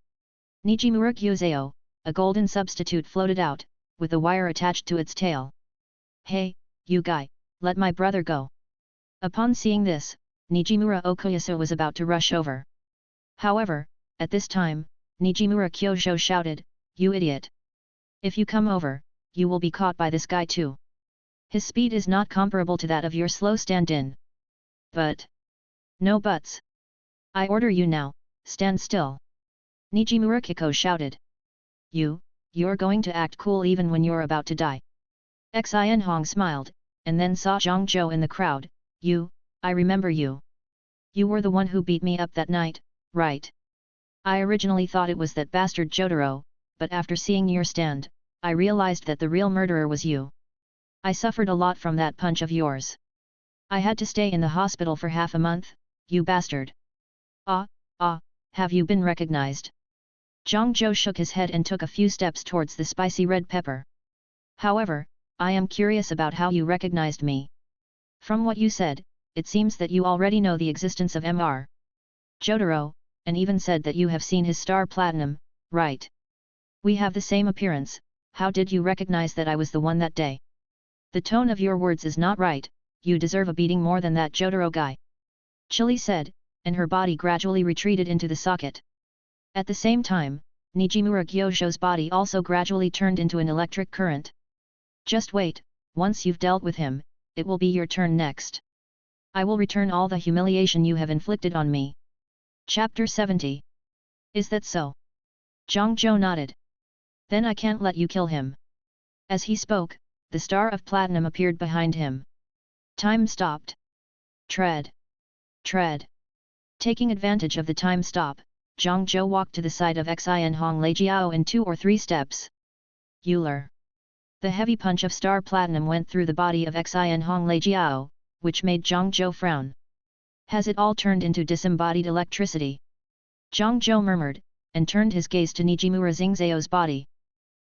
Nijimura Gyoseo, a golden substitute floated out, with a wire attached to its tail. Hey, you guy, let my brother go. Upon seeing this, Nijimura Okuyasu was about to rush over. However, at this time, Nijimura Kyosho shouted, you idiot! If you come over, you will be caught by this guy too. His speed is not comparable to that of your slow stand-in. But... no buts. I order you now, stand still. Nijimura Kiko shouted. You're going to act cool even when you're about to die. Xin Hong smiled, and then saw Zhang Zhou in the crowd. I remember you. You were the one who beat me up that night, right? I originally thought it was that bastard Jotaro, but after seeing your stand, I realized that the real murderer was you. I suffered a lot from that punch of yours. I had to stay in the hospital for half a month, you bastard. Have you been recognized? Zhang Zhou shook his head and took a few steps towards the spicy red pepper. However, I am curious about how you recognized me. From what you said, it seems that you already know the existence of Mr. Jotaro, and even said that you have seen his star platinum, right? We have the same appearance, how did you recognize that I was the one that day? The tone of your words is not right, you deserve a beating more than that Jotaro guy. Chili said, and her body gradually retreated into the socket. At the same time, Nijimura Gyosho's body also gradually turned into an electric current. Just wait, once you've dealt with him, it will be your turn next. I will return all the humiliation you have inflicted on me. Chapter 70. Is that so? Zhang Zhou nodded. Then I can't let you kill him. As he spoke, the star of platinum appeared behind him. Time stopped. Tread. Taking advantage of the time stop, Zhang Zhou walked to the side of Xin Hong Leijiao in 2 or 3 steps. Euler. The heavy punch of star platinum went through the body of Xin Hong Leijiao, which made Zhang Zhou frown. Has it all turned into disembodied electricity? Zhang Zhou murmured, and turned his gaze to Nijimura Xingzao's body.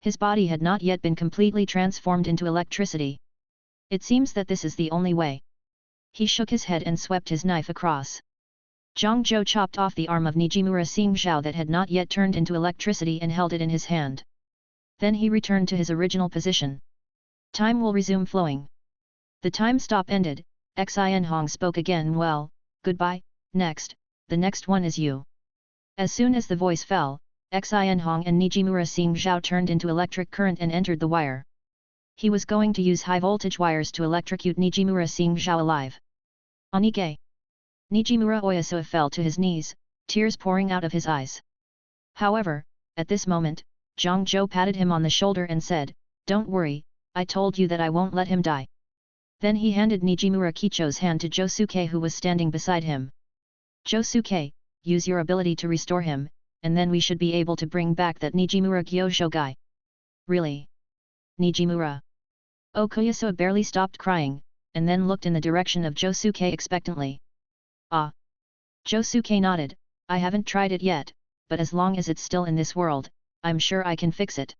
His body had not yet been completely transformed into electricity. It seems that this is the only way. He shook his head and swept his knife across. Zhang Zhou chopped off the arm of Nijimura Xingzhao that had not yet turned into electricity and held it in his hand. Then he returned to his original position. Time will resume flowing. The time stop ended, Xin Hong spoke again. Well, goodbye, next, the next one is you. As soon as the voice fell, Xin Hong and Nijimura Xingzhao turned into electric current and entered the wire. He was going to use high-voltage wires to electrocute Nijimura Xingzhao alive. Onige! Nijimura Oyasua fell to his knees, tears pouring out of his eyes. However, at this moment, Zhang Zhou patted him on the shoulder and said, "Don't worry, I told you that I won't let him die." Then he handed Nijimura Kicho's hand to Josuke, who was standing beside him. "Josuke, use your ability to restore him, and then we should be able to bring back that Nijimura Gyosho guy." "Really? Nijimura?" Oyasua barely stopped crying, and then looked in the direction of Josuke expectantly. "Ah." Josuke nodded, "I haven't tried it yet, but as long as it's still in this world, I'm sure I can fix it."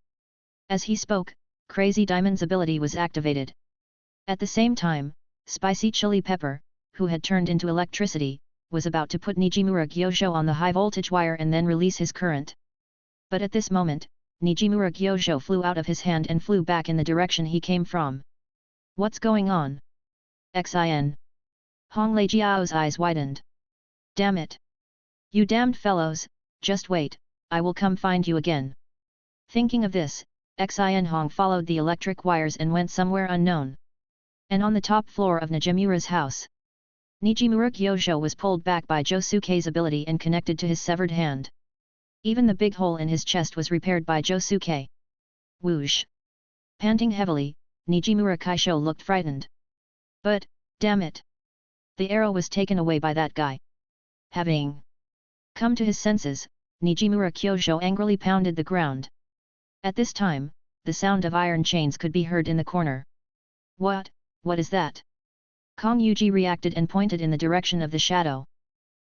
As he spoke, Crazy Diamond's ability was activated. At the same time, Spicy Chili Pepper, who had turned into electricity, was about to put Nijimura Gyosho on the high-voltage wire and then release his current. But at this moment, Nijimura Gyosho flew out of his hand and flew back in the direction he came from. "What's going on?" Xin Hong Leijiao's eyes widened. "Damn it! You damned fellows, just wait, I will come find you again." Thinking of this, Xin Hong followed the electric wires and went somewhere unknown. And on the top floor of Nijimura's house, Nijimura Gyosho was pulled back by Josuke's ability and connected to his severed hand. Even the big hole in his chest was repaired by Josuke. Whoosh! Panting heavily, Nijimura Kaisho looked frightened. "But, damn it! The arrow was taken away by that guy." Having come to his senses, Nijimura Gyosho angrily pounded the ground. At this time, the sound of iron chains could be heard in the corner. What is that?" Kong Yuji reacted and pointed in the direction of the shadow.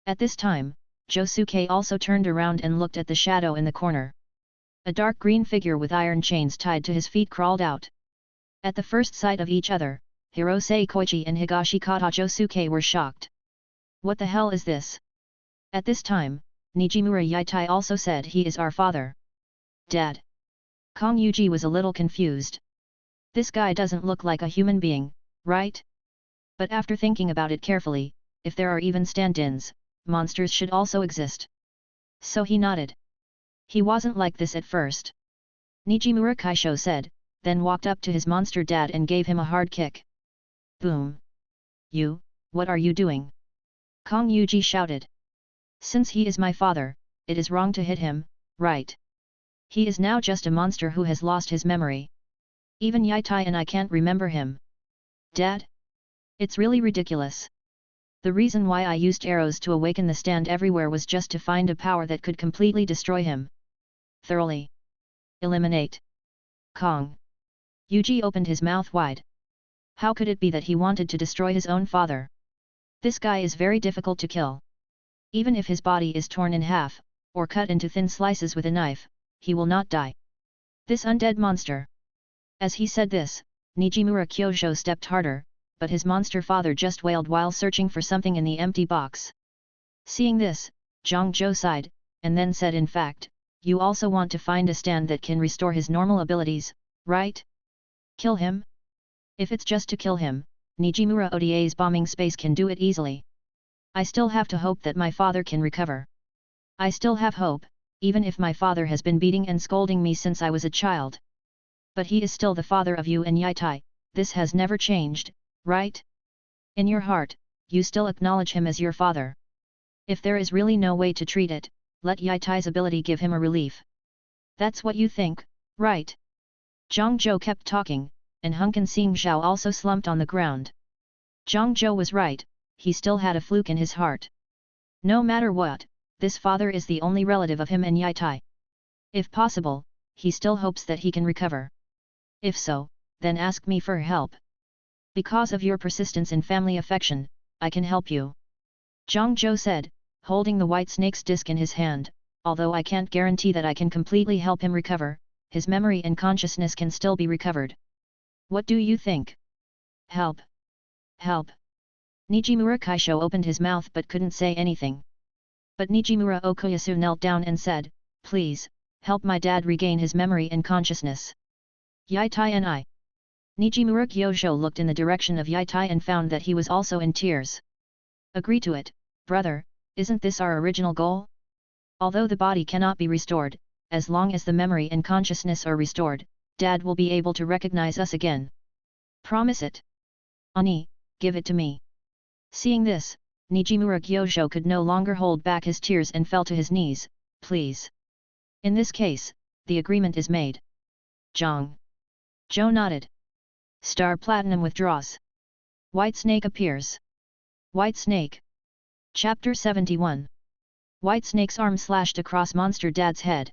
At this time, Josuke also turned around and looked at the shadow in the corner. A dark green figure with iron chains tied to his feet crawled out. At the first sight of each other, Hirose Koichi and Higashi Kata Josuke were shocked. "What the hell is this?" At this time, Nijimura Yitai also said, "He is our father." "Dad." Kong Yuji was a little confused. This guy doesn't look like a human being, right? But after thinking about it carefully, if there are even stand-ins, monsters should also exist. So he nodded. He wasn't like this at first. Nijimura Kaisho said, then walked up to his monster dad and gave him a hard kick. Boom! You, what are you doing? Kong Yuji shouted. Since he is my father, it is wrong to hit him, right? He is now just a monster who has lost his memory. Even Yitai and I can't remember him. Dad? It's really ridiculous. The reason why I used arrows to awaken the stand everywhere was just to find a power that could completely destroy him. Thoroughly. Eliminate. Kong. Yuji opened his mouth wide. How could it be that he wanted to destroy his own father? This guy is very difficult to kill. Even if his body is torn in half, or cut into thin slices with a knife, he will not die. This undead monster. As he said this, Nijimura Kyojo stepped harder, but his monster father just wailed while searching for something in the empty box. Seeing this, Zhang sighed, and then said, in fact, you also want to find a stand that can restore his normal abilities, right? Kill him? If it's just to kill him, Nijimura Oda's bombing space can do it easily. I still have to hope that my father can recover. I still have hope, even if my father has been beating and scolding me since I was a child. But he is still the father of you and Yitai, this has never changed, right? In your heart, you still acknowledge him as your father. If there is really no way to treat it, let Yitai's ability give him a relief. That's what you think, right? Zhang kept talking, and Hunkin Sing Zhao also slumped on the ground. Zhang was right, he still had a fluke in his heart. No matter what, this father is the only relative of him and Yitai. If possible, he still hopes that he can recover. If so, then ask me for help. Because of your persistence in family affection, I can help you. Zhang said, holding the white snake's disc in his hand, although I can't guarantee that I can completely help him recover, his memory and consciousness can still be recovered. What do you think? Help! Help! Nijimura Kaisho opened his mouth but couldn't say anything. But Nijimura Okuyasu knelt down and said, please, help my dad regain his memory and consciousness. Yitai and I. Nijimura Kyojo looked in the direction of Yitai and found that he was also in tears. Agree to it, brother, isn't this our original goal? Although the body cannot be restored, as long as the memory and consciousness are restored, Dad will be able to recognize us again. Promise it. Ani, give it to me. Seeing this, Nijimura Kyojo could no longer hold back his tears and fell to his knees, please. In this case, the agreement is made. Zhang. Nodded. Star Platinum withdraws. White Snake appears. White Snake. Chapter 71. White Snake's arm slashed across Monster Dad's head.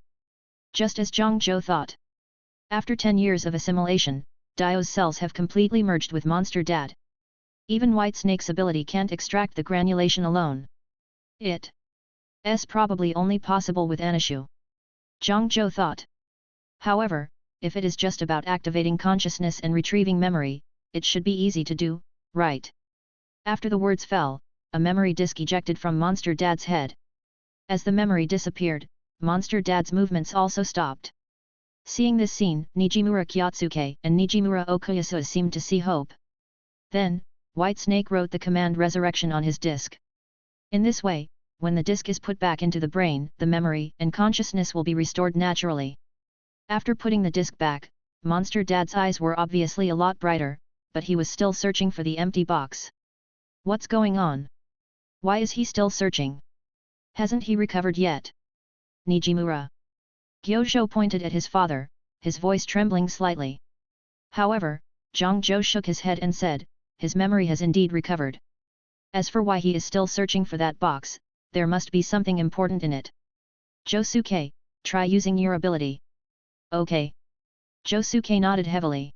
Just as Zhang thought. After 10 years of assimilation, Dio's cells have completely merged with Monster Dad. Even White Snake's ability can't extract the granulation alone. It's probably only possible with Anishu. Zhang thought. However, if it is just about activating consciousness and retrieving memory, it should be easy to do, right? After the words fell, a memory disk ejected from Monster Dad's head. As the memory disappeared, Monster Dad's movements also stopped. Seeing this scene, Nijimura Kyotsuke and Nijimura Okuyasu seemed to see hope. Then, White Snake wrote the command resurrection on his disk. In this way, when the disk is put back into the brain, the memory and consciousness will be restored naturally. After putting the disk back, Monster Dad's eyes were obviously a lot brighter, but he was still searching for the empty box. What's going on? Why is he still searching? Hasn't he recovered yet? Nijimura. Kyojo pointed at his father, his voice trembling slightly. However, Zhang shook his head and said, his memory has indeed recovered. As for why he is still searching for that box, there must be something important in it. Josuke, try using your ability. Okay. Josuke nodded heavily.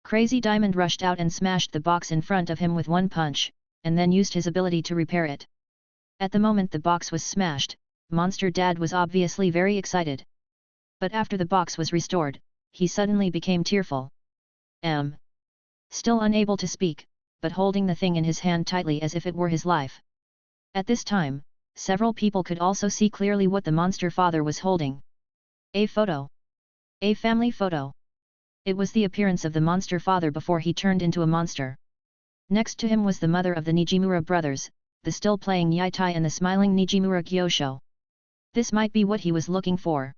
Crazy Diamond rushed out and smashed the box in front of him with one punch, and then used his ability to repair it. At the moment the box was smashed, Monster Dad was obviously very excited. But after the box was restored, he suddenly became tearful. Still unable to speak, but holding the thing in his hand tightly as if it were his life. At this time, several people could also see clearly what the monster father was holding. A photo. A family photo. It was the appearance of the monster father before he turned into a monster. Next to him was the mother of the Nijimura brothers, the still playing Yitai and the smiling Nijimura Gyosho. This might be what he was looking for.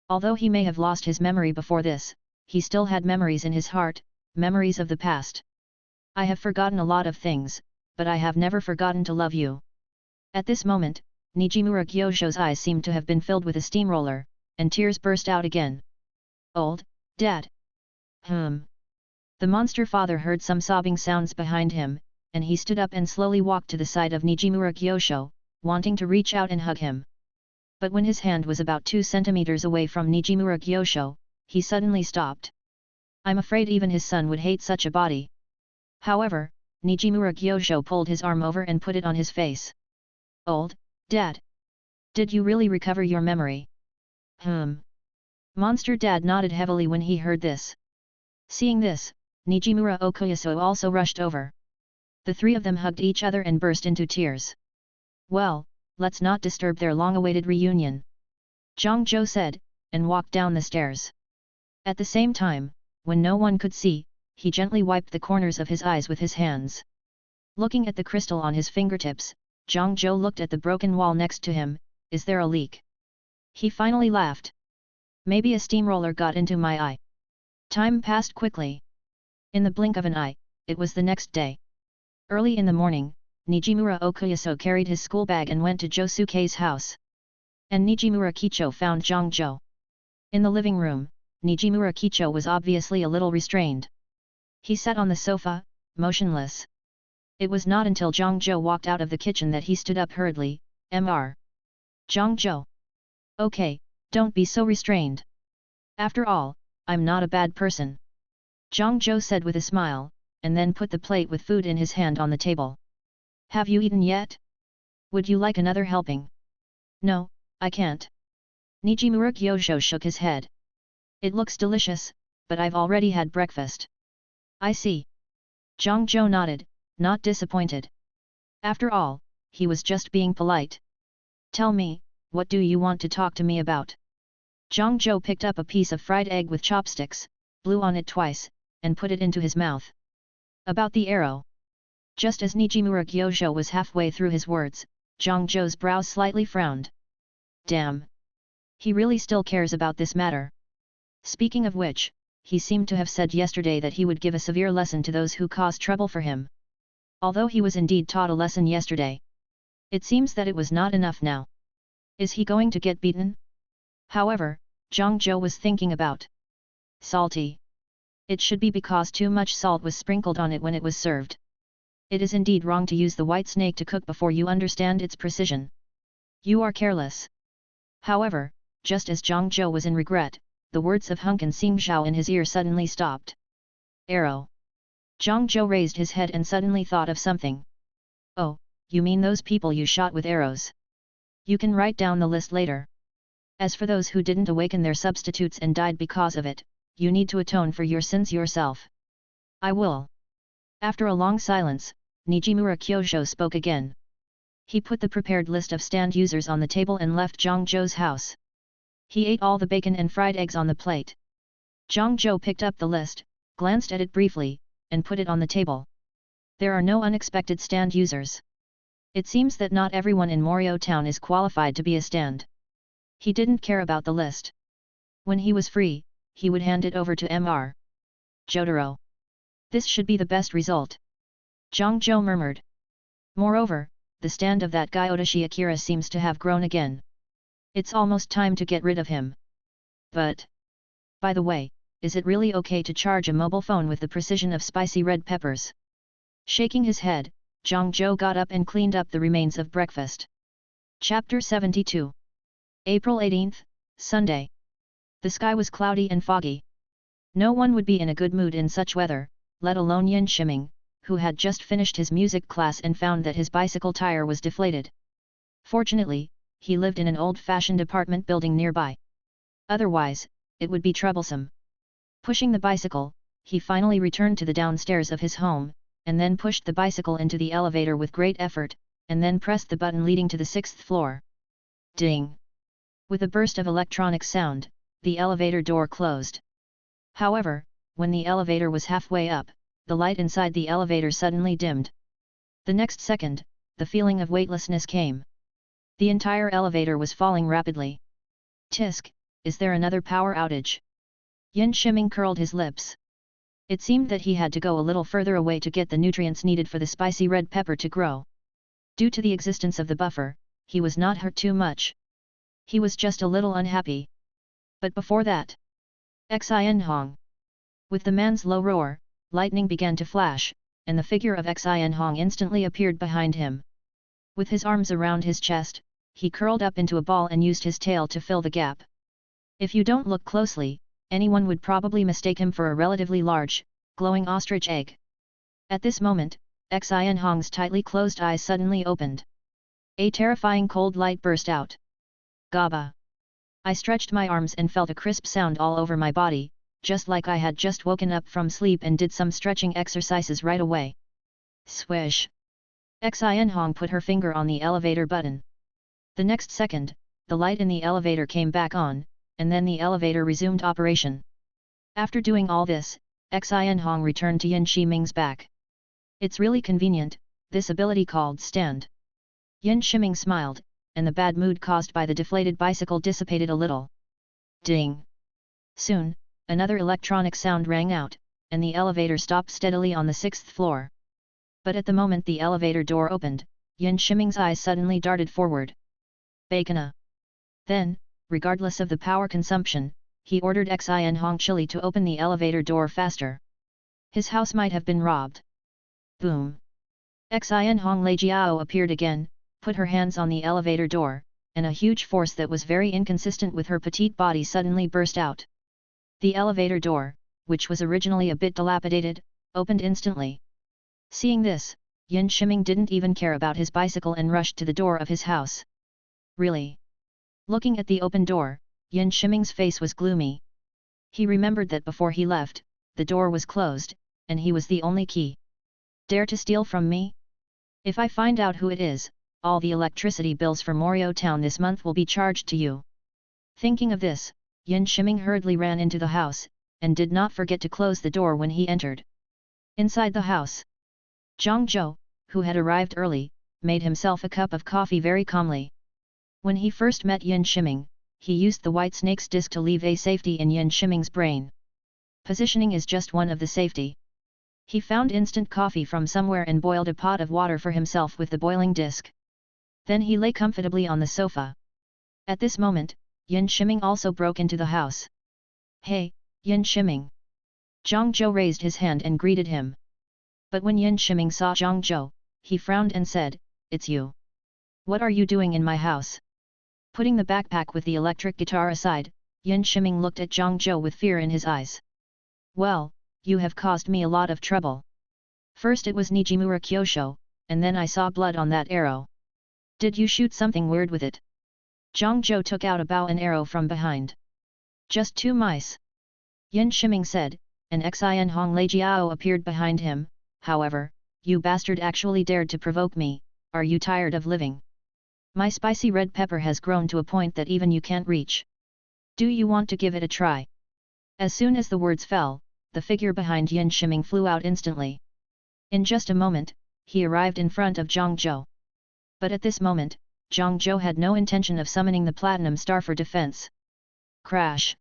Although he may have lost his memory before this, he still had memories in his heart, memories of the past. I have forgotten a lot of things, but I have never forgotten to love you. At this moment, Nijimura Gyosho's eyes seemed to have been filled with a steamroller, and tears burst out again. Old, Dad. The monster father heard some sobbing sounds behind him, and he stood up and slowly walked to the side of Nijimura Gyosho, wanting to reach out and hug him. But when his hand was about 2 centimeters away from Nijimura Gyosho, he suddenly stopped. I'm afraid even his son would hate such a body. However, Nijimura Gyosho pulled his arm over and put it on his face. Old, Dad. Did you really recover your memory? Monster Dad nodded heavily when he heard this. Seeing this, Nijimura Okuyasu also rushed over. The three of them hugged each other and burst into tears. Well, let's not disturb their long-awaited reunion, Zhang Zhou said, and walked down the stairs. At the same time, when no one could see, he gently wiped the corners of his eyes with his hands. Looking at the crystal on his fingertips, Zhang Zhou looked at the broken wall next to him. Is there a leak? He finally laughed. Maybe a steamroller got into my eye. Time passed quickly. In the blink of an eye, it was the next day. Early in the morning, Nijimura Okuyasu carried his school bag and went to Josuke's house. And Nijimura Kicho found Zhang Zhou. In the living room, Nijimura Kicho was obviously a little restrained. He sat on the sofa, motionless. It was not until Zhang Zhou walked out of the kitchen that he stood up hurriedly. Mr. Zhang Zhou. Okay, don't be so restrained. After all, I'm not a bad person. Zhang Zhou said with a smile, and then put the plate with food in his hand on the table. Have you eaten yet? Would you like another helping? No, I can't. Nijimura Gyosho shook his head. It looks delicious, but I've already had breakfast. I see. Zhang Zhou nodded, not disappointed. After all, he was just being polite. Tell me, what do you want to talk to me about? Zhang Zhou picked up a piece of fried egg with chopsticks, blew on it twice, and put it into his mouth. About the arrow. Just as Nijimura Gyosho was halfway through his words, Zhang Zhou's brow slightly frowned. Damn. He really still cares about this matter. Speaking of which, he seemed to have said yesterday that he would give a severe lesson to those who cause trouble for him. Although he was indeed taught a lesson yesterday, it seems that it was not enough now. Is he going to get beaten? However, Zhang Zhou was thinking about salty. It should be because too much salt was sprinkled on it when it was served. It is indeed wrong to use the white snake to cook before you understand its precision. You are careless. However, just as Zhang Zhou was in regret, the words of Hunkin Xingzhao in his ear suddenly stopped. Arrow. Zhang Zhou raised his head and suddenly thought of something. Oh, you mean those people you shot with arrows? You can write down the list later. As for those who didn't awaken their substitutes and died because of it, you need to atone for your sins yourself. I will. After a long silence, Nijimura Gyosho spoke again. He put the prepared list of stand users on the table and left Zhang Zhou's house. He ate all the bacon and fried eggs on the plate. Zhang Zhou picked up the list, glanced at it briefly, and put it on the table. There are no unexpected stand users. It seems that not everyone in Morio Town is qualified to be a stand. He didn't care about the list. When he was free, he would hand it over to Mr. Jotaro. This should be the best result. Zhang Zhou murmured. Moreover, the stand of that guy Otoshi Akira seems to have grown again. It's almost time to get rid of him. But, by the way, is it really okay to charge a mobile phone with the precision of spicy red peppers? Shaking his head, Zhang Zhou got up and cleaned up the remains of breakfast. Chapter 72. April 18th, Sunday. The sky was cloudy and foggy. No one would be in a good mood in such weather, let alone Yin Shiming, who had just finished his music class and found that his bicycle tire was deflated. Fortunately, he lived in an old-fashioned apartment building nearby. Otherwise, it would be troublesome. Pushing the bicycle, he finally returned to the downstairs of his home, and then pushed the bicycle into the elevator with great effort, and then pressed the button leading to the 6th floor. Ding! With a burst of electronic sound, the elevator door closed. However, when the elevator was halfway up, the light inside the elevator suddenly dimmed. The next second, the feeling of weightlessness came. The entire elevator was falling rapidly. Tisk, is there another power outage? Yin Shiming curled his lips. It seemed that he had to go a little further away to get the nutrients needed for the spicy red pepper to grow. Due to the existence of the buffer, he was not hurt too much. He was just a little unhappy. But before that, Xin Hong. With the man's low roar, lightning began to flash, and the figure of Xin Hong instantly appeared behind him. With his arms around his chest, he curled up into a ball and used his tail to fill the gap. If you don't look closely, anyone would probably mistake him for a relatively large, glowing ostrich egg. At this moment, Xin Hong's tightly closed eyes suddenly opened. A terrifying cold light burst out. Gaba! I stretched my arms and felt a crisp sound all over my body, just like I had just woken up from sleep and did some stretching exercises right away. Swish! Xin Hong put her finger on the elevator button. The next second, the light in the elevator came back on, and then the elevator resumed operation. After doing all this, Xin Hong returned to Yin Shiming's back. It's really convenient, this ability called stand. Yin Shiming smiled, and the bad mood caused by the deflated bicycle dissipated a little. Ding! Soon, another electronic sound rang out, and the elevator stopped steadily on the 6th floor. But at the moment the elevator door opened, Yin Shiming's eyes suddenly darted forward. Bacona! Then, regardless of the power consumption, he ordered Xin Hong Chili to open the elevator door faster. His house might have been robbed. Boom! Xin Hong Leijiao appeared again, put her hands on the elevator door, and a huge force that was very inconsistent with her petite body suddenly burst out. The elevator door, which was originally a bit dilapidated, opened instantly. Seeing this, Yin Shiming didn't even care about his bicycle and rushed to the door of his house. Really? Looking at the open door, Yin Shiming's face was gloomy. He remembered that before he left, the door was closed, and he was the only key. Dare to steal from me? If I find out who it is, all the electricity bills for Morio Town this month will be charged to you. Thinking of this, Yin Shiming hurriedly ran into the house, and did not forget to close the door when he entered. Inside the house, Zhang Zhou, who had arrived early, made himself a cup of coffee very calmly. When he first met Yin Shiming, he used the white snake's disc to leave a safety in Yin Shiming's brain. Positioning is just one of the safety. He found instant coffee from somewhere and boiled a pot of water for himself with the boiling disc. Then he lay comfortably on the sofa. At this moment, Yin Shiming also broke into the house. Hey, Yin Shiming! Zhang Zhou raised his hand and greeted him. But when Yin Shiming saw Zhang Zhou, he frowned and said, "It's you. What are you doing in my house?" Putting the backpack with the electric guitar aside, Yin Shiming looked at Zhang Zhou with fear in his eyes. Well, you have caused me a lot of trouble. First it was Nijimura Kyosho, and then I saw blood on that arrow. Did you shoot something weird with it? Zhang Zhou took out a bow and arrow from behind. Just 2 mice. Yin Shiming said, and Xin Hong Leijiao appeared behind him. However, you bastard actually dared to provoke me. Are you tired of living? My spicy red pepper has grown to a point that even you can't reach. Do you want to give it a try? As soon as the words fell, the figure behind Yin Shiming flew out instantly. In just a moment, he arrived in front of Zhang Zhou. But at this moment, Zhang Zhou had no intention of summoning the Platinum Star for defense. Crash!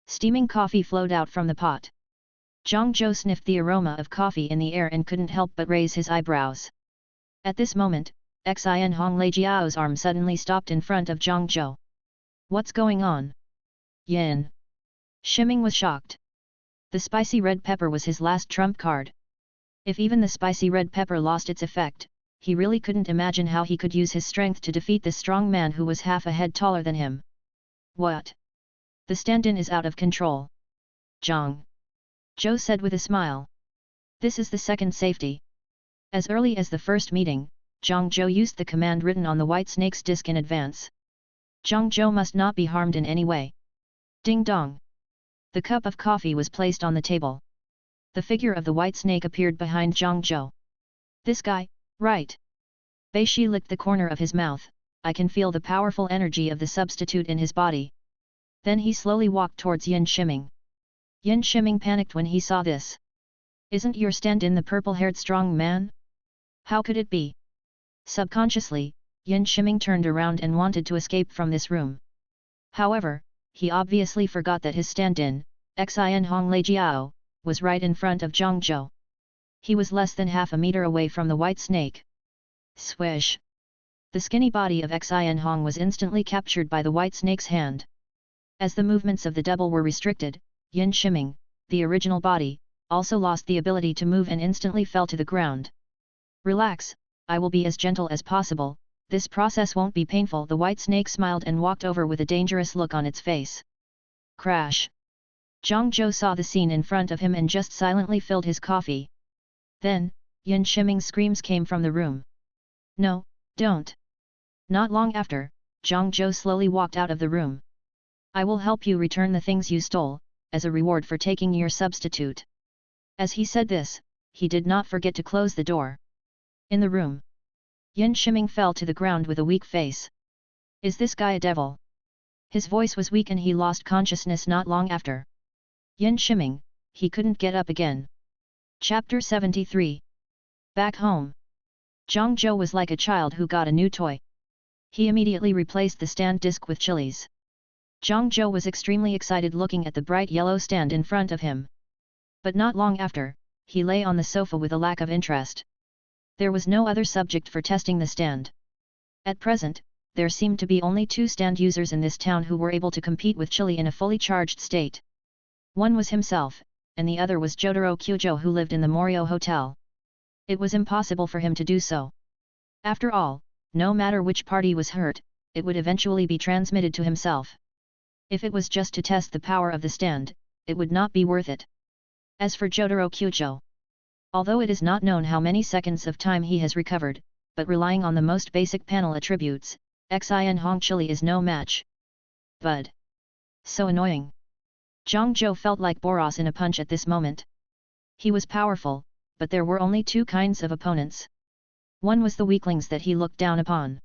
Steaming coffee flowed out from the pot. Zhang Zhou sniffed the aroma of coffee in the air and couldn't help but raise his eyebrows. At this moment, Xin Hong Leijiao's arm suddenly stopped in front of Zhang Zhou. What's going on? Yin Shiming was shocked. The spicy red pepper was his last trump card. If even the spicy red pepper lost its effect, he really couldn't imagine how he could use his strength to defeat this strong man who was half a head taller than him. What? The stand-in is out of control. Zhang Zhou said with a smile. This is the second safety. As early as the first meeting, Zhang Zhou used the command written on the white snake's disc in advance. Zhang Zhou must not be harmed in any way. Ding dong! The cup of coffee was placed on the table. The figure of the white snake appeared behind Zhang Zhou. This guy, right? Bei Shi licked the corner of his mouth. I can feel the powerful energy of the substitute in his body. Then he slowly walked towards Yin Shiming. Yin Shiming panicked when he saw this. Isn't your stand-in the purple-haired strong man? How could it be? Subconsciously, Yin Shiming turned around and wanted to escape from this room. However, he obviously forgot that his stand-in, Xin Hong Lei Jiao, was right in front of Zhang Zhou. He was less than half a meter away from the white snake. Swish! The skinny body of Xin Hong was instantly captured by the white snake's hand. As the movements of the double were restricted, Yin Shiming, the original body, also lost the ability to move and instantly fell to the ground. Relax, I will be as gentle as possible, this process won't be painful. The white snake smiled and walked over with a dangerous look on its face. Crash! Zhang Zhou saw the scene in front of him and just silently filled his coffee. Then, Yin Shiming's screams came from the room. No, don't! Not long after, Zhang Zhou slowly walked out of the room. I will help you return the things you stole, as a reward for taking your substitute. As he said this, he did not forget to close the door. In the room, Yin Shiming fell to the ground with a weak face. Is this guy a devil? His voice was weak and he lost consciousness not long after. Yin Shiming, he couldn't get up again. Chapter 73. Back home. Zhang Zhou was like a child who got a new toy. He immediately replaced the stand disc with chilies. Zhang Zhou was extremely excited looking at the bright yellow stand in front of him. But not long after, he lay on the sofa with a lack of interest. There was no other subject for testing the stand. At present, there seemed to be only 2 stand users in this town who were able to compete with chili in a fully charged state. One was himself, and the other was Jotaro Kyujo who lived in the Morio Hotel. It was impossible for him to do so. After all, no matter which party was hurt, it would eventually be transmitted to himself. If it was just to test the power of the stand, it would not be worth it. As for Jotaro Kyujo, although it is not known how many seconds of time he has recovered, but relying on the most basic panel attributes, Xin Hong Chili is no match. Bud. So annoying. Zhang Zhou felt like Boros in a punch at this moment. He was powerful, but there were only 2 kinds of opponents. One was the weaklings that he looked down upon.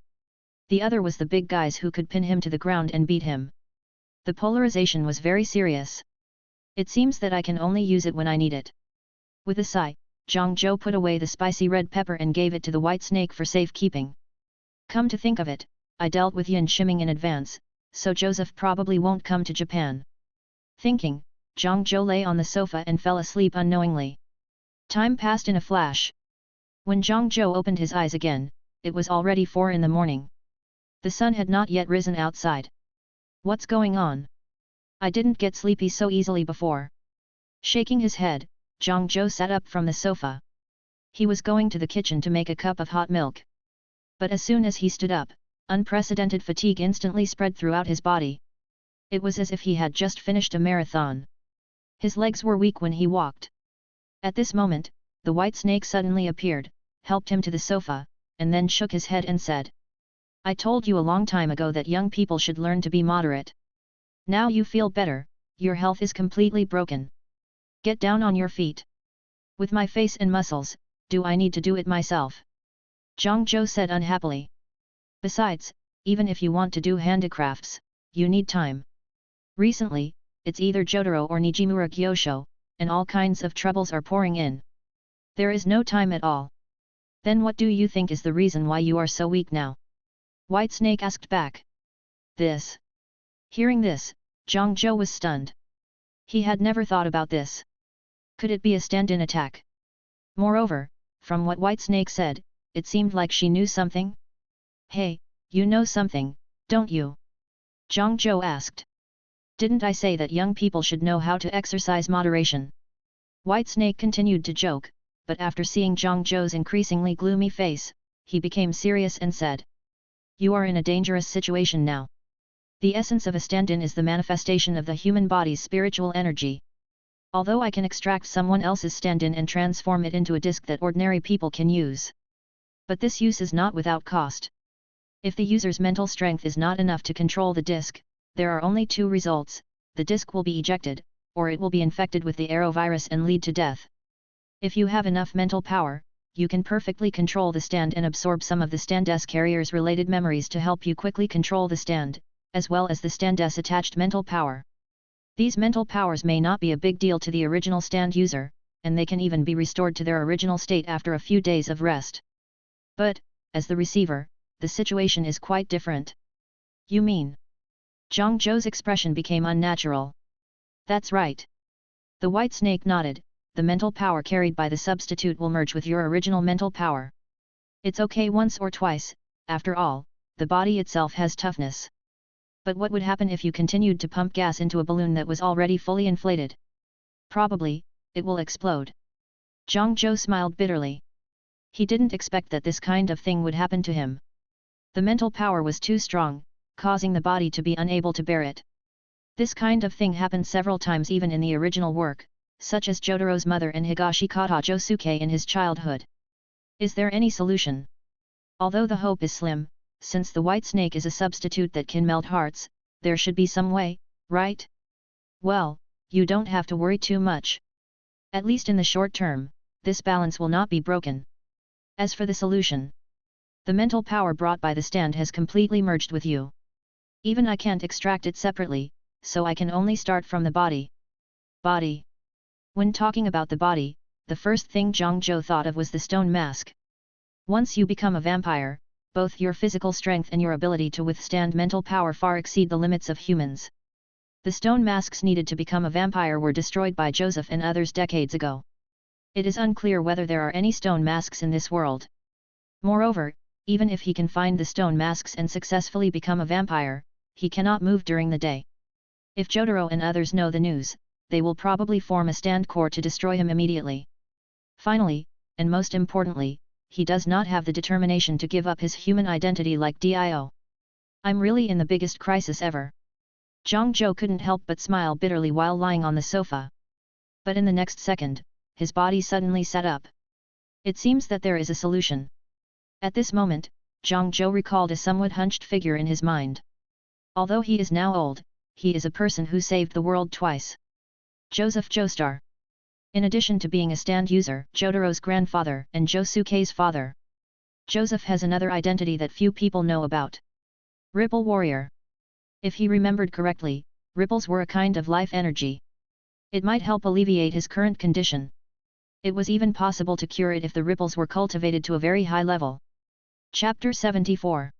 The other was the big guys who could pin him to the ground and beat him. The polarization was very serious. It seems that I can only use it when I need it. With a sigh, Zhang Zhou put away the spicy red pepper and gave it to the white snake for safekeeping. Come to think of it, I dealt with Yin Shiming in advance, so Joseph probably won't come to Japan. Thinking, Zhang Zhou lay on the sofa and fell asleep unknowingly. Time passed in a flash. When Zhang Zhou opened his eyes again, it was already 4 in the morning. The sun had not yet risen outside. What's going on? I didn't get sleepy so easily before. Shaking his head, Zhang Zhou sat up from the sofa. He was going to the kitchen to make a cup of hot milk. But as soon as he stood up, unprecedented fatigue instantly spread throughout his body. It was as if he had just finished a marathon. His legs were weak when he walked. At this moment, the white snake suddenly appeared, helped him to the sofa, and then shook his head and said, I told you a long time ago that young people should learn to be moderate. Now you feel better, your health is completely broken. Get down on your feet. With my face and muscles, do I need to do it myself? Zhang Zhou said unhappily. Besides, even if you want to do handicrafts, you need time. Recently, it's either Jotaro or Nijimura Gyosho, and all kinds of troubles are pouring in. There is no time at all. Then what do you think is the reason why you are so weak now? White Snake asked back. This. Hearing this, Zhang Zhou was stunned. He had never thought about this. Could it be a stand-in attack? Moreover, from what White Snake said, it seemed like she knew something. Hey, you know something, don't you? Zhang Zhou asked. Didn't I say that young people should know how to exercise moderation? White Snake continued to joke, but after seeing Zhang Zhou's increasingly gloomy face, he became serious and said. You are in a dangerous situation now. The essence of a stand-in is the manifestation of the human body's spiritual energy. Although I can extract someone else's stand-in and transform it into a disc that ordinary people can use. But this use is not without cost. If the user's mental strength is not enough to control the disc, there are only 2 results, the disc will be ejected, or it will be infected with the arrowvirus and lead to death. If you have enough mental power, you can perfectly control the stand and absorb some of the stand's carrier's related memories to help you quickly control the stand, as well as the stand's attached mental power. These mental powers may not be a big deal to the original stand user, and they can even be restored to their original state after a few days of rest. But, as the receiver, the situation is quite different. You mean? Zhang Zhou's expression became unnatural. That's right. The white snake nodded. The mental power carried by the substitute will merge with your original mental power. It's okay once or twice, after all, the body itself has toughness. But what would happen if you continued to pump gas into a balloon that was already fully inflated? Probably, it will explode. JoJo smiled bitterly. He didn't expect that this kind of thing would happen to him. The mental power was too strong, causing the body to be unable to bear it. This kind of thing happened several times even in the original work, such as Jotaro's mother and Higashikata Josuke in his childhood. Is there any solution? Although the hope is slim, since the white snake is a substitute that can melt hearts, there should be some way, right? Well, you don't have to worry too much. At least in the short term, this balance will not be broken. As for the solution, the mental power brought by the stand has completely merged with you. Even I can't extract it separately, so I can only start from the body. Body. When talking about the body, the first thing JoJo thought of was the stone mask. Once you become a vampire, both your physical strength and your ability to withstand mental power far exceed the limits of humans. The stone masks needed to become a vampire were destroyed by Joseph and others decades ago. It is unclear whether there are any stone masks in this world. Moreover, even if he can find the stone masks and successfully become a vampire, he cannot move during the day. If Jotaro and others know the news, they will probably form a stand corps to destroy him immediately. Finally, and most importantly, he does not have the determination to give up his human identity like Dio. I'm really in the biggest crisis ever. JoJo couldn't help but smile bitterly while lying on the sofa. But in the next second, his body suddenly sat up. It seems that there is a solution. At this moment, JoJo recalled a somewhat hunched figure in his mind. Although he is now old, he is a person who saved the world twice. Joseph Joestar. In addition to being a stand user, Jotaro's grandfather and Josuke's father, Joseph has another identity that few people know about. Ripple Warrior. If he remembered correctly, ripples were a kind of life energy. It might help alleviate his current condition. It was even possible to cure it if the ripples were cultivated to a very high level. Chapter 74.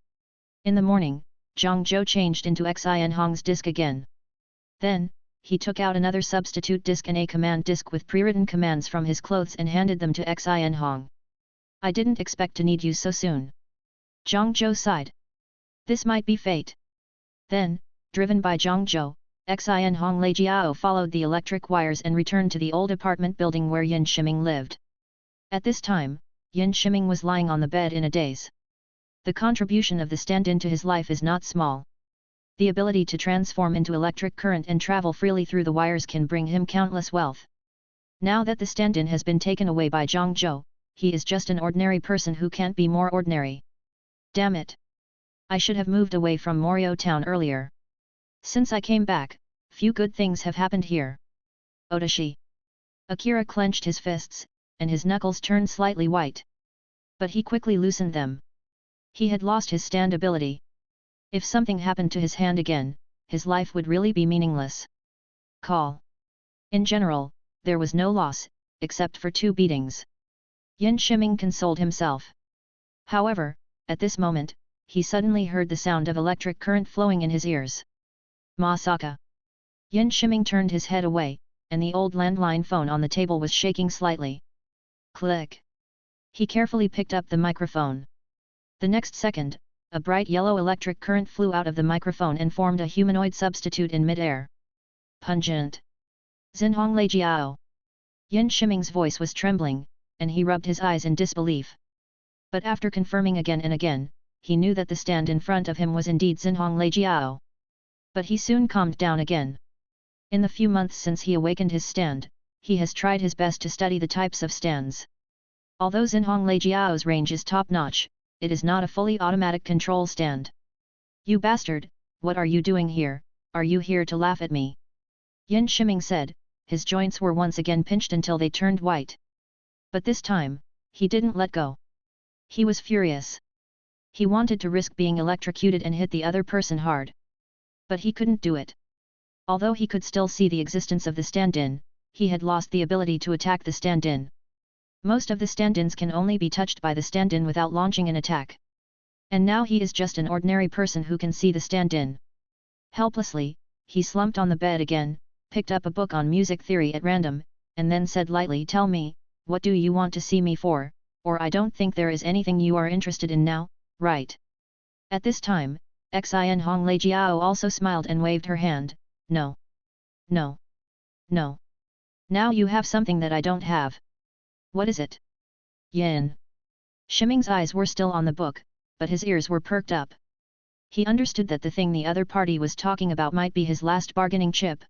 In the morning, JoJo changed into Xin Hong's disc again. Then, he took out another substitute disc and a command disc with pre-written commands from his clothes and handed them to Xin Hong. I didn't expect to need you so soon. JoJo sighed. This might be fate. Then, driven by JoJo, Xin Hong Leijiao followed the electric wires and returned to the old apartment building where Yin Shiming lived. At this time, Yin Shiming was lying on the bed in a daze. The contribution of the stand-in to his life is not small. The ability to transform into electric current and travel freely through the wires can bring him countless wealth. Now that the stand-in has been taken away by JoJo, he is just an ordinary person who can't be more ordinary. Damn it! I should have moved away from Morio Town earlier. Since I came back, few good things have happened here. Otoshi. Akira clenched his fists, and his knuckles turned slightly white. But he quickly loosened them. He had lost his stand ability. If something happened to his hand again, his life would really be meaningless. Call. In general, there was no loss, except for 2 beatings. Yin Shiming consoled himself. However, at this moment, he suddenly heard the sound of electric current flowing in his ears. Masaka. Yin Shiming turned his head away, and the old landline phone on the table was shaking slightly. Click. He carefully picked up the microphone. The next second, a bright yellow electric current flew out of the microphone and formed a humanoid substitute in mid-air. Pungent. Xinhong Leijiao. Yin Shiming's voice was trembling, and he rubbed his eyes in disbelief. But after confirming again and again, he knew that the stand in front of him was indeed Xinhong Leijiao. But he soon calmed down again. In the few months since he awakened his stand, he has tried his best to study the types of stands. Although Xinhong Leijiao's range is top-notch, it is not a fully automatic control stand. You bastard, what are you doing here? Are you here to laugh at me? Yin Shiming said, his joints were once again pinched until they turned white. But this time, he didn't let go. He was furious. He wanted to risk being electrocuted and hit the other person hard. But he couldn't do it. Although he could still see the existence of the stand-in, he had lost the ability to attack the stand-in. Most of the stand-ins can only be touched by the stand-in without launching an attack. And now he is just an ordinary person who can see the stand-in. Helplessly, he slumped on the bed again, picked up a book on music theory at random, and then said lightly, "Tell me, what do you want to see me for, or I don't think there is anything you are interested in now, right?" At this time, Xin Hong Leijiao also smiled and waved her hand. "No. No. No. Now you have something that I don't have." "What is it?" "Yin." Shiming's eyes were still on the book, but his ears were perked up. He understood that the thing the other party was talking about might be his last bargaining chip.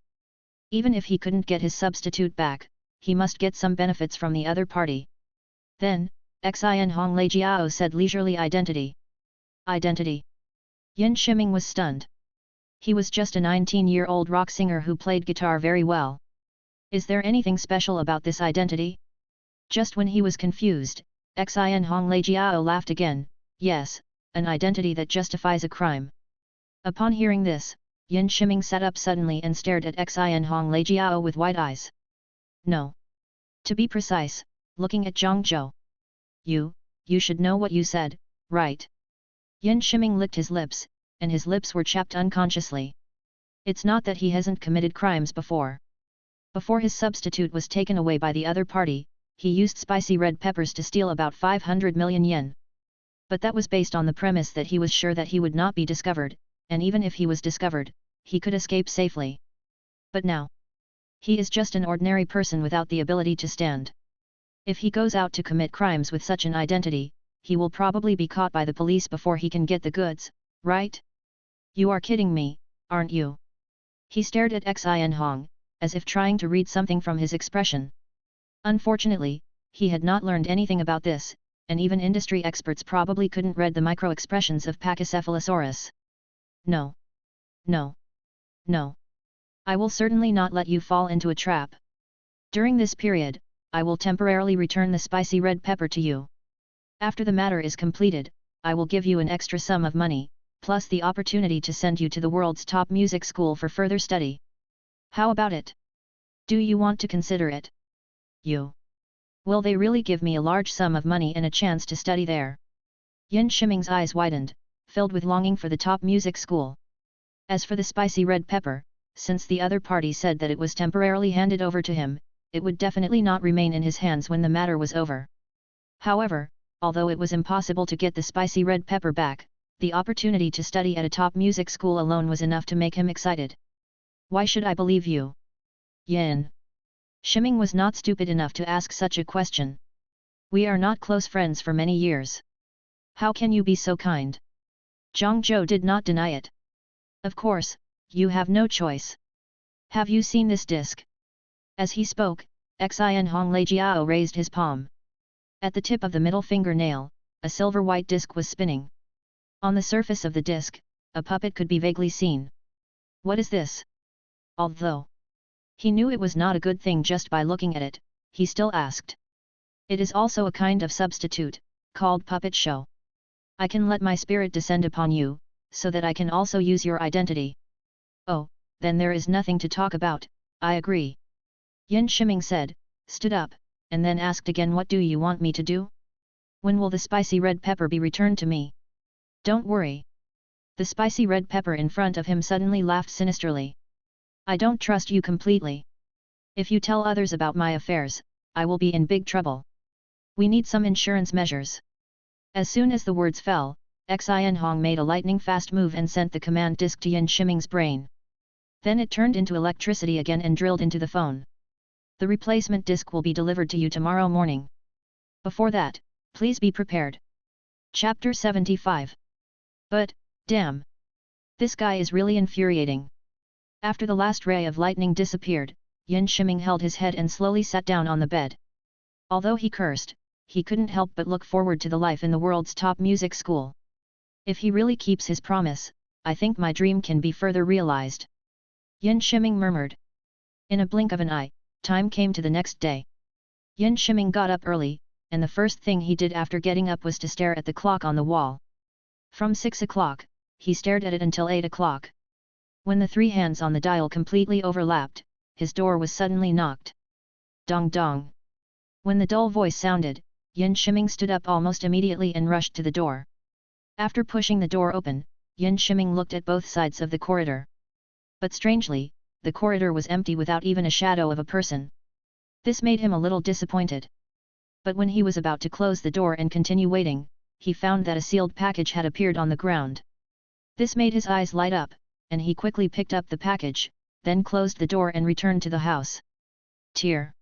Even if he couldn't get his substitute back, he must get some benefits from the other party. Then, Xin Hong Leijiao said leisurely, "Identity." "Identity?" Yin Shiming was stunned. He was just a 19-year-old rock singer who played guitar very well. Is there anything special about this identity? Just when he was confused, Xin Hong Leijiao laughed again. "Yes, an identity that justifies a crime." Upon hearing this, Yin Shiming sat up suddenly and stared at Xin Hong Leijiao with wide eyes. "No. To be precise, looking at Zhang Zhou. You should know what you said, right?" Yin Shiming licked his lips, and his lips were chapped unconsciously. It's not that he hasn't committed crimes before. Before his substitute was taken away by the other party, he used spicy red peppers to steal about 500 million yen. But that was based on the premise that he was sure that he would not be discovered, and even if he was discovered, he could escape safely. But now, he is just an ordinary person without the ability to stand. If he goes out to commit crimes with such an identity, he will probably be caught by the police before he can get the goods, right? You are kidding me, aren't you? He stared at Xin Hong, as if trying to read something from his expression. Unfortunately, he had not learned anything about this, and even industry experts probably couldn't read the micro-expressions of Pachycephalosaurus. No. No. No. I will certainly not let you fall into a trap. During this period, I will temporarily return the spicy red pepper to you. After the matter is completed, I will give you an extra sum of money, plus the opportunity to send you to the world's top music school for further study. How about it? Do you want to consider it? Will they really give me a large sum of money and a chance to study there? Yin Shiming's eyes widened, filled with longing for the top music school. As for the spicy red pepper, since the other party said that it was temporarily handed over to him, it would definitely not remain in his hands when the matter was over. However, although it was impossible to get the spicy red pepper back, the opportunity to study at a top music school alone was enough to make him excited. Why should I believe you? Yin Shiming was not stupid enough to ask such a question. We are not close friends for many years. How can you be so kind? Zhang Zhou did not deny it. Of course, you have no choice. Have you seen this disc? As he spoke, Xin Hong Leijiao raised his palm. At the tip of the middle fingernail, a silver-white disc was spinning. On the surface of the disc, a puppet could be vaguely seen. What is this? Although he knew it was not a good thing just by looking at it, he still asked. It is also a kind of substitute, called puppet show. I can let my spirit descend upon you, so that I can also use your identity. Oh, then there is nothing to talk about, I agree. Yin Shiming said, stood up, and then asked again, what do you want me to do? When will the spicy red pepper be returned to me? Don't worry. The spicy red pepper in front of him suddenly laughed sinisterly. I don't trust you completely. If you tell others about my affairs, I will be in big trouble. We need some insurance measures. As soon as the words fell, Xin Hong made a lightning-fast move and sent the command disc to Yin Shiming's brain. Then it turned into electricity again and drilled into the phone. The replacement disc will be delivered to you tomorrow morning. Before that, please be prepared. Chapter 75. But, damn! This guy is really infuriating. After the last ray of lightning disappeared, Yin Shiming held his head and slowly sat down on the bed. Although he cursed, he couldn't help but look forward to the life in the world's top music school. If he really keeps his promise, I think my dream can be further realized. Yin Shiming murmured. In a blink of an eye, time came to the next day. Yin Shiming got up early, and the first thing he did after getting up was to stare at the clock on the wall. From 6 o'clock, he stared at it until 8 o'clock. When the three hands on the dial completely overlapped, his door was suddenly knocked. Dong dong. When the dull voice sounded, Yin Shiming stood up almost immediately and rushed to the door. After pushing the door open, Yin Shiming looked at both sides of the corridor. But strangely, the corridor was empty without even a shadow of a person. This made him a little disappointed. But when he was about to close the door and continue waiting, he found that a sealed package had appeared on the ground. This made his eyes light up, and he quickly picked up the package, then closed the door and returned to the house. Tear.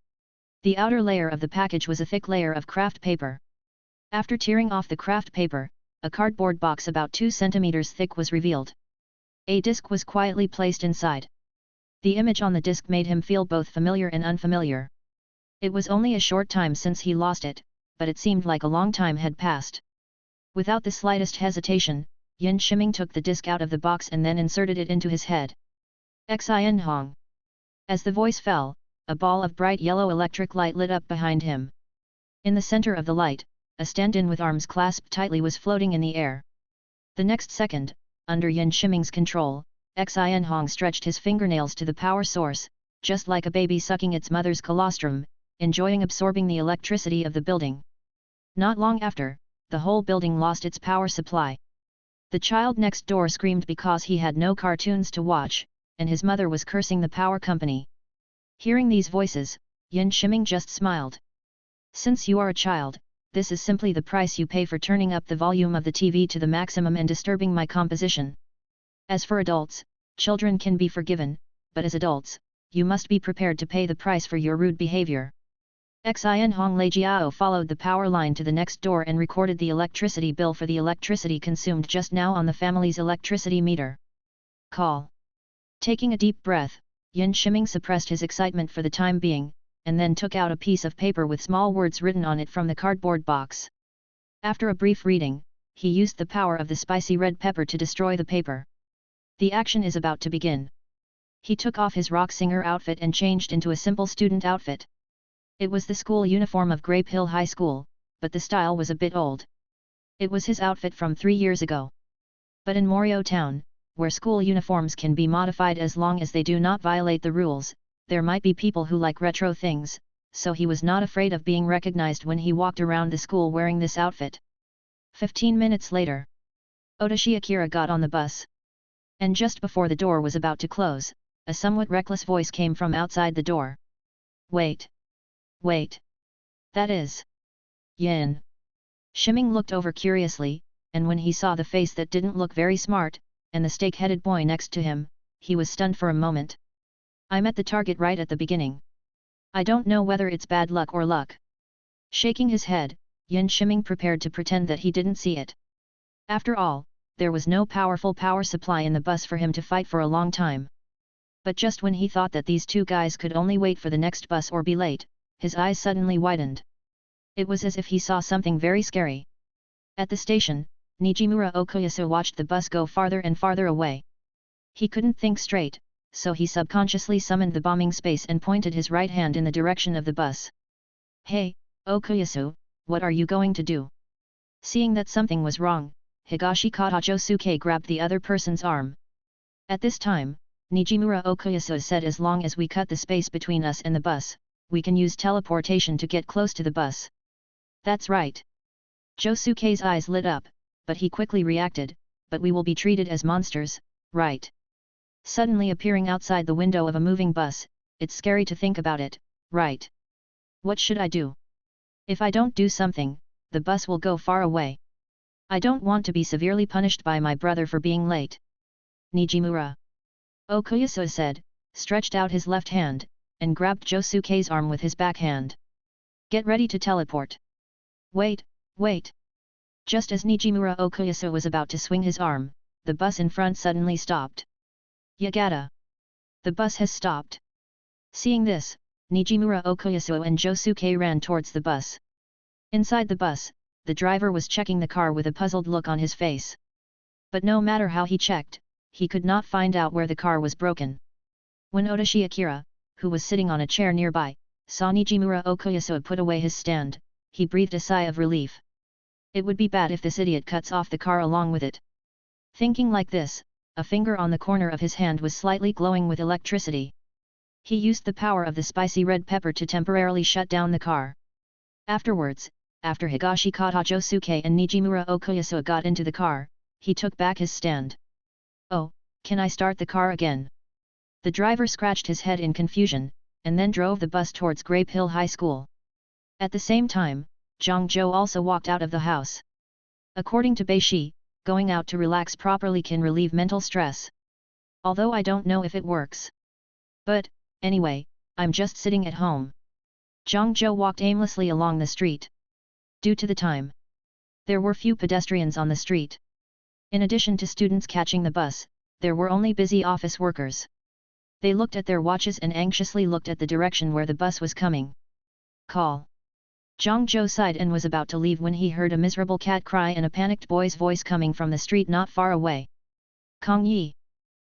The outer layer of the package was a thick layer of craft paper. After tearing off the craft paper, a cardboard box about 2 centimeters thick was revealed. A disc was quietly placed inside. The image on the disc made him feel both familiar and unfamiliar. It was only a short time since he lost it, but it seemed like a long time had passed. Without the slightest hesitation, Yin Shiming took the disc out of the box and then inserted it into his head. Xin Hong. As the voice fell, a ball of bright yellow electric light lit up behind him. In the center of the light, a stand-in with arms clasped tightly was floating in the air. The next second, under Yin Shiming's control, Xin Hong stretched his fingernails to the power source, just like a baby sucking its mother's colostrum, enjoying absorbing the electricity of the building. Not long after, the whole building lost its power supply. The child next door screamed because he had no cartoons to watch, and his mother was cursing the power company. Hearing these voices, Yin Shiming just smiled. Since you are a child, this is simply the price you pay for turning up the volume of the TV to the maximum and disturbing my composition. As for adults, children can be forgiven, but as adults, you must be prepared to pay the price for your rude behavior. Xin Hong Leijiao followed the power line to the next door and recorded the electricity bill for the electricity consumed just now on the family's electricity meter. Call. Taking a deep breath, Yin Shiming suppressed his excitement for the time being, and then took out a piece of paper with small words written on it from the cardboard box. After a brief reading, he used the power of the spicy red pepper to destroy the paper. The action is about to begin. He took off his rock singer outfit and changed into a simple student outfit. It was the school uniform of Grape Hill High School, but the style was a bit old. It was his outfit from 3 years ago. But in Morio Town, where school uniforms can be modified as long as they do not violate the rules, there might be people who like retro things, so he was not afraid of being recognized when he walked around the school wearing this outfit. 15 minutes later, Otoshi Akira got on the bus. And just before the door was about to close, a somewhat reckless voice came from outside the door. Wait! Wait! That is Yin. Shiming looked over curiously, and when he saw the face that didn't look very smart, and the stake-headed boy next to him, he was stunned for a moment. I'm at the target right at the beginning. I don't know whether it's bad luck or luck. Shaking his head, Yin Shiming prepared to pretend that he didn't see it. After all, there was no powerful power supply in the bus for him to fight for a long time. But just when he thought that these two guys could only wait for the next bus or be late, his eyes suddenly widened. It was as if he saw something very scary. At the station, Nijimura Okuyasu watched the bus go farther and farther away. He couldn't think straight, so he subconsciously summoned the bombing space and pointed his right hand in the direction of the bus. Hey, Okuyasu, what are you going to do? Seeing that something was wrong, Higashi Katajosuke grabbed the other person's arm. At this time, Nijimura Okuyasu said, as long as we cut the space between us and the bus, we can use teleportation to get close to the bus. That's right. Josuke's eyes lit up, but he quickly reacted, but we will be treated as monsters, right? Suddenly appearing outside the window of a moving bus, it's scary to think about it, right? What should I do? If I don't do something, the bus will go far away. I don't want to be severely punished by my brother for being late. Nijimura Okuyasu said, stretched out his left hand, and grabbed Josuke's arm with his backhand. Get ready to teleport. Wait, wait. Just as Nijimura Okuyasu was about to swing his arm, the bus in front suddenly stopped. Yagata! The bus has stopped. Seeing this, Nijimura Okuyasu and Josuke ran towards the bus. Inside the bus, the driver was checking the car with a puzzled look on his face. But no matter how he checked, he could not find out where the car was broken. When Otoshi Akira, who was sitting on a chair nearby, saw Nijimura Okuyasu put away his stand, he breathed a sigh of relief. It would be bad if this idiot cuts off the car along with it. Thinking like this, a finger on the corner of his hand was slightly glowing with electricity. He used the power of the spicy red pepper to temporarily shut down the car. Afterwards, after Higashi Katajosuke and Nijimura Okuyasu got into the car, he took back his stand. Oh, can I start the car again? The driver scratched his head in confusion, and then drove the bus towards Grape Hill High School. At the same time, Zhang Zhou also walked out of the house. According to Bei, going out to relax properly can relieve mental stress. Although I don't know if it works. But, anyway, I'm just sitting at home. Zhang Zhou walked aimlessly along the street. Due to the time, there were few pedestrians on the street. In addition to students catching the bus, there were only busy office workers. They looked at their watches and anxiously looked at the direction where the bus was coming. Call. Zhang Zhou sighed and was about to leave when he heard a miserable cat cry and a panicked boy's voice coming from the street not far away. Kong Yi.